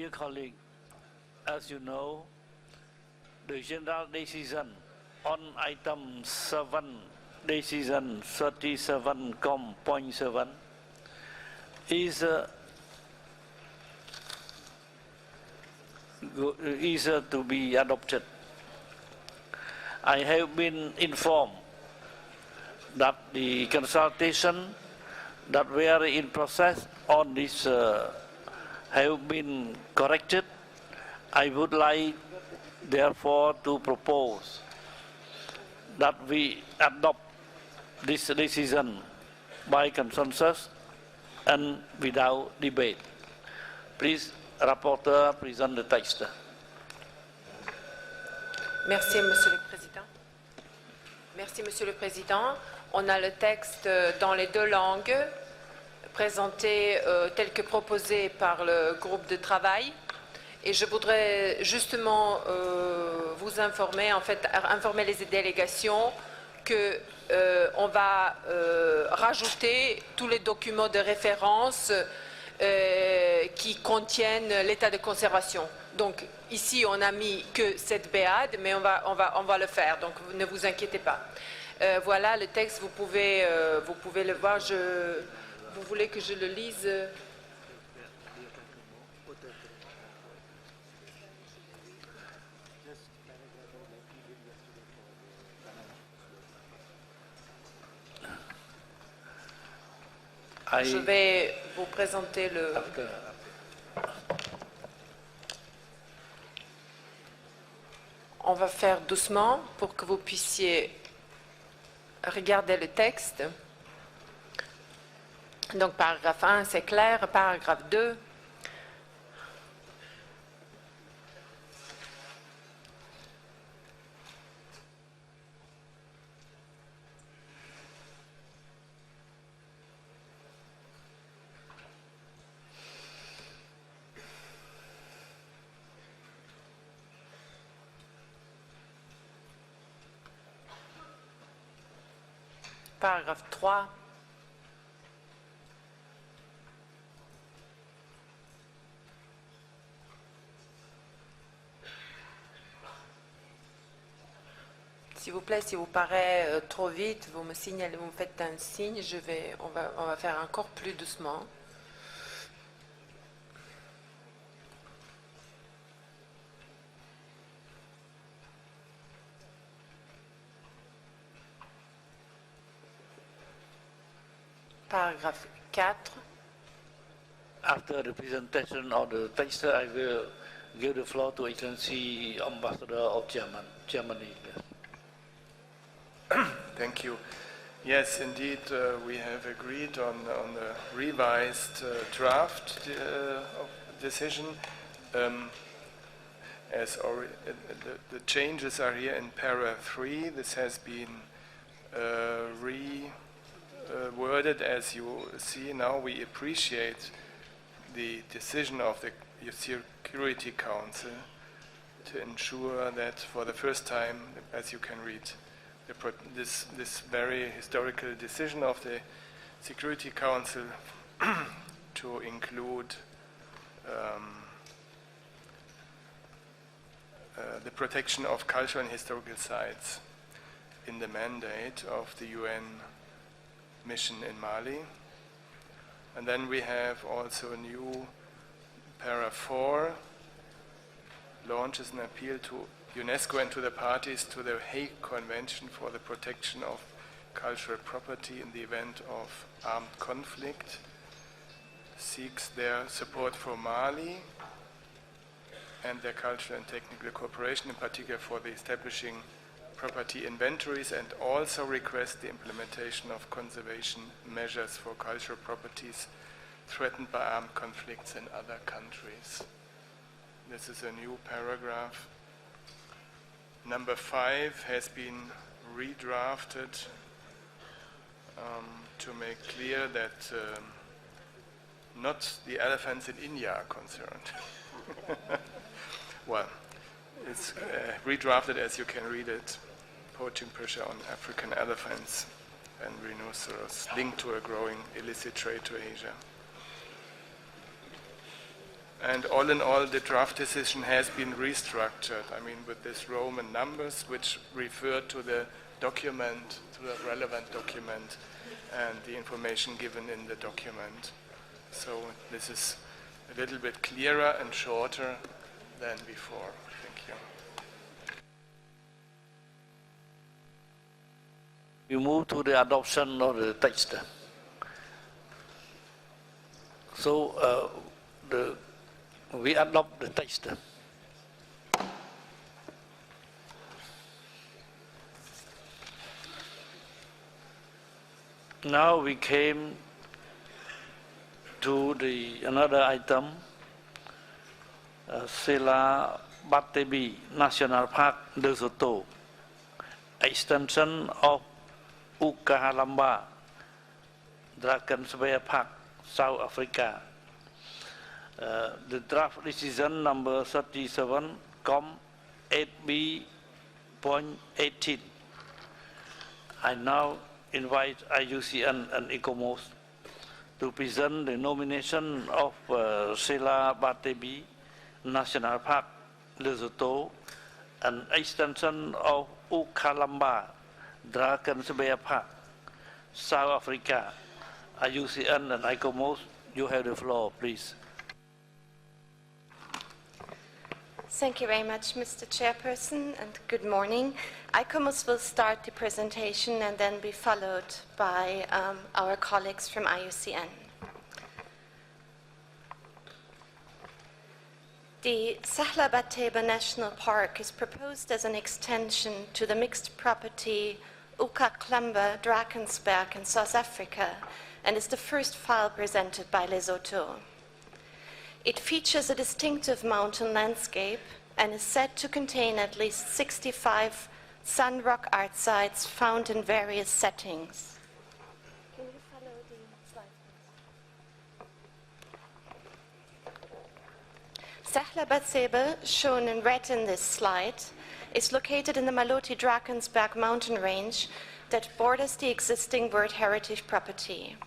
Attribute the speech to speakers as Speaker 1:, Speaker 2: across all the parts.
Speaker 1: Dear colleague, as you know, the general decision on item 7, decision 37.7 is to be adopted. I have been informed that the consultation that were in process on this have been corrected. I would like, therefore, to propose that we adopt this decision by consensus and without debate. Please, rapporteur, present the text.
Speaker 2: Merci, Monsieur le Président. Merci, Monsieur le Président. On a le texte dans les deux langues, présenté tel que proposé par le groupe de travail. Et je voudrais justement vous informer, en fait, informer les délégations que on va rajouter tous les documents de référence qui contiennent l'état de conservation. Donc ici, on n'a mis que cette BAD, mais on va le faire, donc ne vous inquiétez pas. Voilà le texte, vous pouvez le voir. Vous voulez que je le lise? Je vais vous présenter le... On va faire doucement pour que vous puissiez regarder le texte. Donc, paragraphe 1, c'est clair. Paragraphe 2. Paragraphe 3. S'il vous plaît, si vous paraît trop vite, vous me signalez, vous me faites un signe, on va faire encore plus doucement. Paragraphe 4.
Speaker 1: After the presentation of the text, I will give the floor to Excellency Ambassador of Germany.
Speaker 3: Thank you. Yes, indeed, we have agreed on the revised draft of decision. The changes are here in paragraph 3. This has been worded as you see now. We appreciate the decision of the Security Council to ensure that for the first time, as you can read, this very historical decision of the Security Council to include the protection of cultural and historical sites in the mandate of the UN mission in Mali. And then we have also a new paragraph 4, launches an appeal to UNESCO and to the parties to the Hague Convention for the Protection of Cultural Property in the event of armed conflict, seeks their support for Mali and their cultural and technical cooperation, in particular for the establishing property inventories, and also requests the implementation of conservation measures for cultural properties threatened by armed conflicts in other countries. This is a new paragraph. Number 5 has been redrafted to make clear that not the elephants in India are concerned. Well, it's redrafted as you can read it, putting pressure on African elephants and rhinoceros linked to a growing illicit trade to Asia. And all in all, the draft decision has been restructured. I mean, with these Roman numbers, which refer to the document, to the relevant document, and the information given in the document. So this is a little bit clearer and shorter than before. Thank you.
Speaker 1: We move to the adoption of the text. So we adopt the text. Now we came to another item, Sela Batebi National Park de Soto, extension of Ukahalamba Dragon Spear Park, South Africa. The draft decision number 37, 8B.18. I now invite IUCN and ICOMOS to present the nomination of Sela Batebi National Park, Lesotho, and extension of Ukalamba Dragon Spear Park, South Africa. IUCN and ICOMOS, you have the floor, please.
Speaker 4: Thank you very much, Mr. Chairperson, and good morning. ICOMOS will start the presentation and then be followed by our colleagues from IUCN. The Sahla Bateba National Park is proposed as an extension to the mixed property Ukaklamba Drakensberg in South Africa and is the first file presented by Lesotho. It features a distinctive mountain landscape and is said to contain at least 65 sun rock art sites found in various settings. Can you follow the slides, please? Sahla Batsebe, shown in red in this slide, is located in the Maloti Drakensberg mountain range that borders the existing World Heritage property.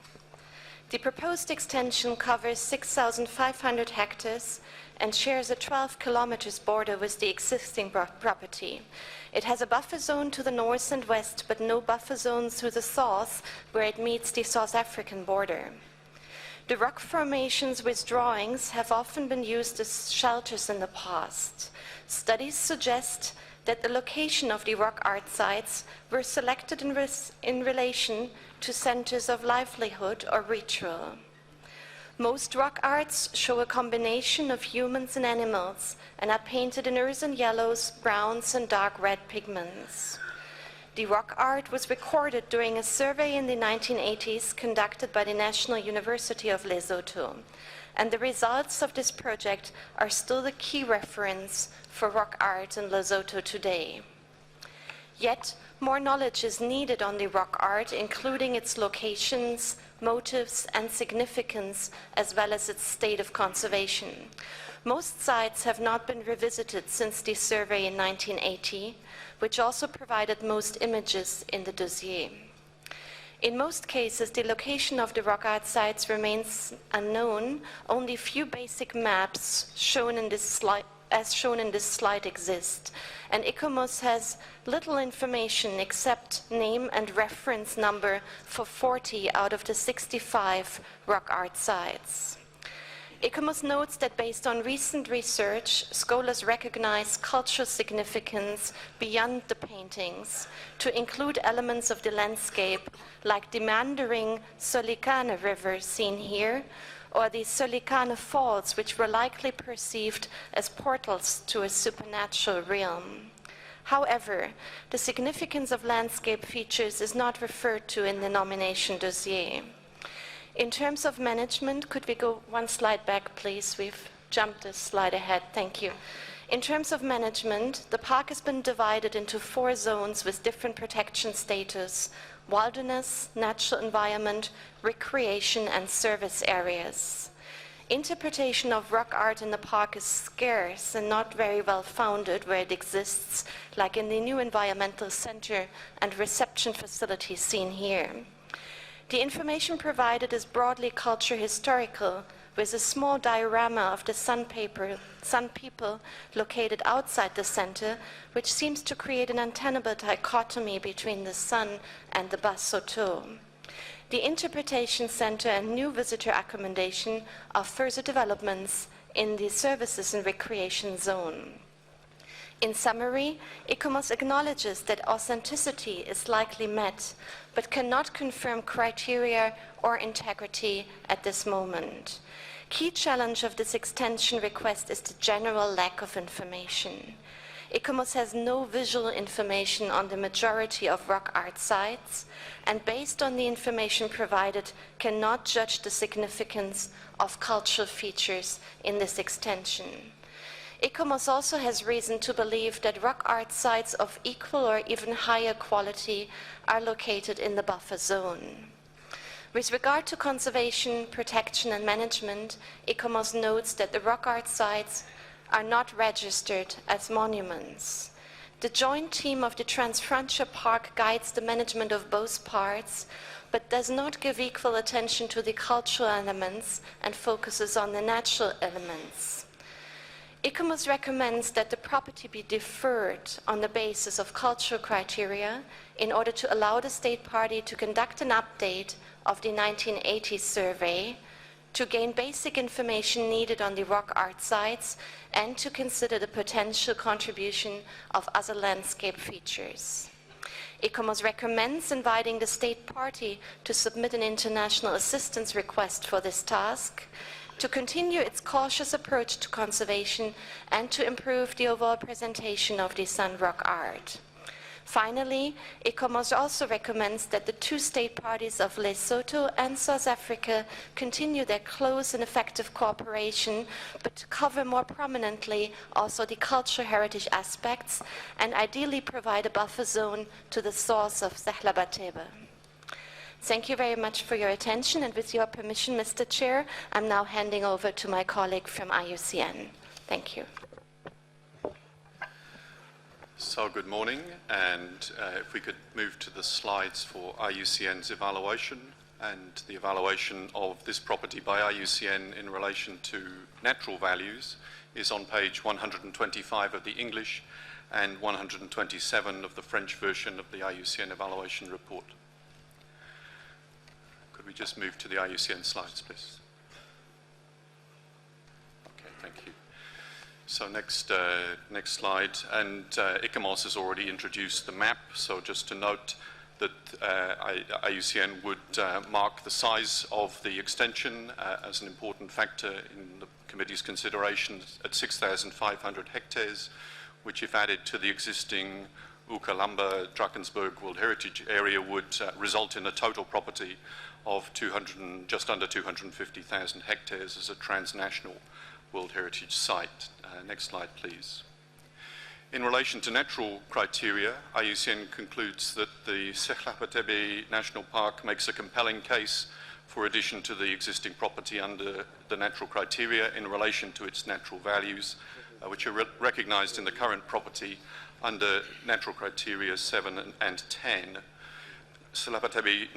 Speaker 4: The proposed extension covers 6,500 hectares and shares a 12 kilometers border with the existing property. It has a buffer zone to the north and west, but no buffer zone to the south, where it meets the South African border. The rock formations with drawings have often been used as shelters in the past. Studies suggest that the location of the rock art sites were selected in relation to centers of livelihood or ritual. Most rock arts show a combination of humans and animals and are painted in earthen yellows, browns, and dark red pigments. The rock art was recorded during a survey in the 1980s conducted by the National University of Lesotho, and the results of this project are still the key reference for rock art in Lesotho today. Yet, more knowledge is needed on the rock art, including its locations, motives, and significance, as well as its state of conservation. Most sites have not been revisited since the survey in 1980, which also provided most images in the dossier. In most cases, the location of the rock art sites remains unknown. Only few basic maps shown in this slide exist, and ICOMOS has little information except name and reference number for 40 out of the 65 rock art sites. ICOMOS notes that based on recent research, scholars recognize cultural significance beyond the paintings to include elements of the landscape like the meandering Solikane River seen here, or the Solikane Falls, which were likely perceived as portals to a supernatural realm. However, the significance of landscape features is not referred to in the nomination dossier. In terms of management, could we go one slide back, please? We've jumped a slide ahead, thank you. In terms of management, the park has been divided into 4 zones with different protection status: wilderness, natural environment, recreation, and service areas. Interpretation of rock art in the park is scarce and not very well founded where it exists, like in the new environmental center and reception facilities seen here. The information provided is broadly culture historical, with a small diorama of the Sun people located outside the center, which seems to create an untenable dichotomy between the sun and the Bas Soto. The Interpretation Center and new visitor accommodation are further developments in the services and recreation zone. In summary, ICOMOS acknowledges that authenticity is likely met, but cannot confirm criteria or integrity at this moment. Key challenge of this extension request is the general lack of information. ICOMOS has no visual information on the majority of rock art sites, and based on the information provided, cannot judge the significance of cultural features in this extension. ICOMOS also has reason to believe that rock art sites of equal or even higher quality are located in the buffer zone. With regard to conservation, protection, and management, ICOMOS notes that the rock art sites are not registered as monuments. The joint team of the Transfrontier Park guides the management of both parts, but does not give equal attention to the cultural elements and focuses on the natural elements. ICOMOS recommends that the property be deferred on the basis of cultural criteria in order to allow the state party to conduct an update of the 1980s survey, to gain basic information needed on the rock art sites, and to consider the potential contribution of other landscape features. ICOMOS recommends inviting the state party to submit an international assistance request for this task, to continue its cautious approach to conservation, and to improve the overall presentation of the Sun rock art. Finally, ICOMOS also recommends that the two state parties of Lesotho and South Africa continue their close and effective cooperation, but to cover more prominently also the cultural heritage aspects, and ideally provide a buffer zone to the source of Sahlabatebe. Thank you very much for your attention, and with your permission, Mr. Chair, I'm now handing over to my colleague from IUCN. Thank you.
Speaker 5: So good morning, and if we could move to the slides for IUCN's evaluation and the evaluation of this property by IUCN in relation to natural values is on page 125 of the English and 127 of the French version of the IUCN evaluation report. Could we just move to the IUCN slides, please? Okay, thank you. So next slide, and ICOMOS has already introduced the map, so just to note that IUCN would mark the size of the extension as an important factor in the committee's consideration at 6,500 hectares, which if added to the existing Ukalamba Drakensberg World Heritage Area would result in a total property of just under 250,000 hectares as a transnational World Heritage Site. Next slide, please. In relation to natural criteria, IUCN concludes that the Sahlabatebe National Park makes a compelling case for addition to the existing property under the natural criteria in relation to its natural values, which are recognized in the current property under natural criteria 7 and 10. Sahlabatebe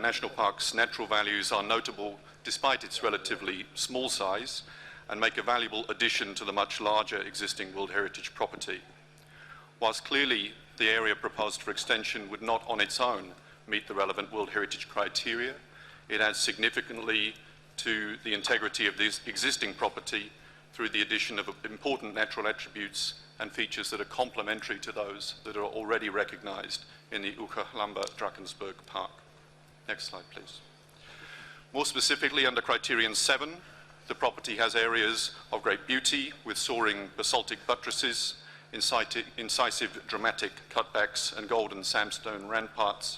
Speaker 5: National Park's natural values are notable despite its relatively small size, and make a valuable addition to the much larger existing World Heritage property. Whilst clearly the area proposed for extension would not on its own meet the relevant World Heritage criteria, it adds significantly to the integrity of this existing property through the addition of important natural attributes and features that are complementary to those that are already recognized in the Ukalamba Drakensberg Park. Next slide, please. More specifically, under criterion 7, the property has areas of great beauty with soaring basaltic buttresses, incisive dramatic cutbacks, and golden sandstone ramparts.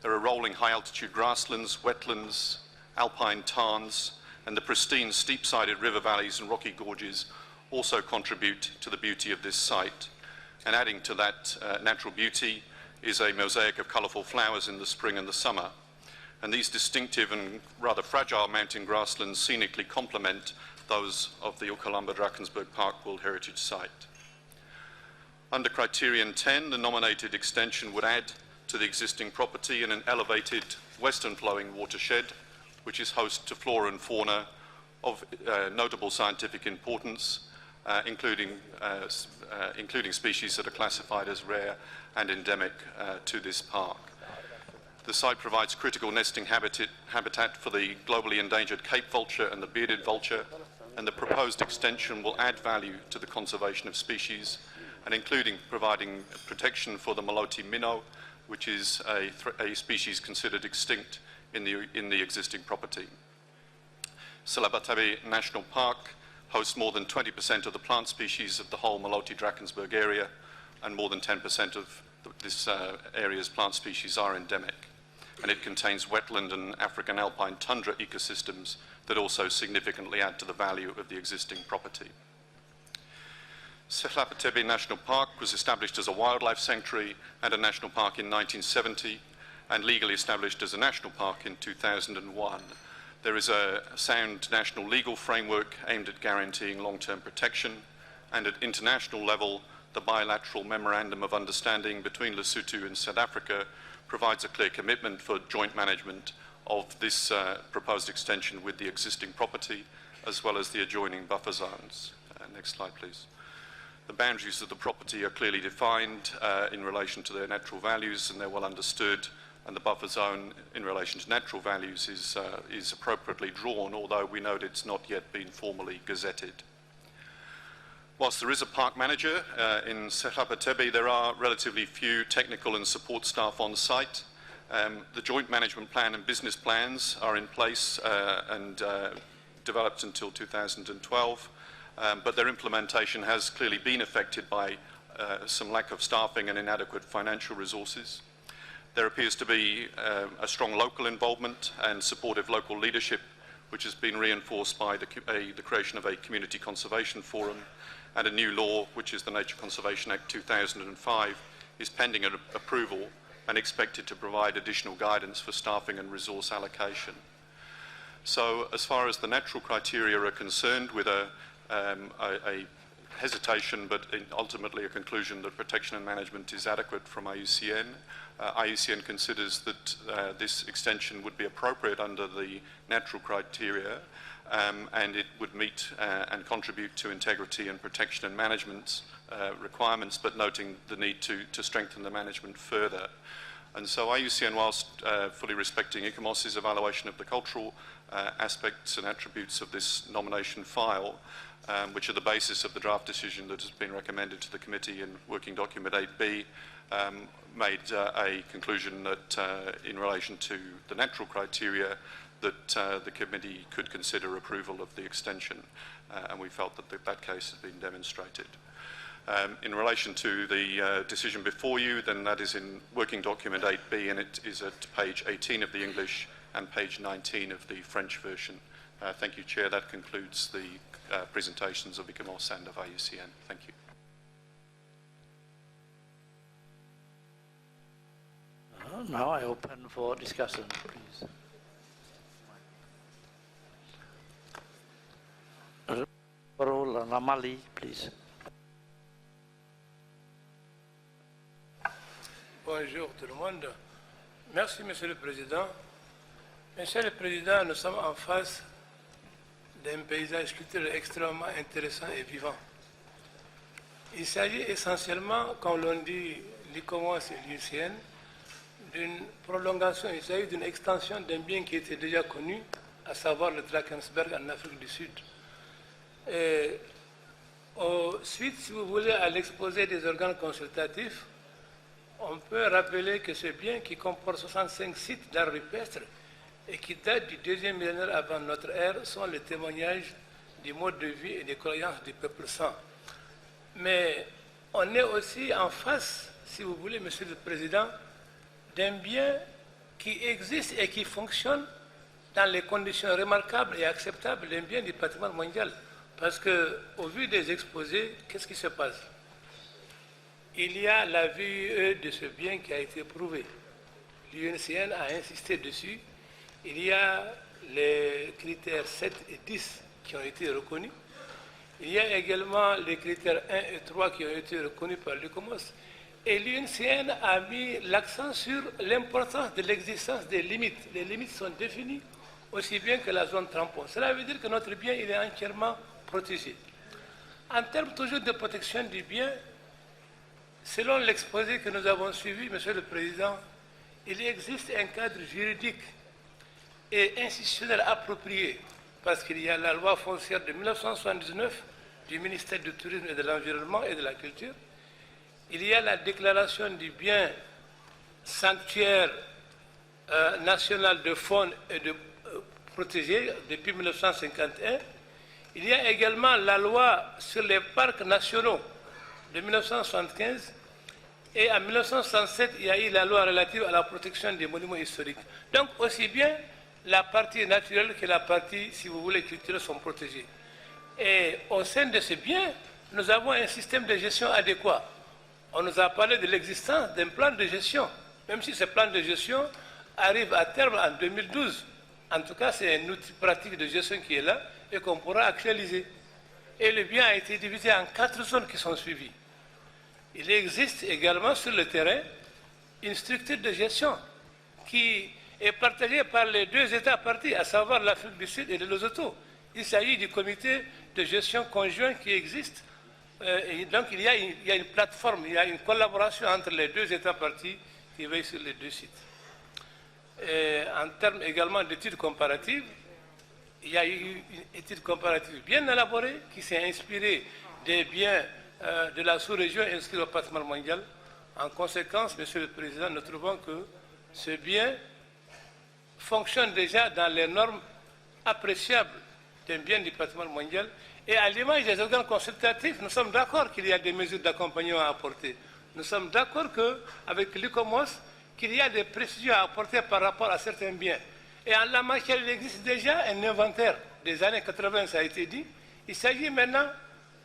Speaker 5: There are rolling high-altitude grasslands, wetlands, alpine tarns, and the pristine steep-sided river valleys and rocky gorges also contribute to the beauty of this site. And adding to that natural beauty is a mosaic of colourful flowers in the spring and the summer. And these distinctive and rather fragile mountain grasslands scenically complement those of the Ukalamba Drakensberg Park World Heritage Site. Under criterion 10, the nominated extension would add to the existing property in an elevated western flowing watershed, which is host to flora and fauna, of notable scientific importance, including species that are classified as rare and endemic to this park. The site provides critical nesting habitat for the globally endangered Cape vulture and the bearded vulture, and the proposed extension will add value to the conservation of species, and including providing protection for the Maloti minnow, which is a species considered extinct in the existing property. Selabatebe National Park hosts more than 20% of the plant species of the whole Maloti-Drakensberg area, and more than 10% of this area's plant species are endemic. And it contains wetland and African alpine tundra ecosystems that also significantly add to the value of the existing property. Selabatebe National Park was established as a wildlife sanctuary and a national park in 1970, and legally established as a national park in 2001. There is a sound national legal framework aimed at guaranteeing long-term protection, and at international level, the bilateral Memorandum of Understanding between Lesotho and South Africa provides a clear commitment for joint management of this proposed extension with the existing property, as well as the adjoining buffer zones. Next slide, please. The boundaries of the property are clearly defined in relation to their natural values, and they're well understood, and the buffer zone in relation to natural values is appropriately drawn, although we note it's not yet been formally gazetted. Whilst there is a park manager in Selabatebe, there are relatively few technical and support staff on site. The joint management plan and business plans are in place and developed until 2012, but their implementation has clearly been affected by some lack of staffing and inadequate financial resources. There appears to be a strong local involvement and supportive local leadership, which has been reinforced by the creation of a community conservation forum, and a new law, which is the Nature Conservation Act 2005, is pending approval and expected to provide additional guidance for staffing and resource allocation. So as far as the natural criteria are concerned, with a hesitation but ultimately a conclusion that protection and management is adequate from IUCN, IUCN considers that this extension would be appropriate under the natural criteria, and it would meet and contribute to integrity and protection and management requirements, but noting the need to strengthen the management further. And so IUCN, whilst fully respecting ICOMOS's evaluation of the cultural aspects and attributes of this nomination file, which are the basis of the draft decision that has been recommended to the committee in Working Document 8B, made a conclusion that in relation to the natural criteria, that the committee could consider approval of the extension, and we felt that that case has been demonstrated. In relation to the decision before you, then that is in Working Document 8B, and it is at page 18 of the English and page 19 of the French version. Thank you, Chair. That concludes the presentations of ICOMOS and of IUCN. Thank you.
Speaker 1: Now I open for discussion, please. Ramali, please.
Speaker 6: Bonjour tout le monde. Merci, Monsieur le Président. Monsieur le Président, nous sommes en face d'un paysage culturel extrêmement intéressant et vivant. Il s'agit essentiellement, comme l'ont dit l'ICOMOS et l'IUCN, d'une prolongation, il s'agit d'une extension d'un bien qui était déjà connu, à savoir le Drakensberg en Afrique du Sud. Et suite, si vous voulez, à l'exposé des organes consultatifs, on peut rappeler que ce bien qui comporte 65 sites d'art rupestre et qui datent du deuxième millénaire avant notre ère sont le témoignage du mode de vie et des croyances du peuple sang. Mais on est aussi en face, si vous voulez, Monsieur le Président, d'un bien qui existe et qui fonctionne dans les conditions remarquables et acceptables d'un bien du patrimoine mondial. Parce qu'au vu des exposés, qu'est-ce qui se passe? Il y a la VUE de ce bien qui a été prouvé. L'UNCN a insisté dessus. Il y a les critères 7 et 10 qui ont été reconnus. Il y a également les critères 1 et 3 qui ont été reconnus par l'ICOMOS. Et l'UNCN a mis l'accent sur l'importance de l'existence des limites. Les limites sont définies aussi bien que la zone tampon. Cela veut dire que notre bien il est entièrement protégé. En termes toujours de protection du bien, selon l'exposé que nous avons suivi, Monsieur le Président, il existe un cadre juridique et institutionnel approprié parce qu'il y a la loi foncière de 1979 du ministère du Tourisme et de l'Environnement et de la Culture. Il y a la déclaration du bien sanctuaire national de faune et de protégé depuis 1951. Il y a également la loi sur les parcs nationaux de 1975 et en 1967, il y a eu la loi relative à la protection des monuments historiques. Donc aussi bien la partie naturelle que la partie, si vous voulez, culturelle sont protégées. Et au sein de ces biens, nous avons un système de gestion adéquat. On nous a parlé de l'existence d'un plan de gestion, même si ce plan de gestion arrive à terme en 2012. En tout cas, c'est un outil pratique de gestion qui est là et qu'on pourra actualiser. Et le bien a été divisé en 4 zones qui sont suivies. Il existe également sur le terrain une structure de gestion qui est partagée par les 2 États partis, à savoir l'Afrique du Sud et le Lesotho. Il s'agit du comité de gestion conjoint qui existe. Et donc il y a une plateforme, il y a une collaboration entre les 2 États partis qui veillent sur les 2 sites. Et en termes également d'études comparatives, il y a eu une étude comparative bien élaborée qui s'est inspirée des biens de la sous-région inscrits au patrimoine mondial. En conséquence, Monsieur le Président, nous trouvons que ce bien fonctionne déjà dans les normes appréciables d'un bien du patrimoine mondial. Et à l'image des organes consultatifs, nous sommes d'accord qu'il y a des mesures d'accompagnement à apporter. Nous sommes d'accord qu'avec l'ICOMOS, qu'il y a des précisions à apporter par rapport à certains biens. Et en la matière, il existe déjà un inventaire des années 80, ça a été dit. Il s'agit maintenant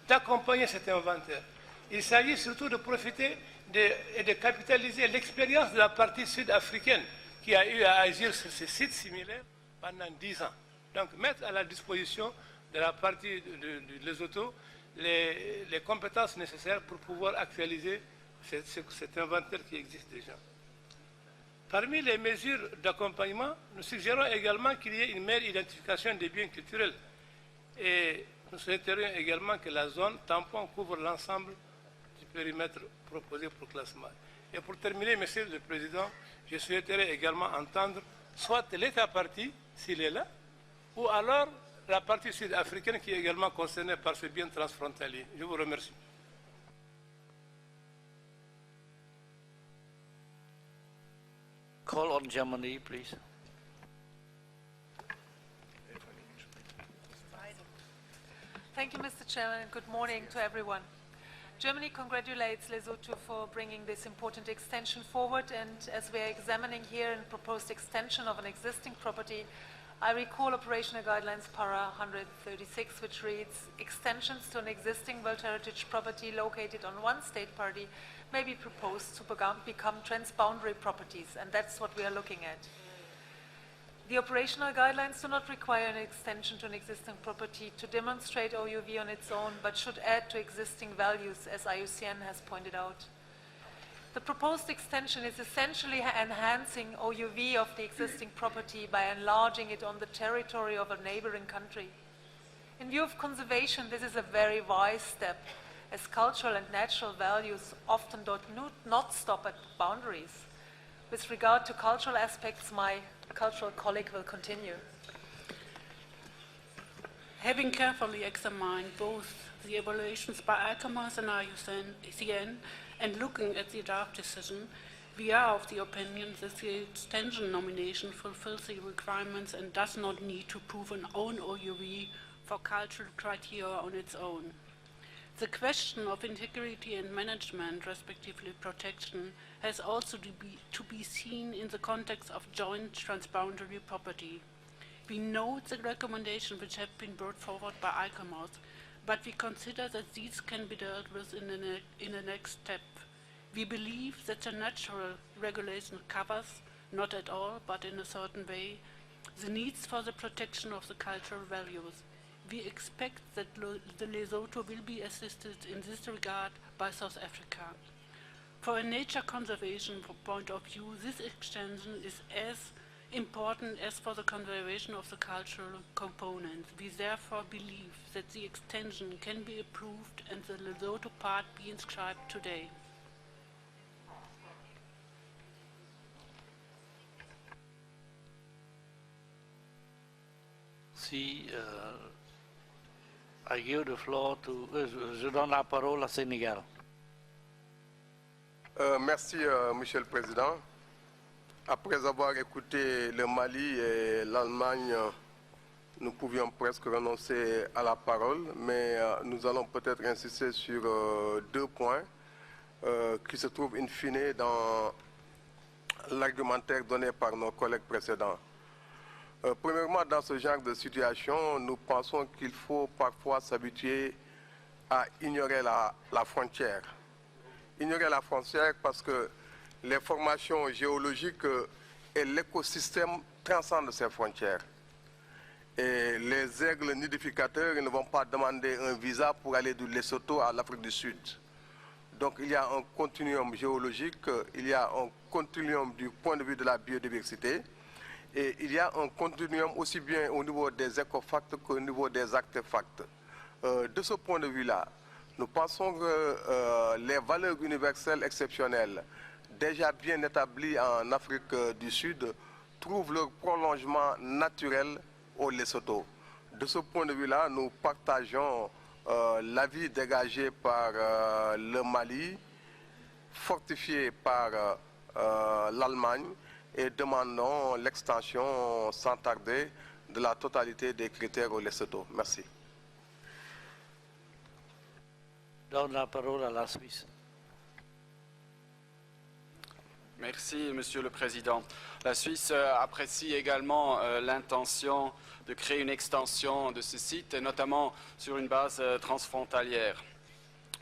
Speaker 6: d'accompagner cet inventaire. Il s'agit surtout de profiter et de capitaliser l'expérience de la partie sud-africaine qui a eu à agir sur ces sites similaires pendant 10 ans. Donc mettre à la disposition de la partie du Lesotho les compétences nécessaires pour pouvoir actualiser cet inventaire qui existe déjà. Parmi les mesures d'accompagnement, nous suggérons également qu'il y ait une meilleure identification des biens culturels. Et nous souhaiterions également que la zone tampon couvre l'ensemble du périmètre proposé pour classement. Et pour terminer, Monsieur le Président, je souhaiterais également entendre soit l'État parti, s'il est là, ou alors la partie sud-africaine qui est également concernée par ce bien transfrontalier. Je vous remercie.
Speaker 1: Call on Germany, please.
Speaker 7: Thank you, Mr. Chairman, and good morning to everyone. Germany congratulates Lesotho for bringing this important extension forward, and as we are examining here a proposed extension of an existing property, I recall operational guidelines para 136, which reads, extensions to an existing World Heritage property located on one state party may be proposed to become transboundary properties, and that's what we are looking at. The operational guidelines do not require an extension to an existing property to demonstrate OUV on its own, but should add to existing values, as IUCN has pointed out. The proposed extension is essentially enhancing OUV of the existing property by enlarging it on the territory of a neighboring country. In view of conservation, this is a very wise step, as cultural and natural values often do not stop at boundaries. With regard to cultural aspects, my cultural colleague will continue.
Speaker 8: Having carefully examined both the evaluations by ICOMOS and IUCN and looking at the draft decision, we are of the opinion that the extension nomination fulfills the requirements and does not need to prove an own OUV for cultural criteria on its own. The question of integrity and management, respectively protection, has also to be seen in the context of joint transboundary property. We note the recommendations which have been brought forward by ICOMOS, but we consider that these can be dealt with in the next step. We believe that the natural regulation covers, not at all, but in a certain way, the needs for the protection of the cultural values. We expect that the Lesotho will be assisted in this regard by South Africa. From a nature conservation point of view, this extension is as important as for the conservation of the cultural components. We therefore believe that the extension can be approved and the Lesotho part be inscribed today.
Speaker 1: Si, I give the floor to, je donne la parole à Sénégal.
Speaker 9: Merci, Monsieur le Président. Après avoir écouté le Mali et l'Allemagne, nous pouvions presque renoncer à la parole, mais nous allons peut-être insister sur deux points qui se trouvent in fine dans l'argumentaire donné par nos collègues précédents. Premièrement, dans ce genre de situation, nous pensons qu'il faut parfois s'habituer à ignorer la frontière. Ignorer la frontière parce que les formations géologiques et l'écosystème transcendent ces frontières. Et les aigles nidificateurs ils ne vont pas demander un visa pour aller du Lesotho à l'Afrique du Sud. Donc il y a un continuum géologique, il y a un continuum du point de vue de la biodiversité, et il y a un continuum aussi bien au niveau des écofacts qu'au niveau des artefacts. De ce point de vue-là, nous pensons que les valeurs universelles exceptionnelles déjà bien établies en Afrique du Sud trouvent leur prolongement naturel au Lesotho. De ce point de vue-là, nous partageons l'avis dégagé par le Mali, fortifié par l'Allemagne, et demandons l'extension sans tarder de la totalité des critères au Lesotho. Merci.
Speaker 1: Je donne la parole à la Suisse.
Speaker 10: Merci, Monsieur le Président. La Suisse apprécie également l'intention de créer une extension de ce site, notamment sur une base transfrontalière.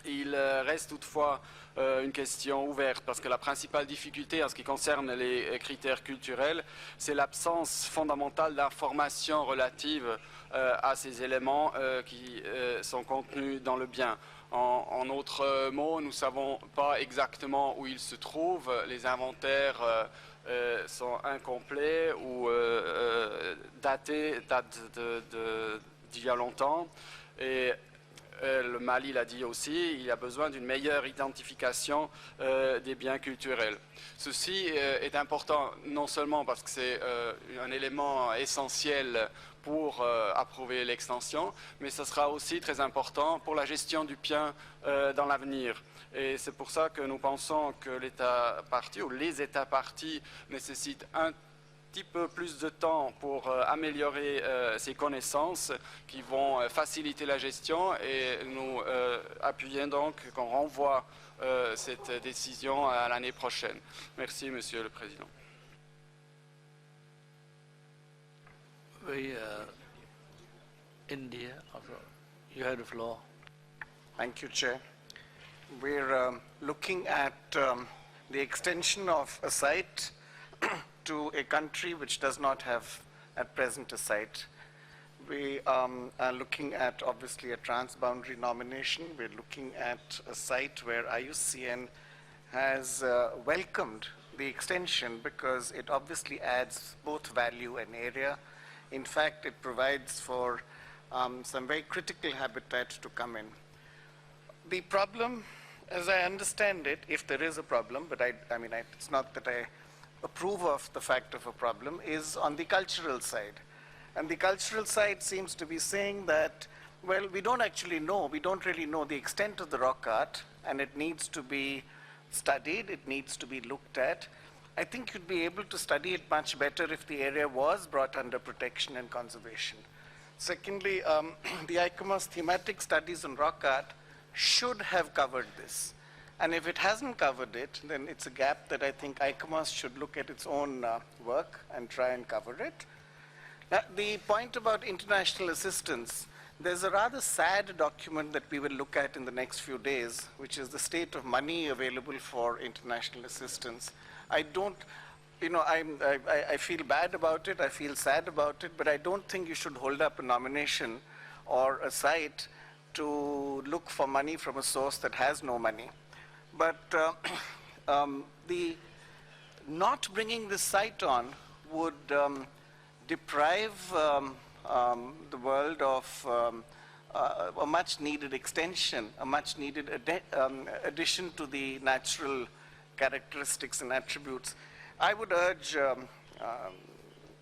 Speaker 10: Il reste toutefois une question ouverte parce que la principale difficulté en ce qui concerne les critères culturels, c'est l'absence fondamentale d'informations relatives à ces éléments qui sont contenus dans le bien. En autres mots, nous ne savons pas exactement où ils se trouvent. Les inventaires sont incomplets ou datent d'il y a longtemps. Et le Mali l'a dit aussi, il y a besoin d'une meilleure identification des biens culturels. Ceci est important non seulement parce que c'est un élément essentiel pour approuver l'extension, mais ce sera aussi très important pour la gestion du bien dans l'avenir. Et c'est pour ça que nous pensons que l'État partie ou les États partis nécessitent un petit peu plus de temps pour améliorer ces connaissances qui vont faciliter la gestion, et nous appuyons donc qu'on renvoie cette décision à l'année prochaine. Merci, Monsieur le Président.
Speaker 1: Oui, India, also, you have the floor.
Speaker 11: Thank you, Chair. We're looking at the extension of a site to a country which does not have at present a site. We are looking at obviously a transboundary nomination. We're looking at a site where IUCN has welcomed the extension because it obviously adds both value and area. In fact, it provides for some very critical habitat to come in. The problem, as I understand it, if there is a problem, but I mean, it's not that I approve of the fact of a problem, is on the cultural side. And the cultural side seems to be saying that, well, we don't really know the extent of the rock art, and it needs to be studied, it needs to be looked at. I think you'd be able to study it much better if the area was brought under protection and conservation. Secondly, the ICOMOS thematic studies on rock art should have covered this. And if it hasn't covered it, then it's a gap that I think ICOMOS should look at its own work and try and cover it. The point about international assistance, there's a rather sad document that we will look at in the next few days, which is the state of money available for international assistance. I feel bad about it, I feel sad about it, but I don't think you should hold up a nomination or a site to look for money from a source that has no money. But the not bringing this site on would deprive the world of a much needed extension, a much needed addition to the natural characteristics and attributes. I would urge,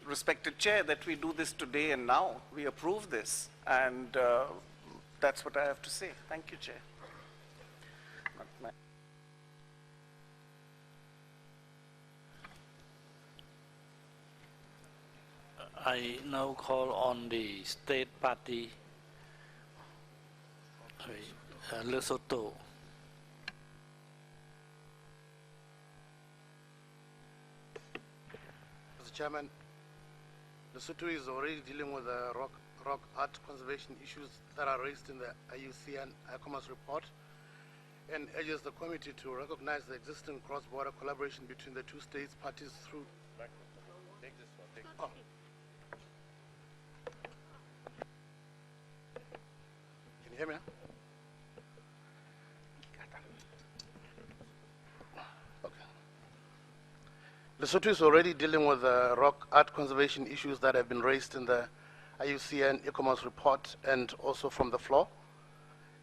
Speaker 11: respected Chair, that we do this today and now. We approve this, and that's what I have to say. Thank you, Chair.
Speaker 1: I now call on the state party, Lesotho.
Speaker 12: Mr. Chairman, Lesotho is already dealing with the rock art conservation issues that are raised in the IUCN ICOMOS report, and urges the committee to recognize the existing cross-border collaboration between the two states parties through. Oh. Can you hear me now? Lesotho is already dealing with the rock art conservation issues that have been raised in the IUCN ICOMOS report and also from the floor,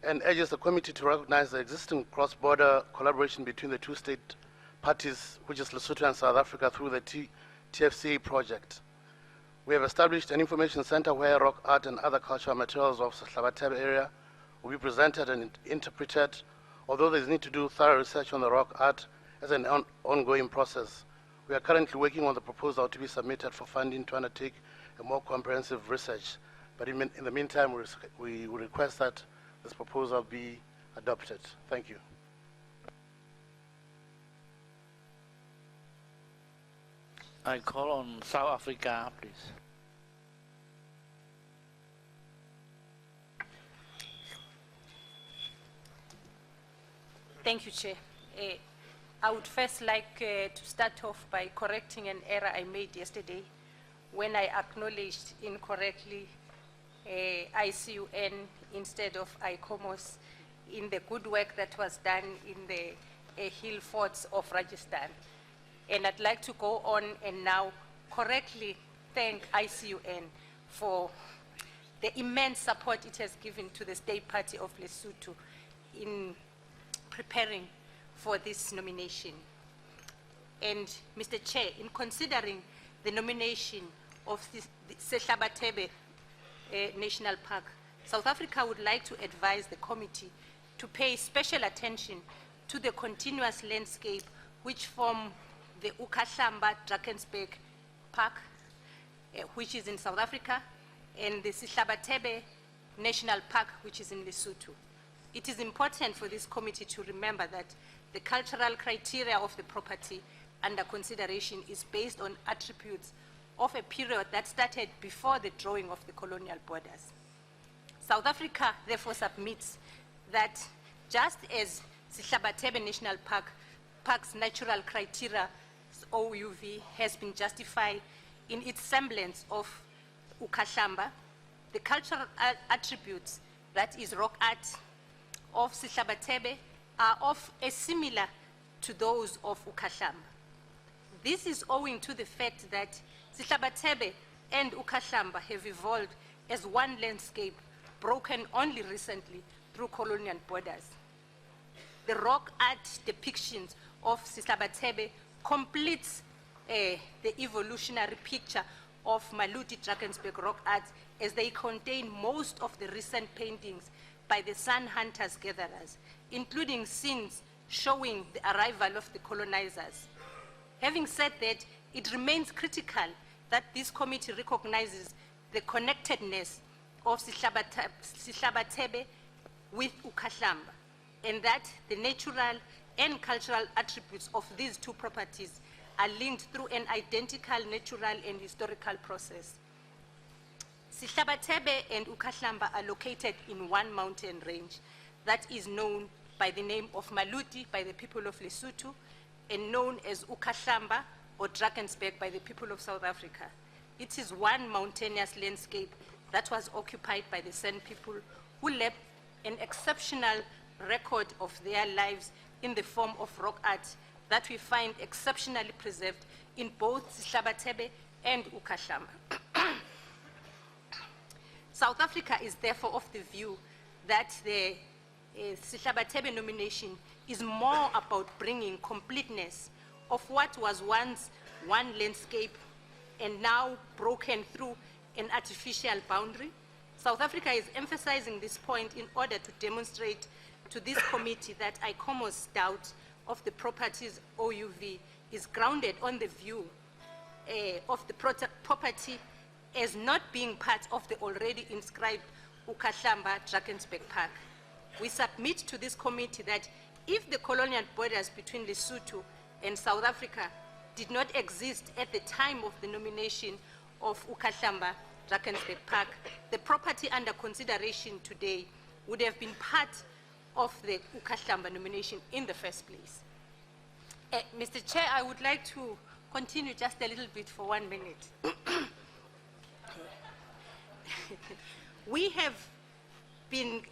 Speaker 12: and urges the committee to recognize the existing cross-border collaboration between the two state parties, which is Lesotho and South Africa, through the TFCA project. We have established an information center where rock art and other cultural materials of the Sehlabathebe area will be presented and interpreted, although there is need to do thorough research on the rock art as an ongoing process. We are currently working on the proposal to be submitted for funding to undertake a more comprehensive research. But in the meantime, we request that this proposal be adopted. Thank you.
Speaker 1: I call on South Africa, please.
Speaker 13: Thank you, Chair. I would first like to start off by correcting an error I made yesterday when I acknowledged incorrectly ICUN instead of ICOMOS in the good work that was done in the hill forts of Rajasthan. And I'd like to go on and now correctly thank ICUN for the immense support it has given to the State Party of Lesotho in preparing for this nomination. And Mr. Chair, in considering the nomination of the Sehlabathebe National Park, South Africa would like to advise the committee to pay special attention to the continuous landscape which form the Ukahlamba Drakensberg Park, which is in South Africa, and the Sehlabathebe National Park, which is in Lesotho. It is important for this committee to remember that the cultural criteria of the property under consideration is based on attributes of a period that started before the drawing of the colonial borders. South Africa therefore submits that just as Sehlabathebe National Park's natural criteria, OUV, has been justified in its semblance of Ukahlamba, the cultural attributes, that is rock art, of Sehlabathebe are of a similar to those of Ukahlamba. This is owing to the fact that Sehlabathebe and Ukahlamba have evolved as one landscape broken only recently through colonial borders. The rock art depictions of Sehlabathebe completes the evolutionary picture of Maluti Drakensberg rock art, as they contain most of the recent paintings by the Sun Hunters gatherers, including scenes showing the arrival of the colonizers. Having said that, it remains critical that this committee recognizes the connectedness of Sehlabathebe with Ukahlamba, and that the natural and cultural attributes of these two properties are linked through an identical natural and historical process. Sehlabathebe and Ukahlamba are located in one mountain range that is known by the name of Maluti by the people of Lesotho and known as Ukahlamba or Drakensberg by the people of South Africa. It is one mountainous landscape that was occupied by the San people, who left an exceptional record of their lives in the form of rock art that we find exceptionally preserved in both Sehlabathebe and uKhahlamba. South Africa is therefore of the view that the Sihlabathebe nomination is more about bringing completeness of what was once one landscape and now broken through an artificial boundary. South Africa is emphasizing this point in order to demonstrate to this committee that ICOMOS doubt of the property's OUV is grounded on the view of the property as not being part of the already inscribed uKhahlamba Drakensberg Park. We submit to this committee that if the colonial borders between Lesotho and South Africa did not exist at the time of the nomination of uKhahlamba Drakensberg Park, the property under consideration today would have been part of the uKhahlamba nomination in the first place. Mr. Chair, I would like to continue just a little bit for 1 minute. We have been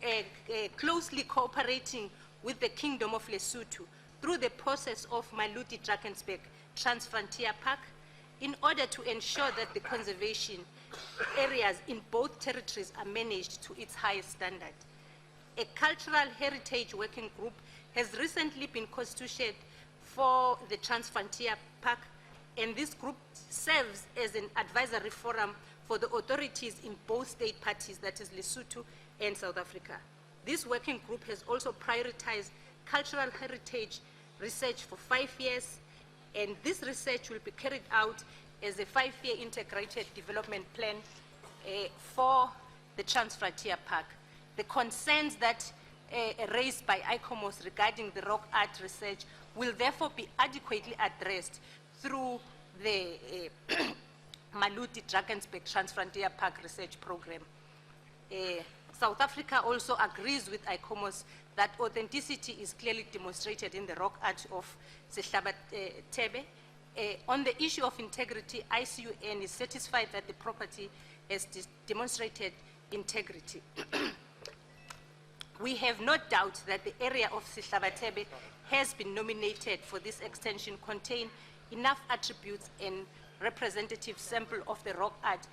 Speaker 13: closely cooperating with the Kingdom of Lesotho through the process of Maluti Drakensberg Transfrontier Park in order to ensure that the conservation areas in both territories are managed to its highest standard. A cultural heritage working group has recently been constituted for the Transfrontier Park, and this group serves as an advisory forum for the authorities in both state parties, that is Lesotho and South Africa. This working group has also prioritized cultural heritage research for 5 years, and this research will be carried out as a 5-year integrated development plan for the Transfrontier Park. The concerns that raised by ICOMOS regarding the rock art research will therefore be adequately addressed through the Maluti Drakensberg Transfrontier Park Research Program. South Africa also agrees with ICOMOS that authenticity is clearly demonstrated in the rock art of Sihlabathebe. On the issue of integrity, ICUN is satisfied that the property has demonstrated integrity. We have no doubt that the area of Sihlabathebe has been nominated for this extension contain enough attributes and representative sample of the rock art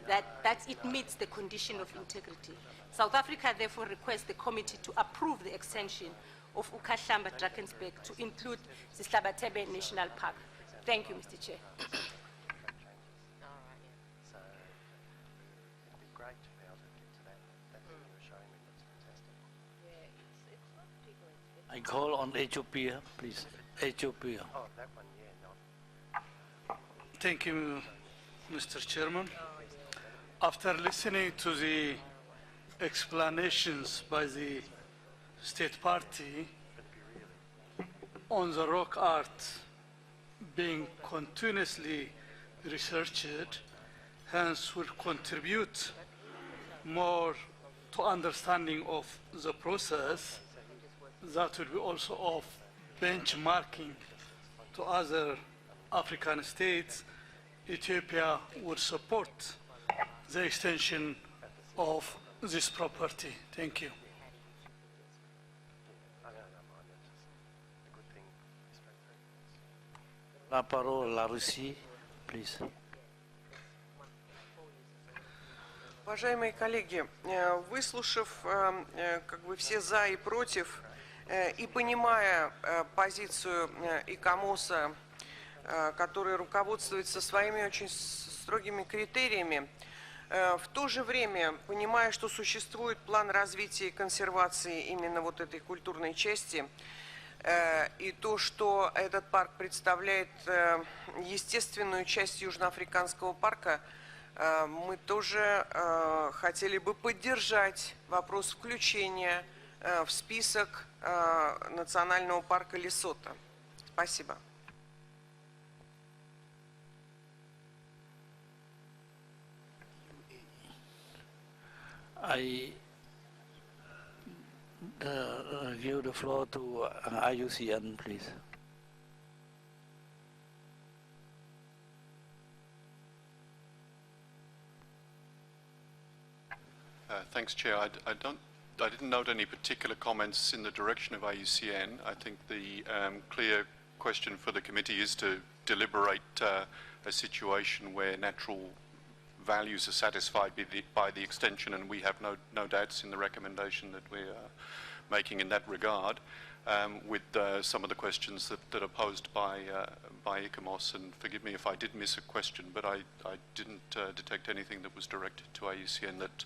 Speaker 13: that it meets the condition of integrity. South Africa therefore requests the committee to approve the extension of uKhahlamba Drakensberg to include Sihlabathebe National Park. Thank you, Mr. Chair.
Speaker 1: I call on Ethiopia, please. Ethiopia.
Speaker 14: Thank you, Mr. Chairman. After listening to the explanations by the state party on the rock art being continuously researched, hence will contribute more to understanding of the process, that will be also of benchmarking to other African states. Ethiopia would support the extension of this property. Thank you.
Speaker 1: La parole à la Russie, please.
Speaker 15: Уважаемые коллеги, выслушав как бы все за и против и понимая позицию ИКОМОСа, который руководствуется своими очень строгими критериями, в то же время, понимая, что существует план развития и консервации именно вот этой культурной части, и то, что этот парк представляет естественную часть Южноафриканского парка, мы тоже хотели бы поддержать вопрос включения в список национального парка Лесото. Спасибо.
Speaker 1: I give the floor to IUCN, please.
Speaker 5: Thanks, Chair. I didn't note any particular comments in the direction of IUCN. I think the clear question for the committee is to deliberate a situation where natural values are satisfied by the extension, and we have no doubts in the recommendation that we are making in that regard, with some of the questions that are posed by ICOMOS. And forgive me if I did miss a question, but I didn't detect anything that was directed to IUCN that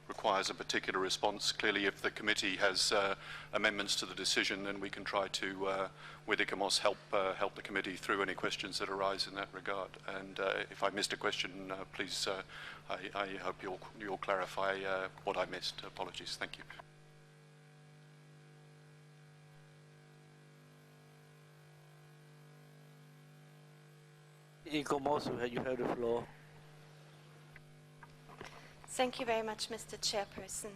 Speaker 5: requires a particular response. Clearly, if the committee has amendments to the decision, then we can try to, with ICOMOS, help the committee through any questions that arise in that regard. And if I missed a question, please, I hope you'll clarify what I missed. Apologies. Thank you.
Speaker 1: ICOMOS, you have the floor.
Speaker 4: Thank you very much, Mr. Chairperson.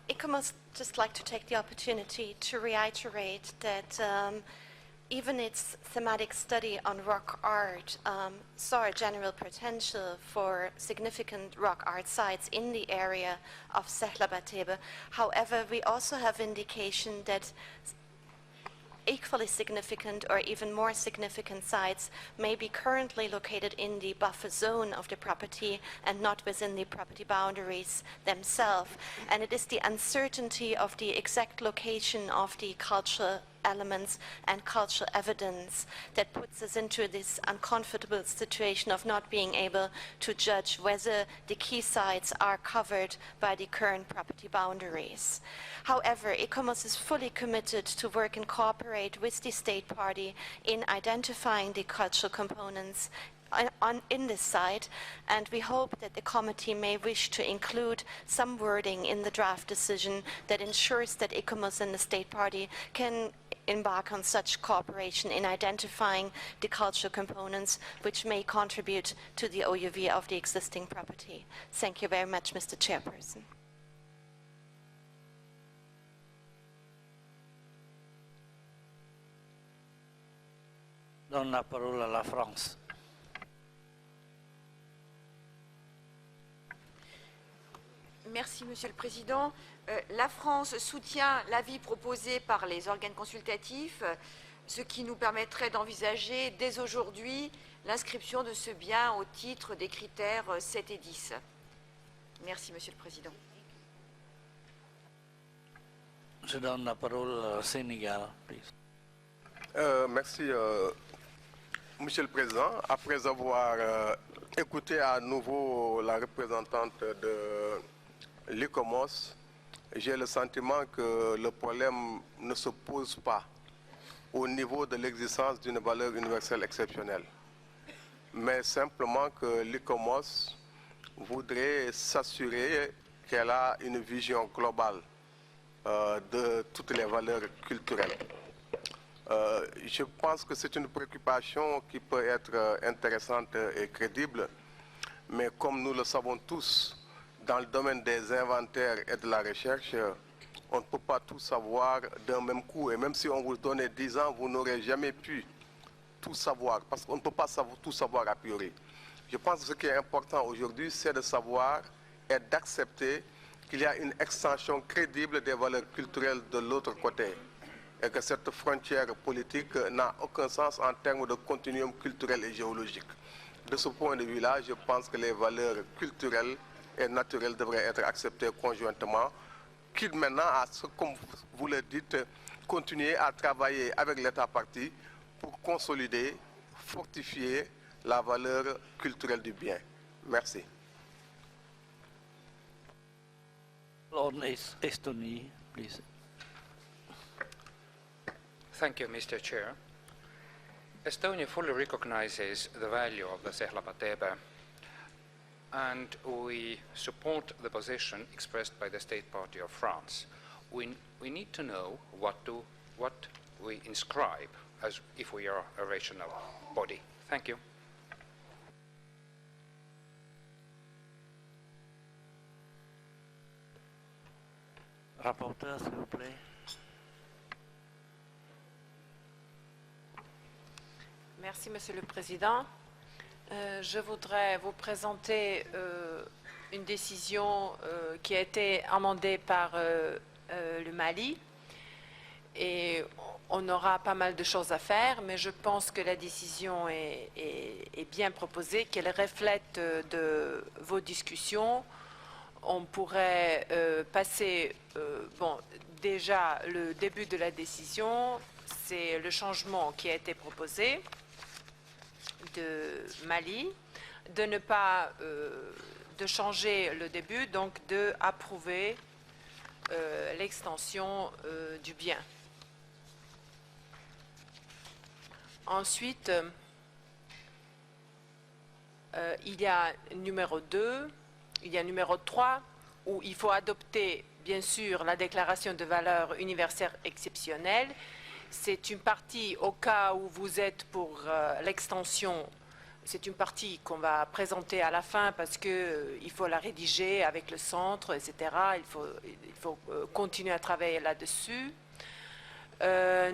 Speaker 4: ICOMOS just like to take the opportunity to reiterate that even its thematic study on rock art saw a general potential for significant rock art sites in the area of Sehla Batebe. However, we also have indication that equally significant or even more significant sites may be currently located in the buffer zone of the property and not within the property boundaries themselves. And it is the uncertainty of the exact location of the cultural elements and cultural evidence that puts us into this uncomfortable situation of not being able to judge whether the key sites are covered by the current property boundaries. However, ICOMOS is fully committed to work and cooperate with the state party in identifying the cultural components in this site, and we hope that the committee may wish to include some wording in the draft decision that ensures that ICOMOS and the state party can embark on such cooperation in identifying the cultural components which may contribute to the OUV of the existing property. Thank you very much, Mr. Chairperson.
Speaker 1: Donne la parole à la France.
Speaker 16: Merci, Monsieur le Président. La France soutient l'avis proposé par les organes consultatifs, ce qui nous permettrait d'envisager dès aujourd'hui l'inscription de ce bien au titre des critères 7 et 10. Merci, Monsieur le Président.
Speaker 1: Je donne la parole au Sénégal, please.
Speaker 9: Merci, Monsieur le Président. Après avoir écouté à nouveau la représentante de l'ICOMOS, j'ai le sentiment que le problème ne se pose pas au niveau de l'existence d'une valeur universelle exceptionnelle, mais simplement que l'ICOMOS voudrait s'assurer qu'elle a une vision globale de toutes les valeurs culturelles. Je pense que c'est une préoccupation qui peut être intéressante et crédible, mais comme nous le savons tous, dans le domaine des inventaires et de la recherche, on ne peut pas tout savoir d'un même coup. Et même si on vous donnait 10 ans, vous n'aurez jamais pu tout savoir, parce qu'on ne peut pas tout savoir a priori. Je pense que ce qui est important aujourd'hui, c'est de savoir et d'accepter qu'il y a une extension crédible des valeurs culturelles de l'autre côté, et que cette frontière politique n'a aucun sens en termes de continuum culturel et géologique. De ce point de vue-là, je pense que les valeurs culturelles et naturelles devraient être acceptées conjointement, quitte maintenant à ce, comme vous le dites, continuer à travailler avec l'État parti pour consolider, fortifier la valeur culturelle du bien. Merci.
Speaker 1: On Estonie, please.
Speaker 17: Thank you, Mr. Chair. Estonia fully recognizes the value of the Sehla Batebe, and we support the position expressed by the State Party of France. We need to know what we inscribe as if we are a rational body. Thank you.
Speaker 1: Rapporteur, s'il vous plaît.
Speaker 2: Merci, Monsieur le Président. Je voudrais vous présenter une décision qui a été amendée par le Mali. Et on aura pas mal de choses à faire, mais je pense que la décision est bien proposée, qu'elle reflète de vos discussions. On pourrait passer, bon, déjà le début de la décision, c'est le changement qui a été proposé de Mali, de ne pas de changer le début, donc de approuver l'extension du bien. Ensuite, il y a numéro 2, il y a numéro 3, où il faut adopter, bien sûr, la déclaration de valeur universelle exceptionnelle. C'est une partie, au cas où vous êtes pour l'extension, c'est une partie qu'on va présenter à la fin parce qu'il faut la rédiger avec le centre, etc. Il faut continuer à travailler là-dessus.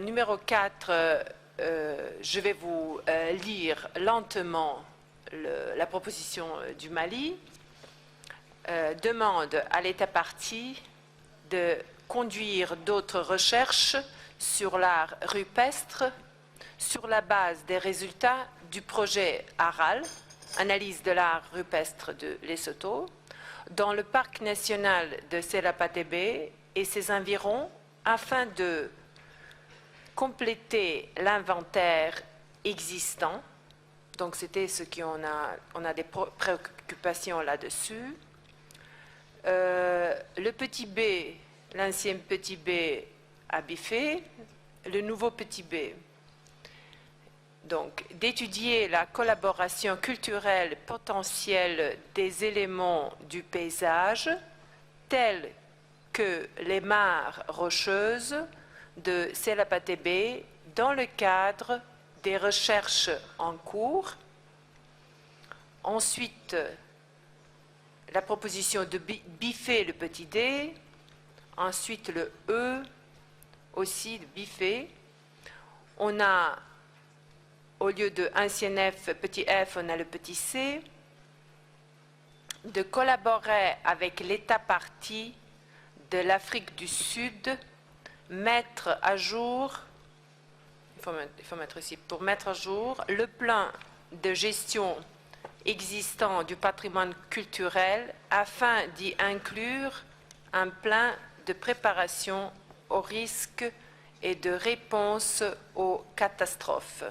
Speaker 2: Numéro 4, je vais vous lire lentement la proposition du Mali. Demande à l'État partie de conduire d'autres recherches sur l'art rupestre sur la base des résultats du projet ARAL, analyse de l'art rupestre de Lesotho, dans le parc national de Serapatebe et ses environs afin de compléter l'inventaire existant. Donc c'était ce qu'on a des préoccupations là-dessus. Le petit B, l'ancien petit B a biffé, le nouveau petit B. Donc, d'étudier la collaboration culturelle potentielle des éléments du paysage, tels que les mares rocheuses de Serapatebe dans le cadre des recherches en cours. Ensuite, la proposition de biffer le petit d. Ensuite, le E, aussi de biffer. On a, au lieu de ancien F, petit f, on a le petit c. De collaborer avec l'État partie de l'Afrique du Sud, mettre à jour, il faut mettre ici, pour mettre à jour le plan de gestion existant du patrimoine culturel afin d'y inclure un plan de préparation aux risques et de réponse aux catastrophes.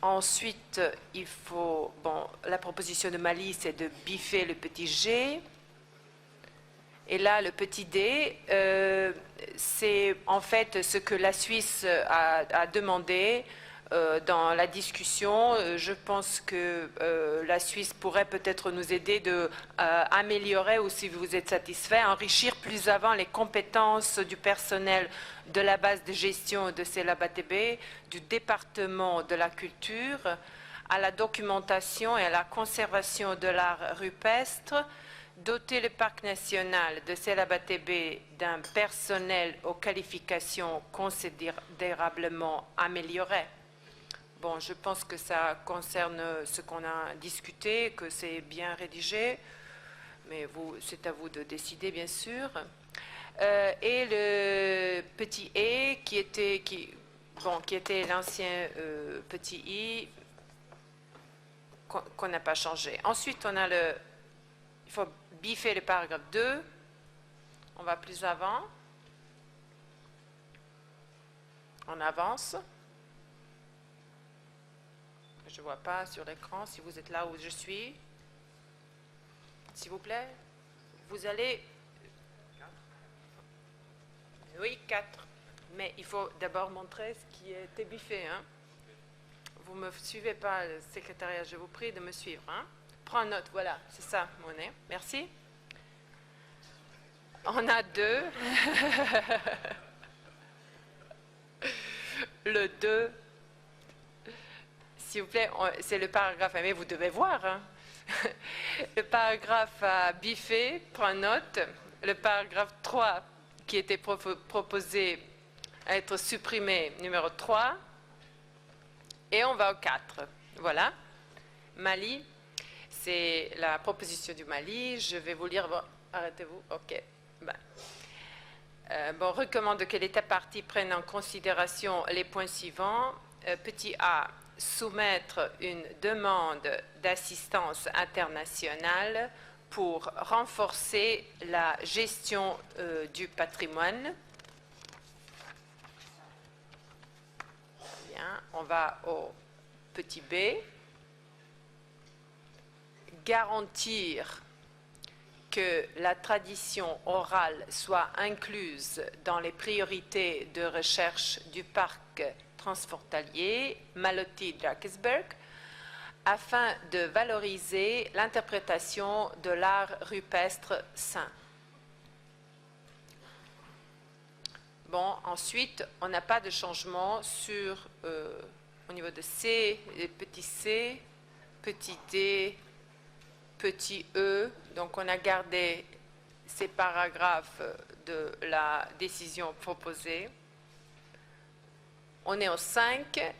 Speaker 2: Ensuite, il faut, bon, la proposition de Mali, c'est de biffer le petit g. Et là, le petit d, c'est en fait ce que la Suisse a demandé dans la discussion. Je pense que la Suisse pourrait peut-être nous aider de améliorer, ou si vous êtes satisfait, enrichir plus avant les compétences du personnel de la base de gestion de Serapatebe, du département de la culture, à la documentation et à la conservation de l'art rupestre, doter le parc national de Serapatebe d'un personnel aux qualifications considérablement améliorées. Bon, je pense que ça concerne ce qu'on a discuté, que c'est bien rédigé, mais c'est à vous de décider, bien sûr. Et le petit E, qui était l'ancien petit I, qu'on n'a pas changé. Ensuite, on a il faut biffer le paragraphe 2. On va plus avant. On avance. Je ne vois pas sur l'écran si vous êtes là où je suis. S'il vous plaît. Vous allez... Oui, 4. Mais il faut d'abord montrer ce qui a été biffé. Hein. Vous ne me suivez pas, le secrétariat. Je vous prie de me suivre. Hein. Prends note, voilà, c'est ça, Monet. Merci. On a 2. Le 2. S'il vous plaît, c'est le paragraphe, mais vous devez voir. Hein. Le paragraphe à biffer, prends note. Le paragraphe 3, qui était proposé à être supprimé, numéro 3. Et on va au 4. Voilà. Mali. C'est la proposition du Mali. Je vais vous lire. Bon, arrêtez-vous. OK. Ben. recommande que l'État partie prenne en considération les points suivants. Petit a, soumettre une demande d'assistance internationale pour renforcer la gestion du patrimoine. Bien, on va au petit b. Garantir que la tradition orale soit incluse dans les priorités de recherche du parc transfrontalier Maloti-Drakensberg afin de valoriser l'interprétation de l'art rupestre sain. Bon, ensuite, on n'a pas de changement sur, au niveau de C, petit c, petit d, petit e. Donc, on a gardé ces paragraphes de la décision proposée. On est au 5.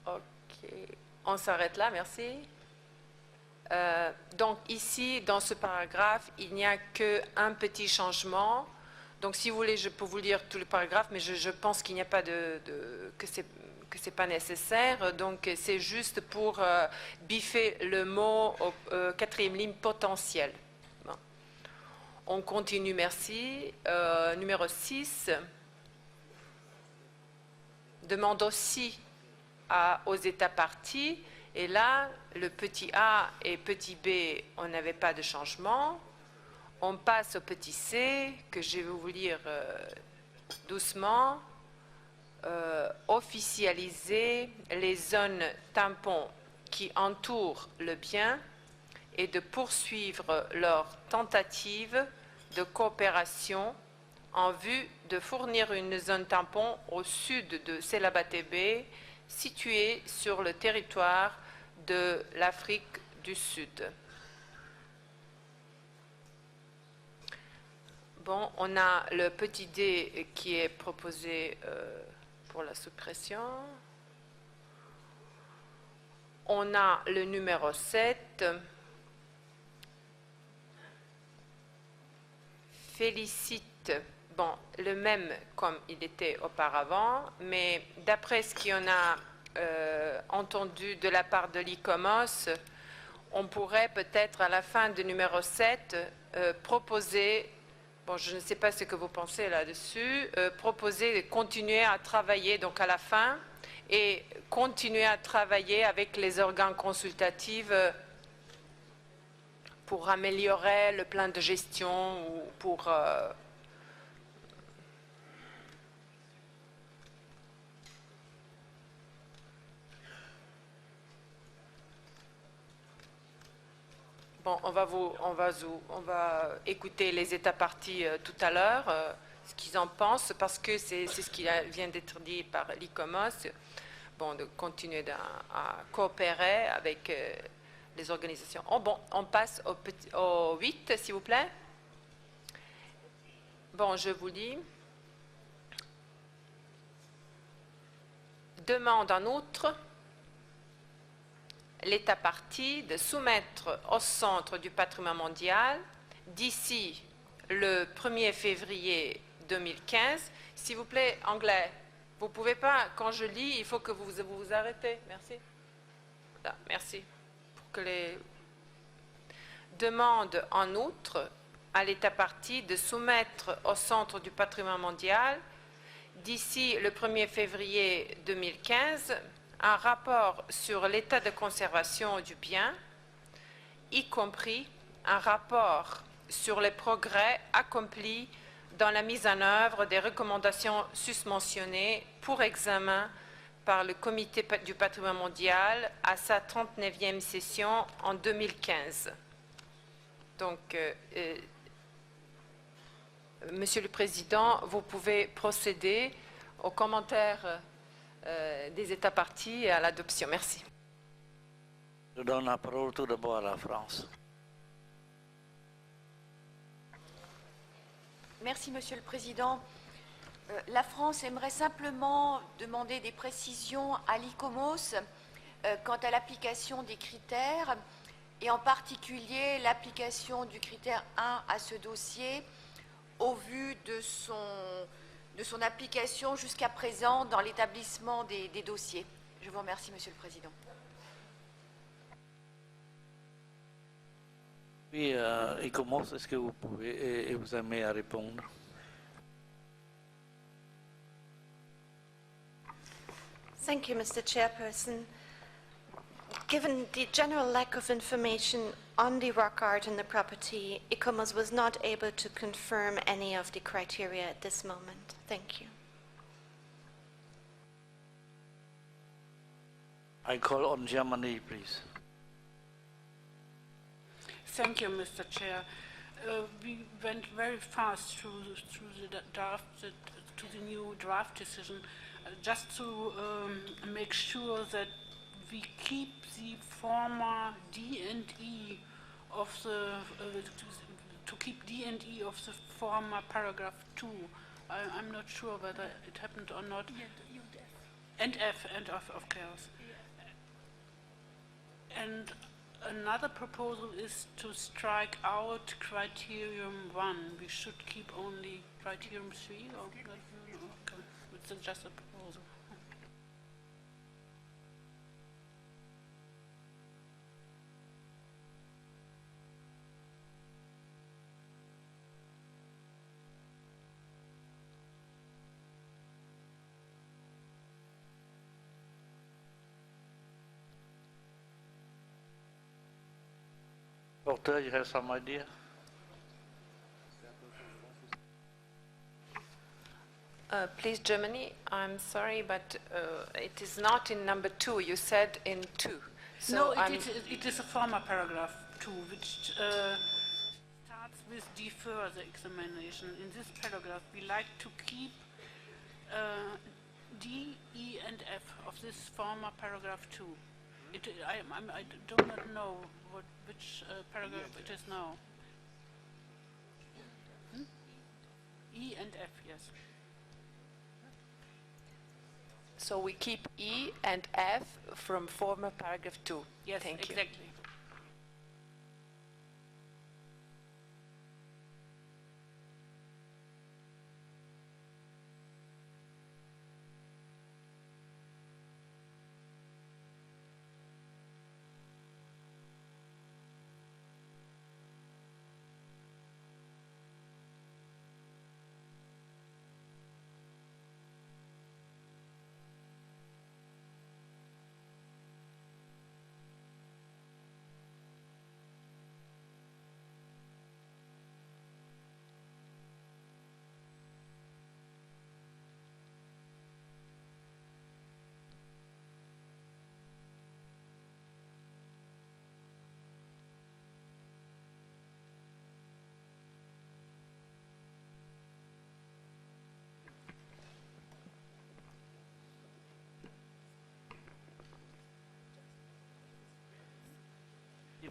Speaker 2: OK. On s'arrête là, merci. Donc, ici, dans ce paragraphe, il n'y a qu'un petit changement. Donc, si vous voulez, je peux vous lire tout le paragraphe, mais je pense qu'il n'y a pas que c'est pas nécessaire. Donc, c'est juste pour biffer le mot au quatrième ligne potentiel. Bon. On continue, merci. Numéro 6. Demande aussi aux États parties. Et là, le petit a et petit b, on n'avait pas de changement. On passe au petit c, que je vais vous lire doucement. Officialiser les zones tampons qui entourent le bien et de poursuivre leur tentative de coopération en vue de fournir une zone tampon au sud de Selabatebe, située sur le territoire de l'Afrique du Sud. Bon, on a le petit d qui est proposé pour la suppression. On a le numéro 7. Félicite, bon, le même comme il était auparavant, mais d'après ce qu'on a entendu de la part de l'ICOMOS, on pourrait peut-être à la fin du numéro 7 proposer, bon, je ne sais pas ce que vous pensez là-dessus, proposer de continuer à travailler donc à la fin et continuer à travailler avec les organes consultatifs pour améliorer le plan de gestion ou pour bon, on va écouter les États parties tout à l'heure, ce qu'ils en pensent, parce que c'est ce qui vient d'être dit par l'ICOMOS, bon, de continuer à coopérer avec les organisations. Oh, bon, on passe au 8, s'il vous plaît. Bon, je vous lis. Demande en outre l'État partie de soumettre au Centre du patrimoine mondial d'ici le 1er février 2015. S'il vous plaît, anglais, vous ne pouvez pas, quand je lis, il faut que vous vous arrêtez. Merci. Là, merci. Pour que les demande en outre à l'État partie de soumettre au Centre du patrimoine mondial d'ici le 1er février 2015 un rapport sur l'état de conservation du bien, y compris un rapport sur les progrès accomplis dans la mise en œuvre des recommandations susmentionnées pour examen par le Comité du patrimoine mondial à sa 39e session en 2015. Donc, Monsieur le Président, vous pouvez procéder aux commentaires des États parties et à l'adoption. Merci.
Speaker 1: Je donne la parole tout d'abord à la France.
Speaker 16: Merci, Monsieur le Président. La France aimerait simplement demander des précisions à l'ICOMOS quant à l'application des critères et en particulier l'application du critère 1 à ce dossier au vu de son application jusqu'à présent dans l'établissement des dossiers. Je vous remercie, Monsieur le Président.
Speaker 1: Oui, ECOMOS, est-ce que vous pouvez et vous aimez à répondre?
Speaker 4: Thank you, Mr. Chairperson. Given the general lack of information on the rock art and the property, ICOMOS was not able to confirm any of the criteria at this moment. Thank you.
Speaker 1: I call on Germany, please.
Speaker 8: Thank you, Mr. Chair. We went very fast through the draft, to the new draft decision, just to make sure that we keep the former D and E of the to keep D and E of the former paragraph 2. I'm not sure whether it happened or not. And F, and of course. And another proposal is to strike out criterion 1. We should keep only criterion 3, or okay. It's just a proposal.
Speaker 1: Doctor, you have some idea?
Speaker 2: Please, Germany, I'm sorry, but it is not in number 2. You said in 2. So
Speaker 8: no, it is a former paragraph 2, which starts with defer the examination. In this paragraph, we like to keep D, E, and F of this former paragraph 2. I do not know which paragraph it is now. E and F, yes.
Speaker 2: So we keep E and F from former paragraph 2.
Speaker 8: Yes,
Speaker 2: Thank you.
Speaker 8: exactly.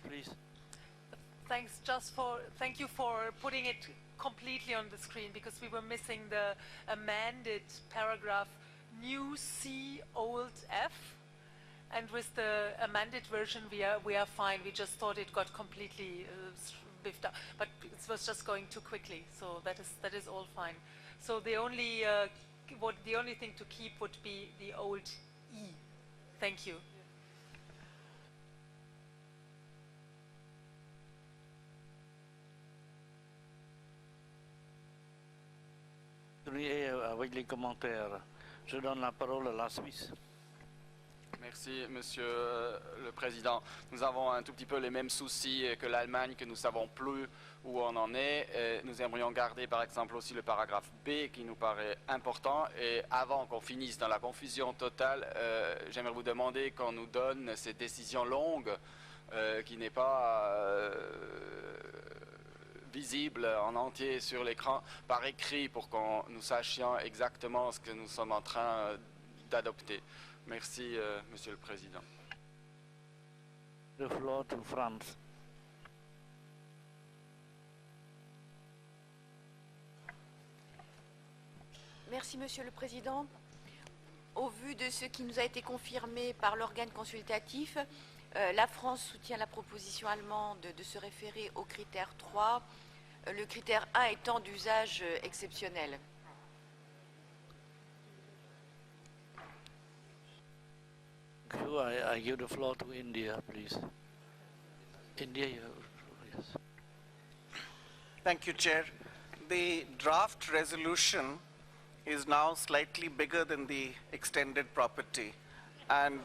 Speaker 1: Please.
Speaker 7: Thank you for putting it completely on the screen, because we were missing the amended paragraph new C old F, and with the amended version we are fine. We just thought it got completely biffed up, but it was just going too quickly, so that is all fine. So the only thing to keep would be the old E. Thank you.
Speaker 1: Avec les commentaires, je donne la parole à la Suisse.
Speaker 10: Merci, Monsieur le Président. Nous avons un tout petit peu les mêmes soucis que l'Allemagne, que nous ne savons plus où on en est. Et nous aimerions garder, par exemple, aussi le paragraphe B qui nous paraît important. Et avant qu'on finisse dans la confusion totale, j'aimerais vous demander qu'on nous donne ces décisions longues qui n'est pas visible en entier sur l'écran par écrit pour que nous sachions exactement ce que nous sommes en train d'adopter. Merci, Monsieur le Président.
Speaker 1: The floor to France.
Speaker 16: Merci, Monsieur le Président. Au vu de ce qui nous a été confirmé par l'organe consultatif, la France soutient la proposition allemande de se référer au critère 3 le critère 1 étant d'usage exceptionnel.
Speaker 1: Thank you. I give the floor to India, please. India, yes.
Speaker 11: Thank you, Chair. The draft resolution is now slightly bigger than the extended property. And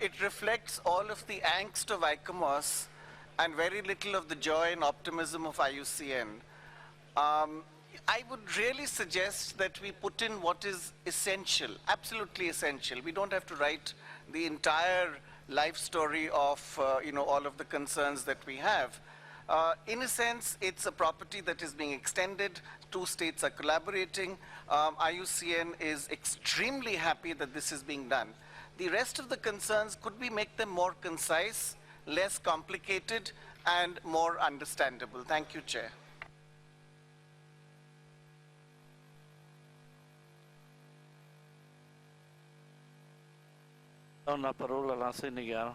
Speaker 11: it reflects all of the angst of ICOMOS and very little of the joy and optimism of IUCN. I would really suggest that we put in what is essential, absolutely essential. We don't have to write the entire life story of all of the concerns that we have. In a sense, it's a property that is being extended. 2 states are collaborating. IUCN is extremely happy that this is being done. The rest of the concerns, could we make them more concise, less complicated, and more understandable? Thank you, Chair.
Speaker 1: Donne la parole à la Sénégal.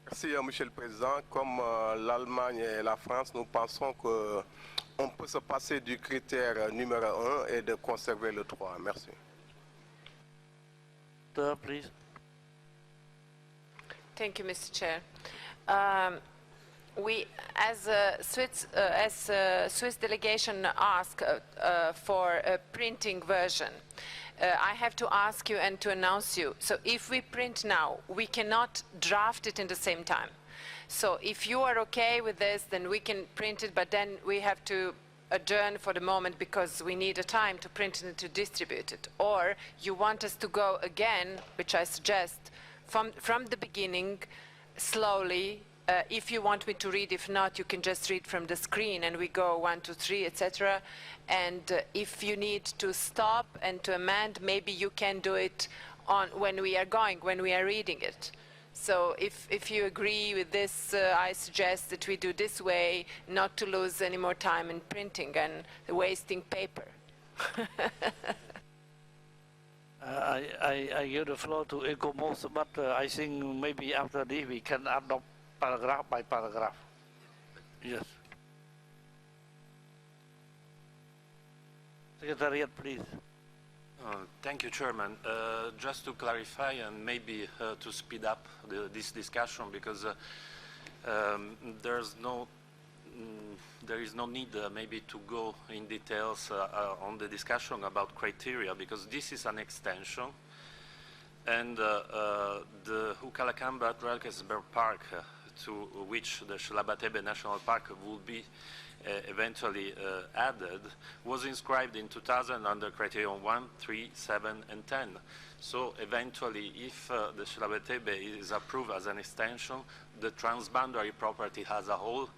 Speaker 9: Merci, Monsieur le Président. Comme l'Allemagne et la France, nous pensons qu'on peut se passer du critère numéro 1 et de conserver le 3. Merci.
Speaker 1: Please.
Speaker 2: Thank you, Mr. Chair. We, as Swiss delegation, ask for a printing version. I have to ask you and to announce you. So if we print now, we cannot draft it in the same time. So if you are okay with this, then we can print it, but then we have to adjourn for the moment because we need a time to print it and to distribute it. Or you want us to go again, which I suggest, from the beginning, slowly. If you want me to read, if not, you can just read from the screen and we go 1, 2, 3, etc. And if you need to stop and to amend, maybe you can do it when we are reading it. So if you agree with this, I suggest that we do this way, not to lose any more time in printing and wasting paper.
Speaker 1: I give the floor to ECOMOS, but I think maybe after this we can adopt paragraph by paragraph. Yes. Secretariat, please.
Speaker 18: Thank you, Chairman. Just to clarify and maybe to speed up this discussion, because there is no need maybe to go in details on the discussion about criteria, because this is an extension, and the Hukalakamba Drakensberg Park, to which the Shalabatebe National Park will be eventually added, was inscribed in 2000 under criterion 1, 3, 7, and 10. So eventually, if the Shalabatebe is approved as an extension, the transboundary property as a whole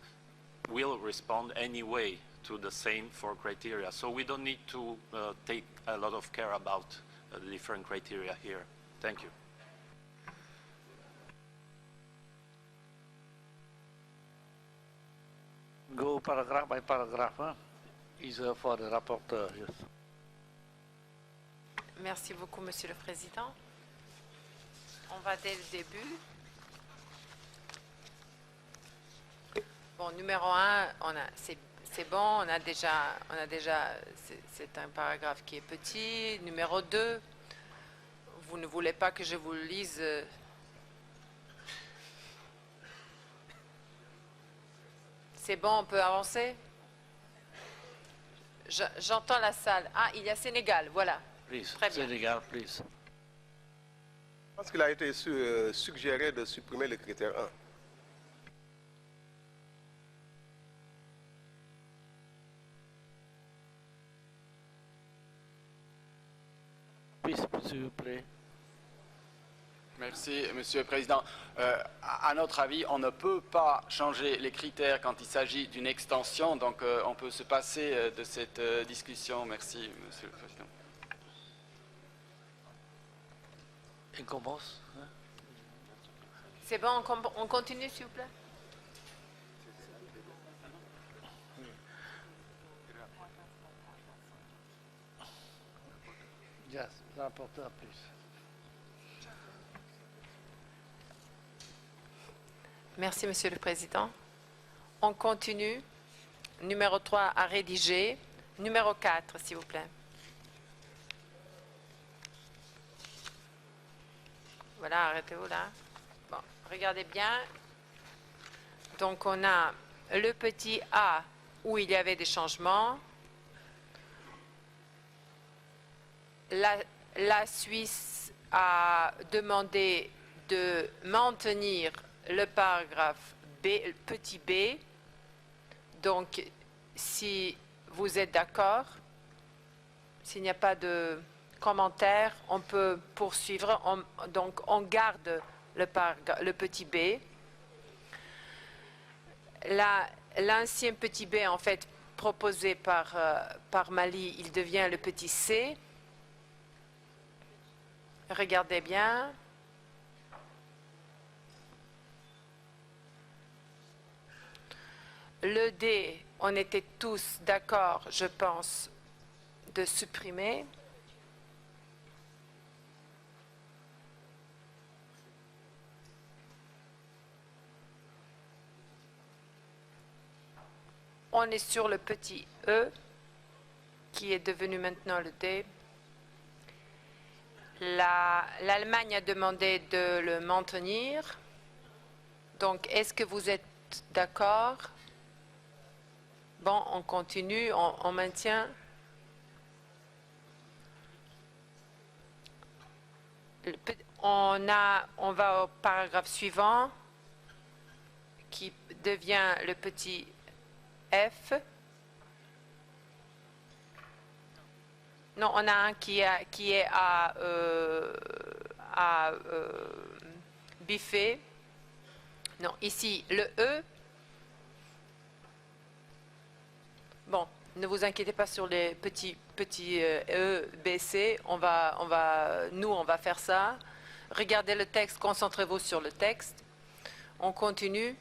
Speaker 18: will respond anyway to the same 4 criteria. So we don't need to take a lot of care about the different criteria here. Thank you.
Speaker 1: Go paragraph by paragraph. Is for the rapporteur. Yes.
Speaker 2: Merci beaucoup, Monsieur le Président. On va dès le début. Bon, numéro 1, c'est bon, on a déjà, c'est un paragraphe qui est petit. Numéro 2, vous ne voulez pas que je vous le lise. C'est bon, on peut avancer? J'entends la salle. Ah, il y a Sénégal, voilà.
Speaker 1: Please,
Speaker 2: très bien.
Speaker 1: Sénégal, please.
Speaker 9: Je pense qu'il a été suggéré de supprimer le critère 1.
Speaker 1: Please, s'il vous plaît.
Speaker 10: Merci, Monsieur le Président. À notre avis, on ne peut pas changer les critères quand il s'agit d'une extension, donc on peut se passer de cette discussion. Merci, Monsieur le Président.
Speaker 1: On commence.
Speaker 2: C'est bon, on continue, s'il vous plaît.
Speaker 1: Yes, rapporteur, please.
Speaker 2: Merci, Monsieur le Président. On continue. Numéro 3 à rédiger. Numéro 4, s'il vous plaît. Voilà, arrêtez-vous là. Bon, regardez bien. Donc, on a le petit A où il y avait des changements. La Suisse a demandé de maintenir le paragraphe B, petit b. Donc, si vous êtes d'accord, s'il n'y a pas de commentaires, on peut poursuivre. Donc, on garde le petit b. L'ancien petit b, en fait, proposé par Mali, il devient le petit c. Regardez bien. Le D, on était tous d'accord, je pense, de supprimer. On est sur le petit E, qui est devenu maintenant le D. L'Allemagne a demandé de le maintenir. Donc, est-ce que vous êtes d'accord? Bon, on continue, on maintient. On va au paragraphe suivant, qui devient le petit F. Non, on a un qui est à biffer. Non, ici, le E. Bon, ne vous inquiétez pas sur les petits E, B, C. On va faire ça. Regardez le texte, concentrez-vous sur le texte. On continue.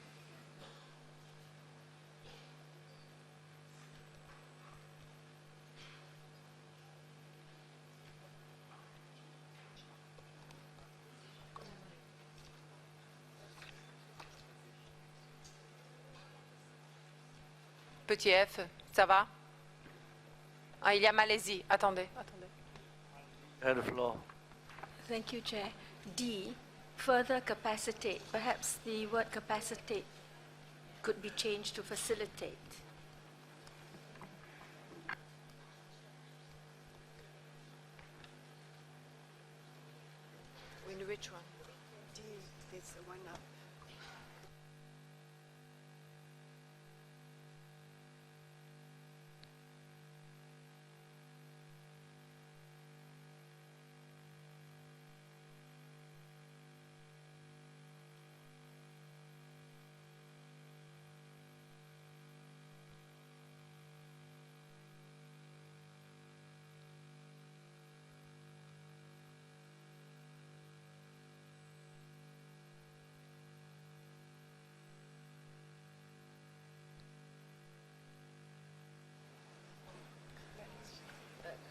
Speaker 2: Petit F, ça va? Ah, il y a Malaisie. Attendez.
Speaker 1: Have the floor.
Speaker 19: Thank you, Chair. D, further capacitate. Perhaps the word capacitate could be changed to facilitate.
Speaker 2: In which one?
Speaker 16: D, there's one up.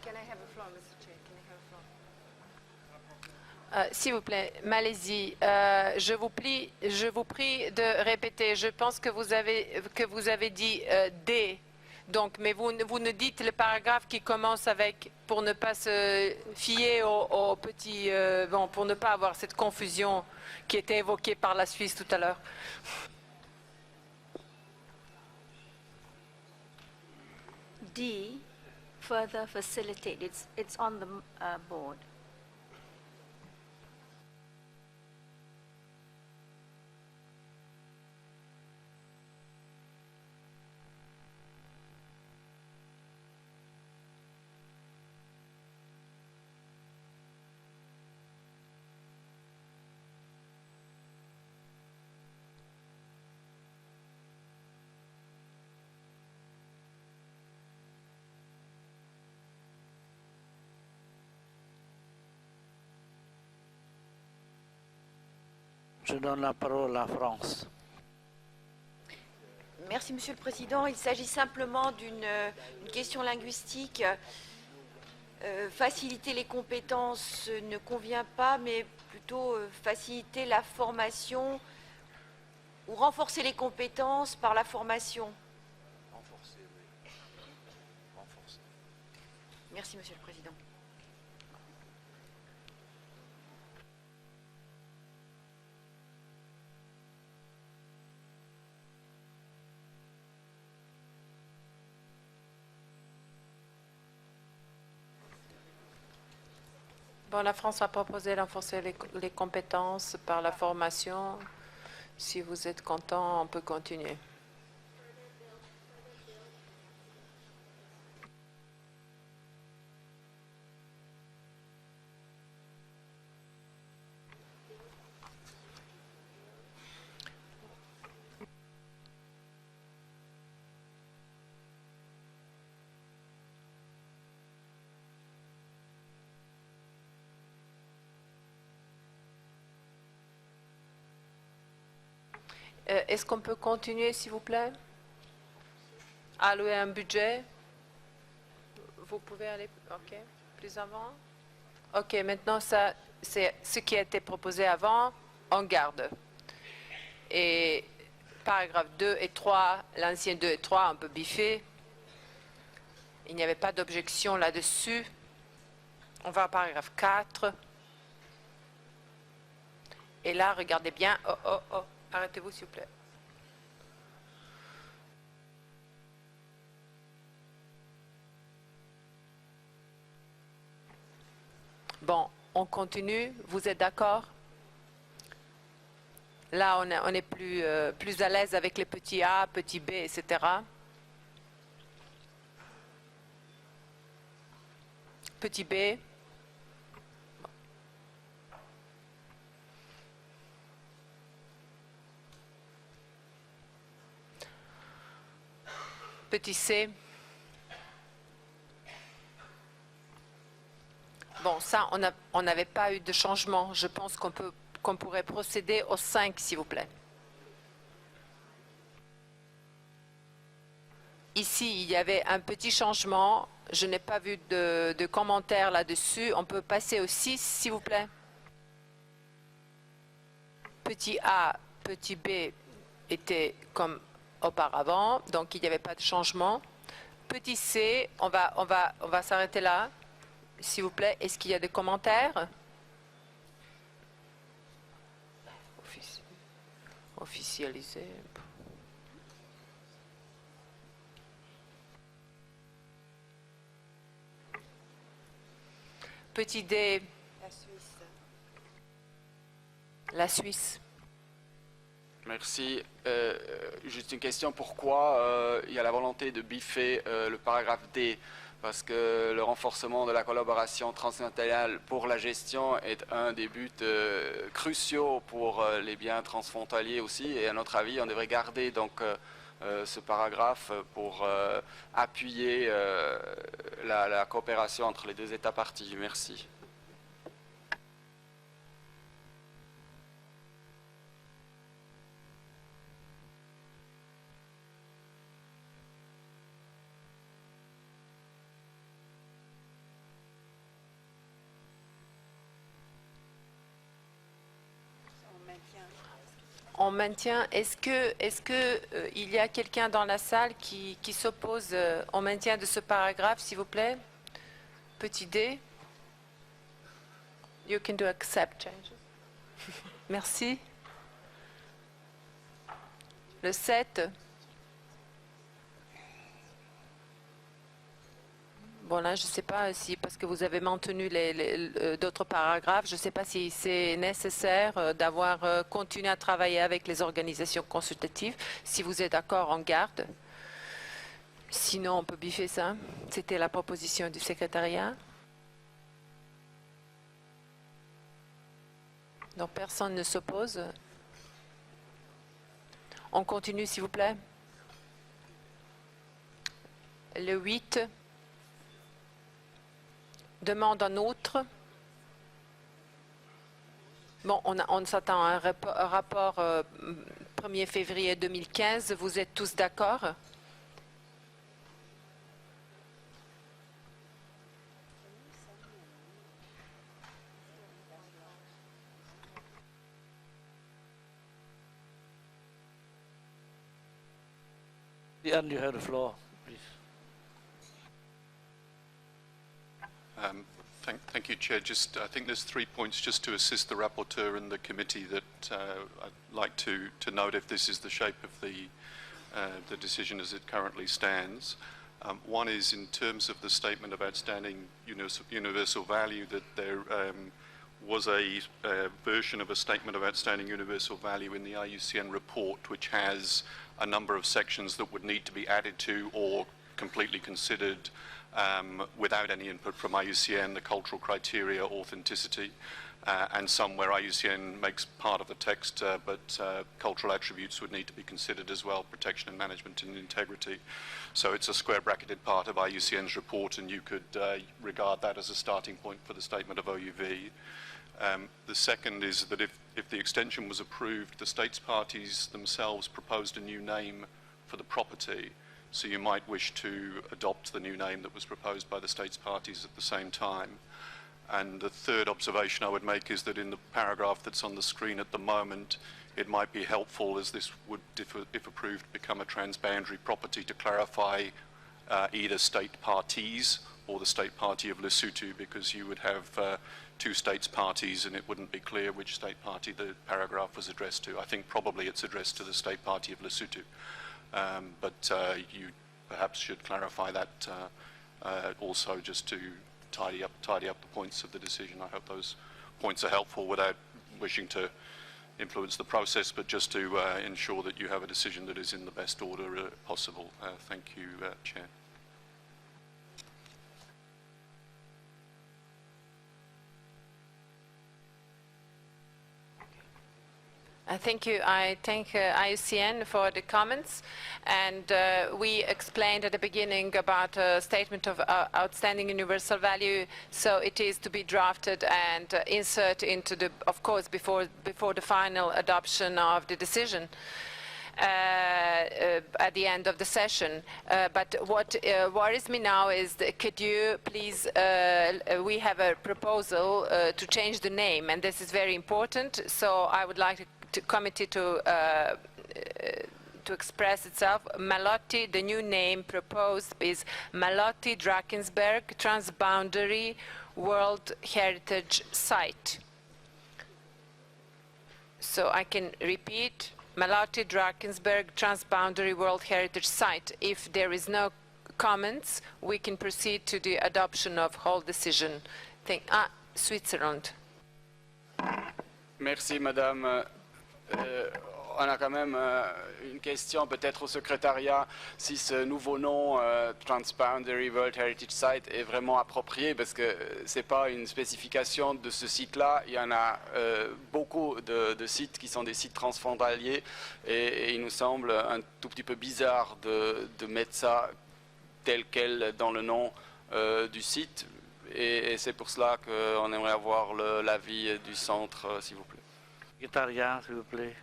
Speaker 2: Can I have a floor, Mr. Chair? Can I have a floor? S'il vous plaît, Malaisie, je vous prie de répéter. Je pense que vous avez dit D. Donc, mais vous ne dites le paragraphe qui commence avec, pour ne pas se fier au petit, bon, pour ne pas avoir cette confusion qui était évoquée par la Suisse tout à l'heure.
Speaker 19: D, further facilitate. It's on the board.
Speaker 1: Je donne la parole à France.
Speaker 16: Merci, Monsieur le Président. Il s'agit simplement d'une question linguistique. Faciliter les compétences ne convient pas, mais plutôt faciliter la formation ou renforcer les compétences par la formation?
Speaker 18: Renforcer, oui. Renforcer.
Speaker 16: Merci, Monsieur le Président.
Speaker 2: Bon, la France a proposé de renforcer les compétences par la formation. Si vous êtes content, on peut continuer. Est-ce qu'on peut continuer, s'il vous plaît? Allouer un budget? Vous pouvez aller plus avant? Ok, maintenant, ça, c'est ce qui a été proposé avant, on garde. Et paragraphe 2 et 3, l'ancien 2 et 3, on peut biffer. Il n'y avait pas d'objection là-dessus. On va au paragraphe 4. Et là, regardez bien. Oh. Arrêtez-vous, s'il vous plaît. Bon, on continue. Vous êtes d'accord? Là, on est plus à l'aise avec les petits a, petits b, etc. Petit b. Petit c. Bon, ça, on n'avait pas eu de changement. Je pense qu'on pourrait procéder au 5, s'il vous plaît. Ici, il y avait un petit changement. Je n'ai pas vu de commentaires là-dessus. On peut passer au 6, s'il vous plaît. Petit a, petit b était comme auparavant, donc il n'y avait pas de changement. Petit c, on va s'arrêter là, s'il vous plaît. Est-ce qu'il y a des commentaires? Officialiser. Petit d.
Speaker 16: La Suisse.
Speaker 2: La Suisse.
Speaker 10: Merci. Juste une question, pourquoi il y a la volonté de biffer le paragraphe D? Parce que le renforcement de la collaboration transnationale pour la gestion est un des buts cruciaux pour les biens transfrontaliers aussi. Et à notre avis, on devrait garder donc ce paragraphe pour appuyer la coopération entre les deux États parties. Merci.
Speaker 2: On maintient. Est-ce que il y a quelqu'un dans la salle qui s'oppose au maintien de ce paragraphe, s'il vous plaît? Petit d. You can do accept changes. Merci. Le 7. Bon, là, je ne sais pas si, parce que vous avez maintenu d'autres paragraphes, je ne sais pas si c'est nécessaire d'avoir continué à travailler avec les organisations consultatives. Si vous êtes d'accord, on garde. Sinon, on peut biffer ça. C'était la proposition du secrétariat. Donc, personne ne s'oppose. On continue, s'il vous plaît. Le 8. Demande un autre. Bon, on s'attend à un rapport 1er février 2015. Vous êtes tous d'accord?
Speaker 1: And you have the floor, please.
Speaker 5: Thank you, Chair. I think there's 3 points just to assist the rapporteur and the committee that I'd like to note if this is the shape of the decision as it currently stands. One is in terms of the statement of outstanding universal value, that there was a version of a statement of outstanding universal value in the IUCN report, which has a number of sections that would need to be added to or completely considered without any input from IUCN, the cultural criteria, authenticity, and some where IUCN makes part of the text, but cultural attributes would need to be considered as well, protection and management and integrity. So it's a square bracketed part of IUCN's report, and you could regard that as a starting point for the statement of OUV. The second is that if the extension was approved, the states parties themselves proposed a new name for the property. So you might wish to adopt the new name that was proposed by the states parties at the same time. And the third observation I would make is that in the paragraph that's on the screen at the moment, it might be helpful, as this would, if approved, become a transboundary property, to clarify either state parties or the state party of Lesotho, because you would have two states parties and it wouldn't be clear which state party the paragraph was addressed to. I think probably it's addressed to the state party of Lesotho. But you perhaps should clarify that also, just to tidy up the points of the decision. I hope those points are helpful without wishing to influence the process, but just to ensure that you have a decision that is in the best order possible. Thank you, Chair.
Speaker 2: Thank you. I thank IUCN for the comments. And we explained at the beginning about a statement of outstanding universal value. So it is to be drafted and insert into the, of course, before the final adoption of the decision at the end of the session. But what worries me now is, could you please, we have a proposal to change the name, and this is very important. So I would like the committee to express itself. Malotti, the new name proposed is Malotti Drakensberg Transboundary World Heritage Site. So I can repeat, Malotti Drakensberg Transboundary World Heritage Site. If there is no comments, we can proceed to the adoption of whole decision. Switzerland.
Speaker 10: Merci, Madame. On a quand même une question peut-être au secrétariat, si ce nouveau nom Transboundary World Heritage Site est vraiment approprié, parce que ce n'est pas une spécification de ce site-là. Il y en a beaucoup de sites qui sont des sites transfrontaliers, et il nous semble un tout petit peu bizarre de mettre ça tel quel dans le nom du site, et c'est pour cela qu'on aimerait avoir l'avis du centre, s'il vous plaît.
Speaker 1: Secrétariat, s'il vous plaît.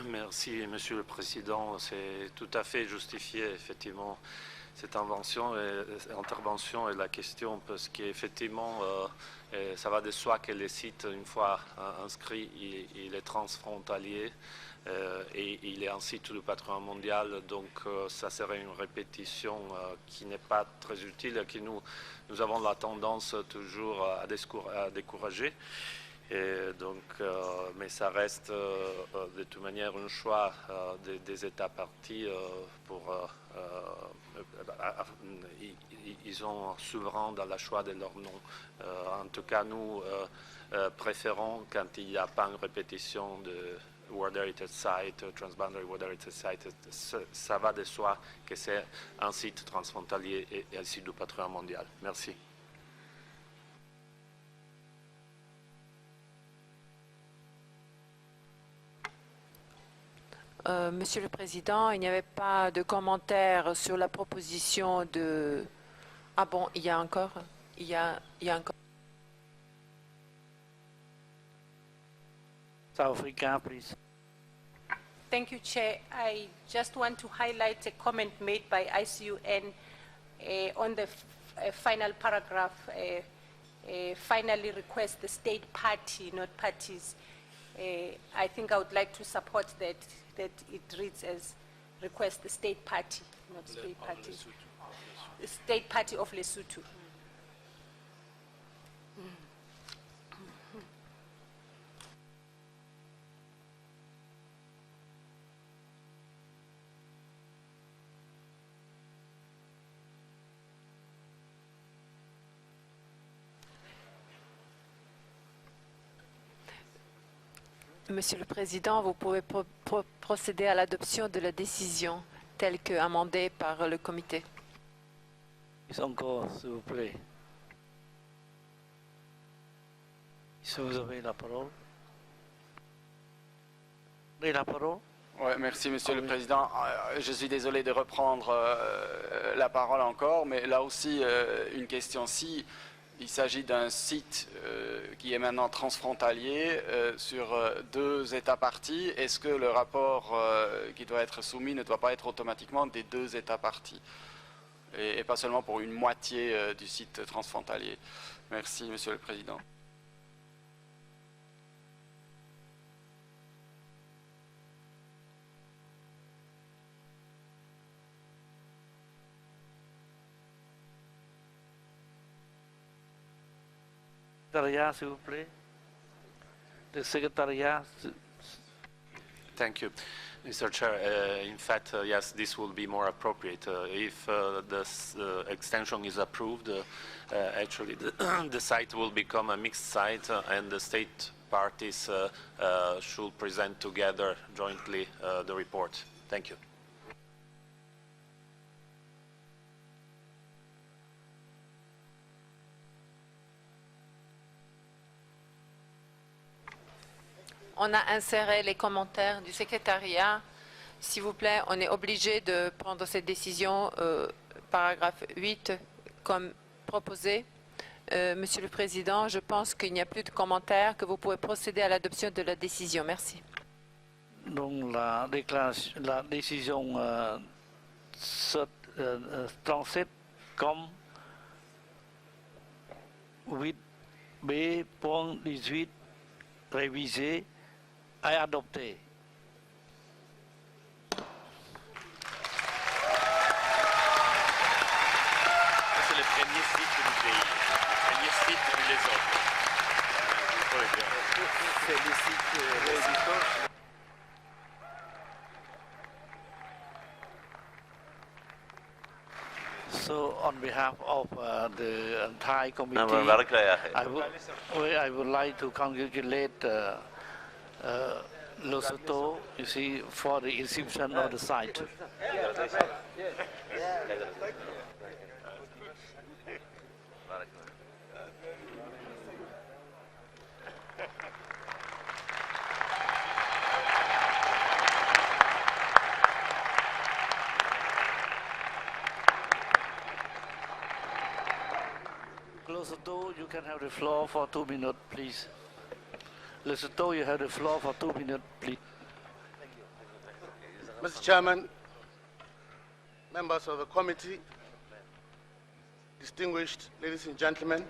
Speaker 18: Merci, Monsieur le Président. C'est tout à fait justifié, effectivement, cette intervention et la question, parce qu'effectivement, ça va de soi que les sites, une fois inscrit, il est transfrontalier et il est un site du patrimoine mondial. Donc, ça serait une répétition qui n'est pas très utile et que nous avons la tendance toujours à décourager. Et donc, mais ça reste de toute manière un choix des États partis ils sont souverains dans le choix de leur nom. En tout cas, nous préférons, quand il n'y a pas une répétition de World Heritage Site, Transboundary World Heritage Site, ça va de soi que c'est un site transfrontalier et un site du patrimoine mondial. Merci.
Speaker 2: Monsieur le Président, il n'y avait pas de commentaire sur la proposition de... Ah bon, il y a encore encore...
Speaker 1: South Africa, please.
Speaker 13: Thank you, Chair. I just want to highlight a comment made by ICUN on the final paragraph. Finally request the state party, not parties. I think I would like to support that it reads as request the state party, not state party, the state party of Lesotho.
Speaker 2: Monsieur le Président, vous pouvez procéder à l'adoption de la décision telle que amendée par le comité.
Speaker 1: Encore, s'il vous plaît. Si vous avez la parole. Vous avez la parole?
Speaker 10: Ouais, merci Monsieur le Président. Je suis désolé de reprendre la parole encore, mais là aussi une question. Si il s'agit d'un site qui est maintenant transfrontalier sur 2 États parties, est-ce que le rapport qui doit être soumis ne doit pas être automatiquement des 2 États parties et pas seulement pour une moitié du site transfrontalier? Merci Monsieur le Président.
Speaker 1: Secretariat, s'il vous plaît. Le secrétariat.
Speaker 18: Thank you. Mr. Chair, in fact, yes, this will be more appropriate. If this extension is approved, actually the site will become a mixed site and the state parties should present together jointly the report. Thank you.
Speaker 2: On a inséré les commentaires du secrétariat. S'il vous plaît, on est obligé de prendre cette décision, paragraphe 8, comme proposé. Monsieur le Président, je pense qu'il n'y a plus de commentaires, que vous pouvez procéder à l'adoption de la décision. Merci.
Speaker 1: Donc la décision se transite comme 8B.18 révisé et adopté.
Speaker 20: C'est le premier site du pays, le premier site de Lesotho.
Speaker 12: C'est le site résident.
Speaker 1: So on behalf of the entire committee, I would like to congratulate Lesotho, you see, for the inscription of the site. Lesotho, you can have the floor for 2 minutes, please. Lesotho, you have the floor for 2 minutes, please.
Speaker 12: Mr. Chairman, members of the committee, distinguished ladies and gentlemen,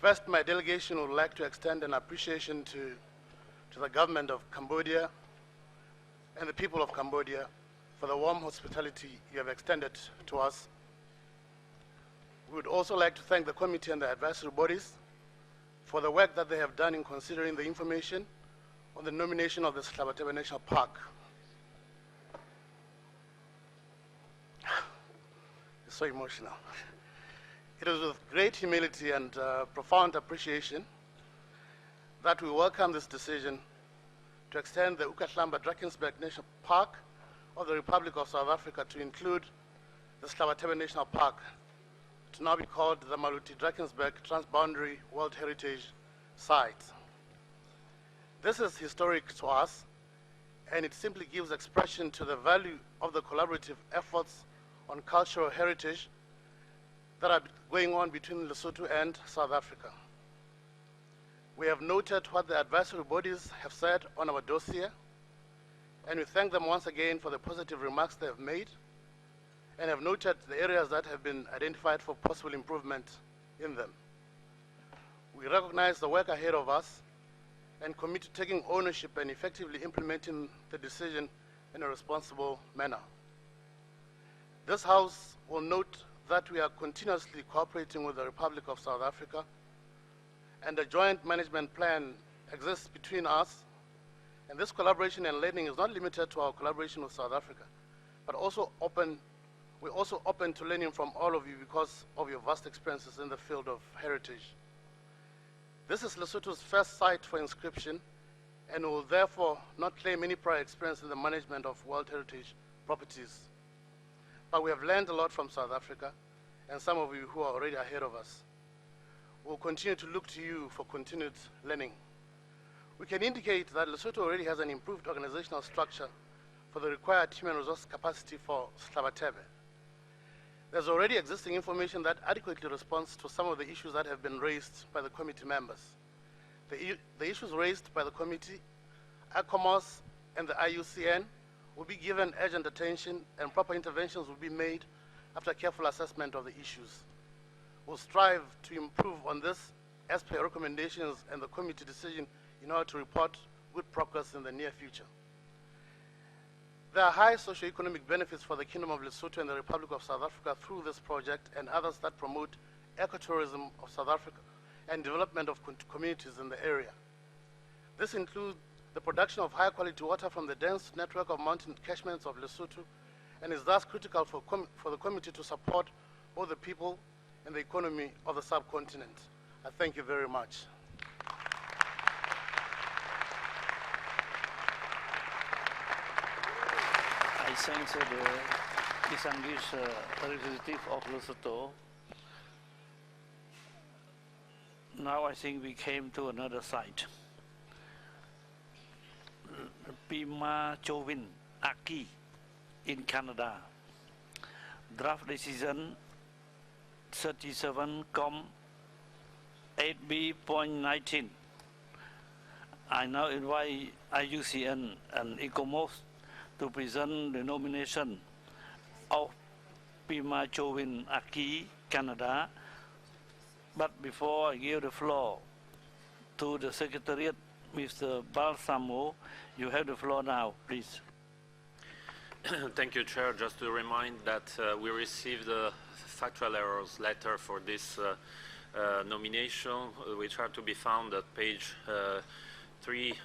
Speaker 12: first, my delegation would like to extend an appreciation to the government of Cambodia and the people of Cambodia for the warm hospitality you have extended to us. We would also like to thank the committee and the advisory bodies for the work that they have done in considering the information on the nomination of the Hlabatebe National Park. It's so emotional. It is with great humility and profound appreciation that we welcome this decision to extend the Ukahlamba Drakensberg National Park of the Republic of South Africa to include the Hlabatebe National Park, to now be called the Maluti Drakensberg Transboundary World Heritage Site. This is historic to us, and it simply gives expression to the value of the collaborative efforts on cultural heritage that are going on between Lesotho and South Africa. We have noted what the advisory bodies have said on our dossier, and we thank them once again for the positive remarks they have made, and have noted the areas that have been identified for possible improvement in them. We recognize the work ahead of us and commit to taking ownership and effectively implementing the decision in a responsible manner. This House will note that we are continuously cooperating with the Republic of South Africa, and a joint management plan exists between us, and this collaboration and learning is not limited to our collaboration with South Africa, but we're also open to learning from all of you because of your vast experiences in the field of heritage. This is Lesotho's first site for inscription, and will therefore not claim any prior experience in the management of World Heritage properties. But we have learned a lot from South Africa, and some of you who are already ahead of us. We'll continue to look to you for continued learning. We can indicate that Lesotho already has an improved organizational structure for the required human resource capacity for Hlabatebe. There's already existing information that adequately responds to some of the issues that have been raised by the committee members. The issues raised by the committee, ICOMOS, and the IUCN will be given urgent attention, and proper interventions will be made after careful assessment of the issues. We'll strive to improve on this as per recommendations and the committee decision in order to report good progress in the near future. There are high socio-economic benefits for the Kingdom of Lesotho and the Republic of South Africa through this project and others that promote ecotourism of South Africa and development of communities in the area. This includes the production of high-quality water from the dense network of mountain catchments of Lesotho, and is thus critical for the committee to support both the people and the economy of the subcontinent. I thank you very much.
Speaker 1: I thank the distinguished representative of Lesotho. Now I think we came to another site. Pima Chovin Aki in Canada. Draft decision 37.8b.19. I now invite IUCN and ICOMOS to present the nomination of Pima Chovin Aki, Canada. But before I give the floor to the Secretariat, Mr. Balsamo, you have the floor now, please.
Speaker 18: Thank you, Chair. Just to remind that we received a factual errors letter for this nomination, which are to be found at page 3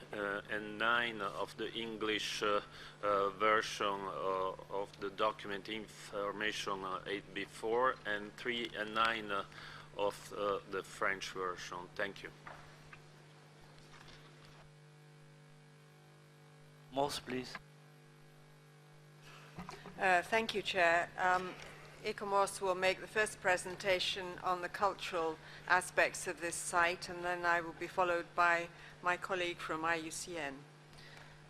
Speaker 18: and 9 of the English version of the document information 8B4 and 3 and 9 of the French version. Thank you.
Speaker 1: Most, please.
Speaker 21: Thank you, Chair. ICOMOS will make the first presentation on the cultural aspects of this site, and then I will be followed by my colleague from IUCN.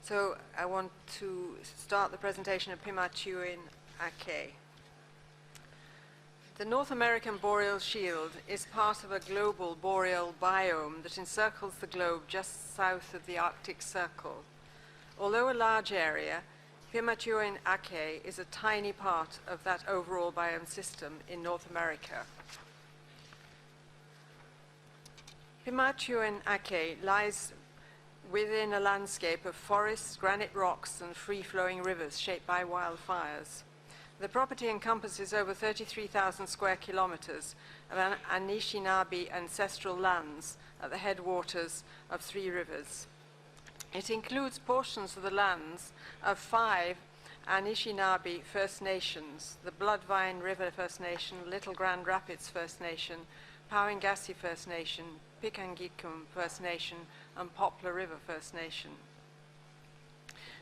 Speaker 21: So I want to start the presentation of Pima Chovin Aki. The North American boreal shield is part of a global boreal biome that encircles the globe just south of the Arctic Circle. Although a large area, Pima Chovin Aki is a tiny part of that overall biome system in North America. Pima Chovin Aki lies within a landscape of forests, granite rocks, and free-flowing rivers shaped by wildfires. The property encompasses over 33,000 square kilometers of Anishinaabe ancestral lands at the headwaters of 3 rivers. It includes portions of the lands of 5 Anishinaabe First Nations, the Bloodvine River First Nation, Little Grand Rapids First Nation, Powingassi First Nation, Pikangikum First Nation, and Poplar River First Nation.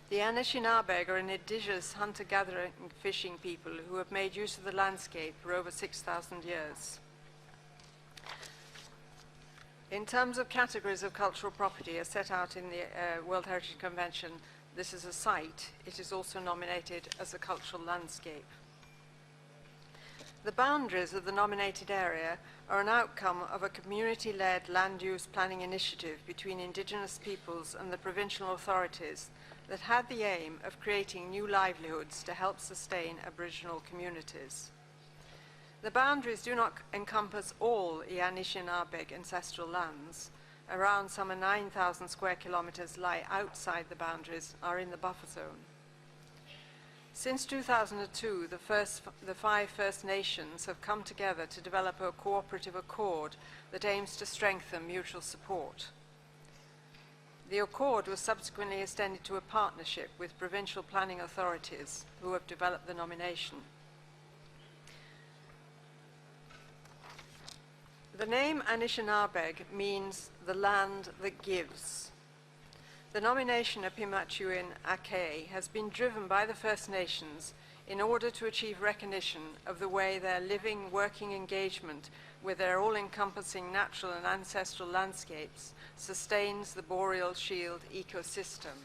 Speaker 21: The Anishinaabe are an indigenous hunter-gathering fishing people who have made use of the landscape for over 6,000 years. In terms of categories of cultural property as set out in the World Heritage Convention, this is a site. It is also nominated as a cultural landscape. The boundaries of the nominated area are an outcome of a community-led land use planning initiative between indigenous peoples and the provincial authorities that had the aim of creating new livelihoods to help sustain Aboriginal communities. The boundaries do not encompass all Anishinaabe ancestral lands. Around some 9,000 square kilometers lie outside the boundaries, are in the buffer zone. Since 2002, the 5 First Nations have come together to develop a cooperative accord that aims to strengthen mutual support. The accord was subsequently extended to a partnership with provincial planning authorities who have developed the nomination. The name Anishinabeg means the land that gives. The nomination of Pimachuin Ake has been driven by the First Nations in order to achieve recognition of the way their living, working engagement with their all-encompassing natural and ancestral landscapes sustains the boreal shield ecosystem.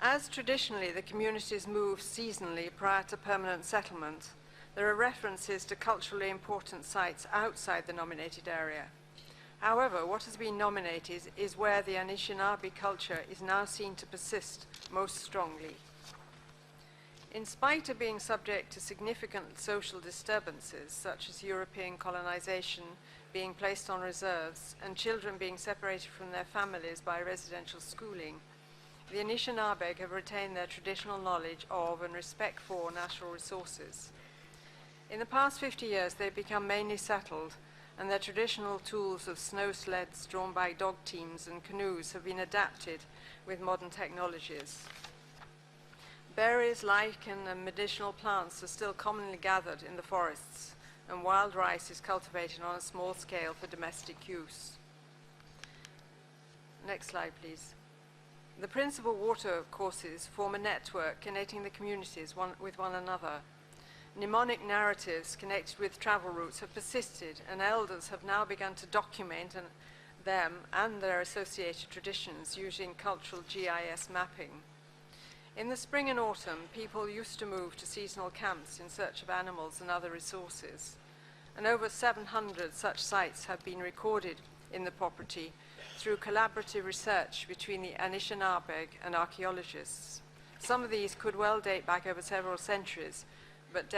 Speaker 21: As traditionally the communities move seasonally prior to permanent settlement, there are references to culturally important sites outside the nominated area. However, what has been nominated is where the Anishinaabe culture is now seen to persist most strongly. In spite of being subject to significant social disturbances, such as European colonization, being placed on reserves, and children being separated from their families by residential schooling, the Anishinaabe have retained their traditional knowledge of and respect for natural resources. In the past 50 years, they've become mainly settled, and their traditional tools of snow sleds drawn by dog teams and canoes have been adapted with modern technologies. Berries, lichen, and medicinal plants are still commonly gathered in the forests, and wild rice is cultivated on a small scale for domestic use. Next slide, please. The principal water courses form a network connecting the communities with one another. Mnemonic narratives connected with travel routes have persisted, and elders have now begun to document them and their associated traditions using cultural GIS mapping. In the spring and autumn, people used to move to seasonal camps in search of animals and other resources, and over 700 such sites have been recorded in the property through collaborative research between the Anishinaabe and archaeologists. Some of these could well date back over several centuries, but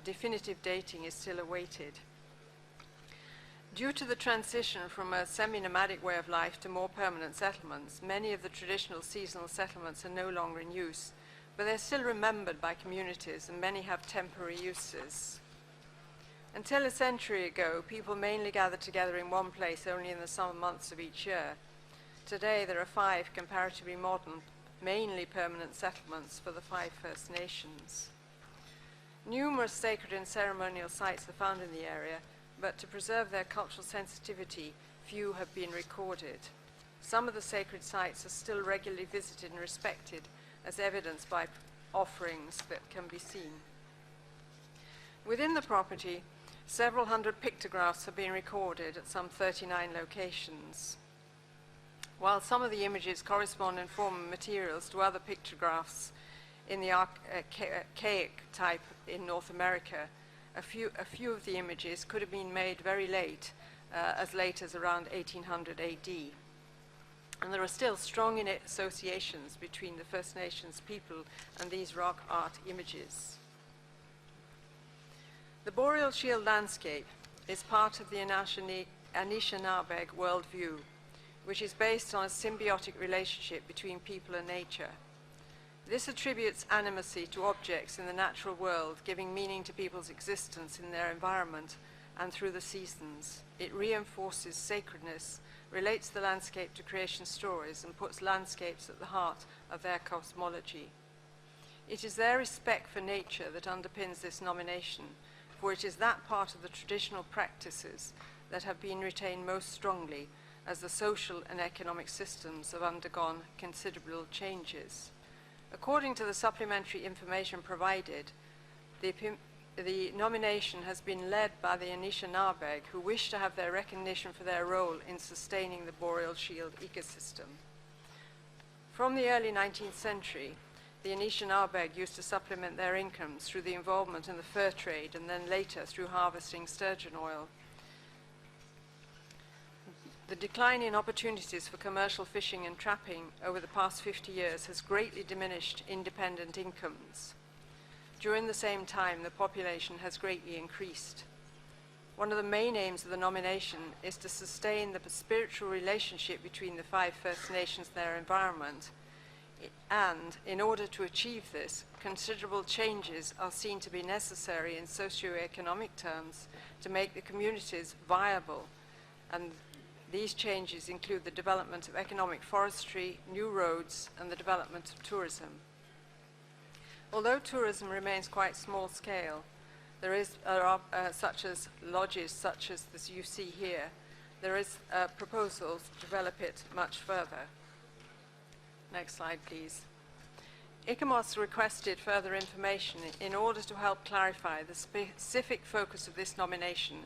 Speaker 21: definitive dating is still awaited. Due to the transition from a semi-nomadic way of life to more permanent settlements, many of the traditional seasonal settlements are no longer in use, but they're still remembered by communities, and many have temporary uses. Until a century ago, people mainly gathered together in one place only in the summer months of each year. Today, there are 5 comparatively modern, mainly permanent settlements for the 5 First Nations. Numerous sacred and ceremonial sites are found in the area, but to preserve their cultural sensitivity, few have been recorded. Some of the sacred sites are still regularly visited and respected, as evidenced by offerings that can be seen. Within the property, several hundred pictographs have been recorded at some 39 locations. While some of the images correspond in form and materials to other pictographs in the archaic type in North America, a few of the images could have been made very late, as late as around 1800 AD. And there are still strong associations between the First Nations people and these rock art images. The Boreal Shield landscape is part of the Anishinaabe worldview, which is based on a symbiotic relationship between people and nature. This attributes animacy to objects in the natural world, giving meaning to people's existence in their environment and through the seasons. It reinforces sacredness, relates the landscape to creation stories, and puts landscapes at the heart of their cosmology. It is their respect for nature that underpins this nomination, for it is that part of the traditional practices that have been retained most strongly as the social and economic systems have undergone considerable changes. According to the supplementary information provided, the nomination has been led by the Anishinaabe, who wish to have their recognition for their role in sustaining the Boreal Shield ecosystem. From the early 19th century, the Anishinaabe used to supplement their incomes through the involvement in the fur trade, and then later through harvesting sturgeon oil. The decline in opportunities for commercial fishing and trapping over the past 50 years has greatly diminished independent incomes. During the same time, the population has greatly increased. One of the main aims of the nomination is to sustain the spiritual relationship between the 5 First Nations and their environment. And in order to achieve this, considerable changes are seen to be necessary in socio-economic terms to make the communities viable. And these changes include the development of economic forestry, new roads, and the development of tourism. Although tourism remains quite small scale, there are such as lodges such as this you see here, there is proposals to develop it much further. Next slide, please. ICOMOS requested further information in order to help clarify the specific focus of this nomination,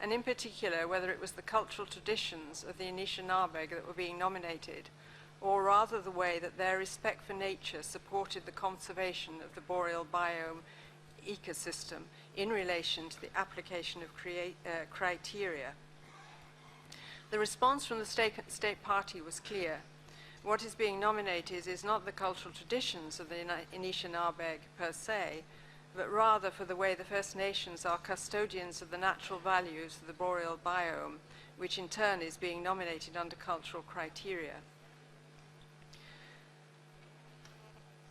Speaker 21: and in particular whether it was the cultural traditions of the Anishinaabe that were being nominated, or rather the way that their respect for nature supported the conservation of the boreal biome ecosystem in relation to the application of criteria. The response from the state party was clear. What is being nominated is not the cultural traditions of the Anishinaabe per se, but rather for the way the First Nations are custodians of the natural values of the boreal biome, which in turn is being nominated under cultural criteria.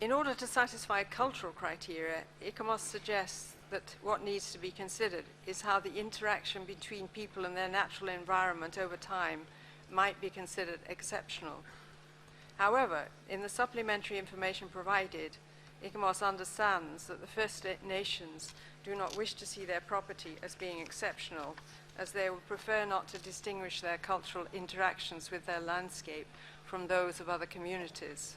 Speaker 21: In order to satisfy cultural criteria, ICOMOS suggests that what needs to be considered is how the interaction between people and their natural environment over time might be considered exceptional. However, in the supplementary information provided, ICOMOS understands that the First Nations do not wish to see their property as being exceptional, as they would prefer not to distinguish their cultural interactions with their landscape from those of other communities.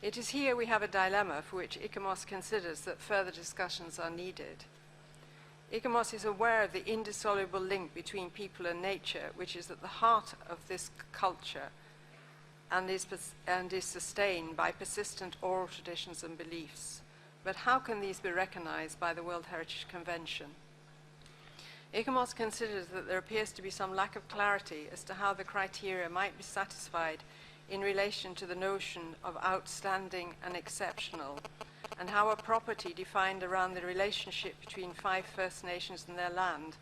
Speaker 21: It is here we have a dilemma for which ICOMOS considers that further discussions are needed. ICOMOS is aware of the indissoluble link between people and nature, which is at the heart of this culture, and is sustained by persistent oral traditions and beliefs. But how can these be recognized by the World Heritage Convention? ICOMOS considers that there appears to be some lack of clarity as to how the criteria might be satisfied in relation to the notion of outstanding and exceptional, and how a property defined around the relationship between 5 First Nations and their land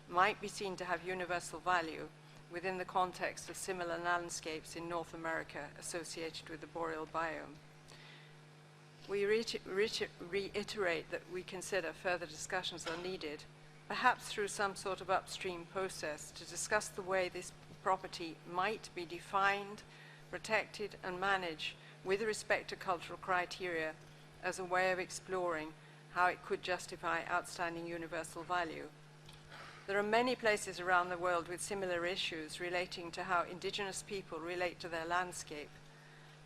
Speaker 21: might be seen to have universal value within the context of similar landscapes in North America associated with the boreal biome. We reiterate that we consider further discussions are needed, perhaps through some sort of upstream process to discuss the way this property might be defined, protected and managed with respect to cultural criteria as a way of exploring how it could justify outstanding universal value. There are many places around the world with similar issues relating to how indigenous people relate to their landscape,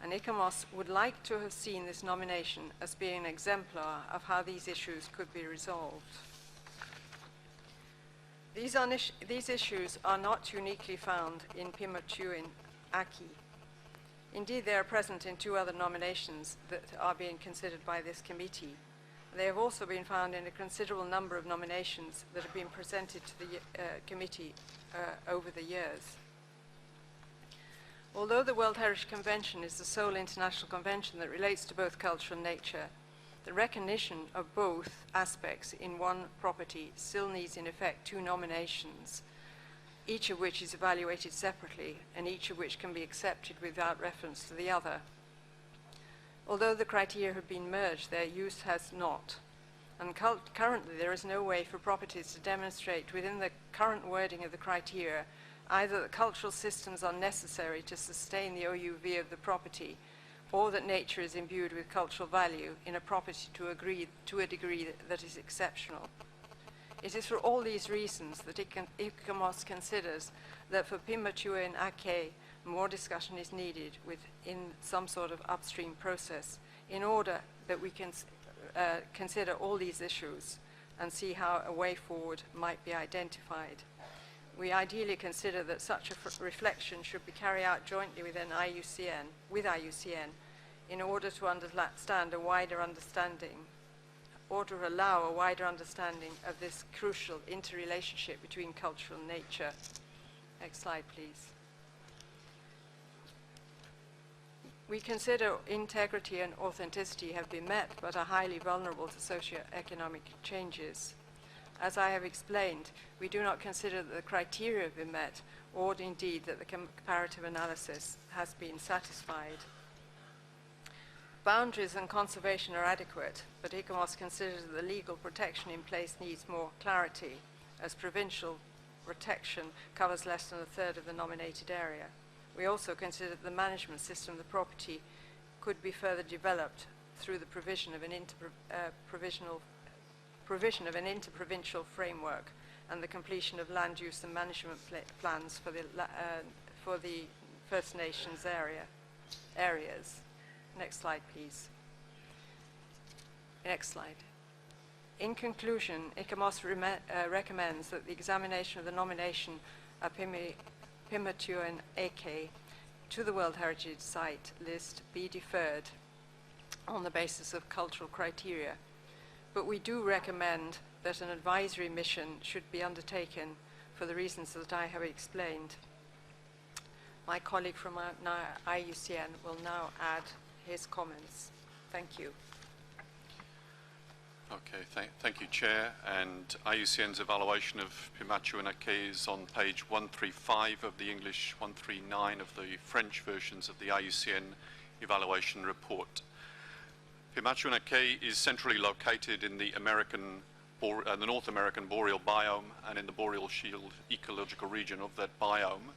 Speaker 21: and ICOMOS would like to have seen this nomination as being an exemplar of how these issues could be resolved. These issues are not uniquely found in Pimatuin Aki. Indeed, they are present in 2 other nominations that are being considered by this committee. They have also been found in a considerable number of nominations that have been presented to the committee over the years. Although the World Heritage Convention is the sole international convention that relates to both culture and nature, the recognition of both aspects in one property still needs in effect 2 nominations, each of which is evaluated separately and each of which can be accepted without reference to the other. Although the criteria have been merged, their use has not. And currently there is no way for properties to demonstrate within the current wording of the criteria either that cultural systems are necessary to sustain the OUV of the property, or that nature is imbued with cultural value in a property to a degree that is exceptional. It is for all these reasons that ICOMOS considers that for Pimatuin Ake, more discussion is needed within some sort of upstream process in order that we can consider all these issues and see how a way forward might be identified. We ideally consider that such a reflection should be carried out jointly with IUCN in order to understand a wider understanding, or to allow a wider understanding of this crucial interrelationship between culture and nature. Next slide, please. We consider integrity and authenticity have been met, but are highly vulnerable to socio-economic changes. As I have explained, we do not consider that the criteria have been met, or indeed that the comparative analysis has been satisfied. boundaries and conservation are adequate, but ICOMOS considers that the legal protection in place needs more clarity, as provincial protection covers less than a third of the nominated area. We also consider that the management system of the property could be further developed through the provision of an interprovincial framework and the completion of land use and management plans for the First Nations areas. Next slide, please. Next slide. In conclusion, ICOMOS recommends that the examination of the nomination of Pimatuan Eke to the World Heritage Site list be deferred on the basis of cultural criteria. But we do recommend that an advisory mission should be undertaken for the reasons that I have explained. My colleague from IUCN will now add his comments. Thank you.
Speaker 5: Okay, thank you, Chair. And IUCN's evaluation of Pimatuan Eke is on page 135 of the English, 139 of the French versions of the IUCN evaluation report. Pimatuan Eke is centrally located in the North American boreal biome and in the boreal shield ecological region of that biome.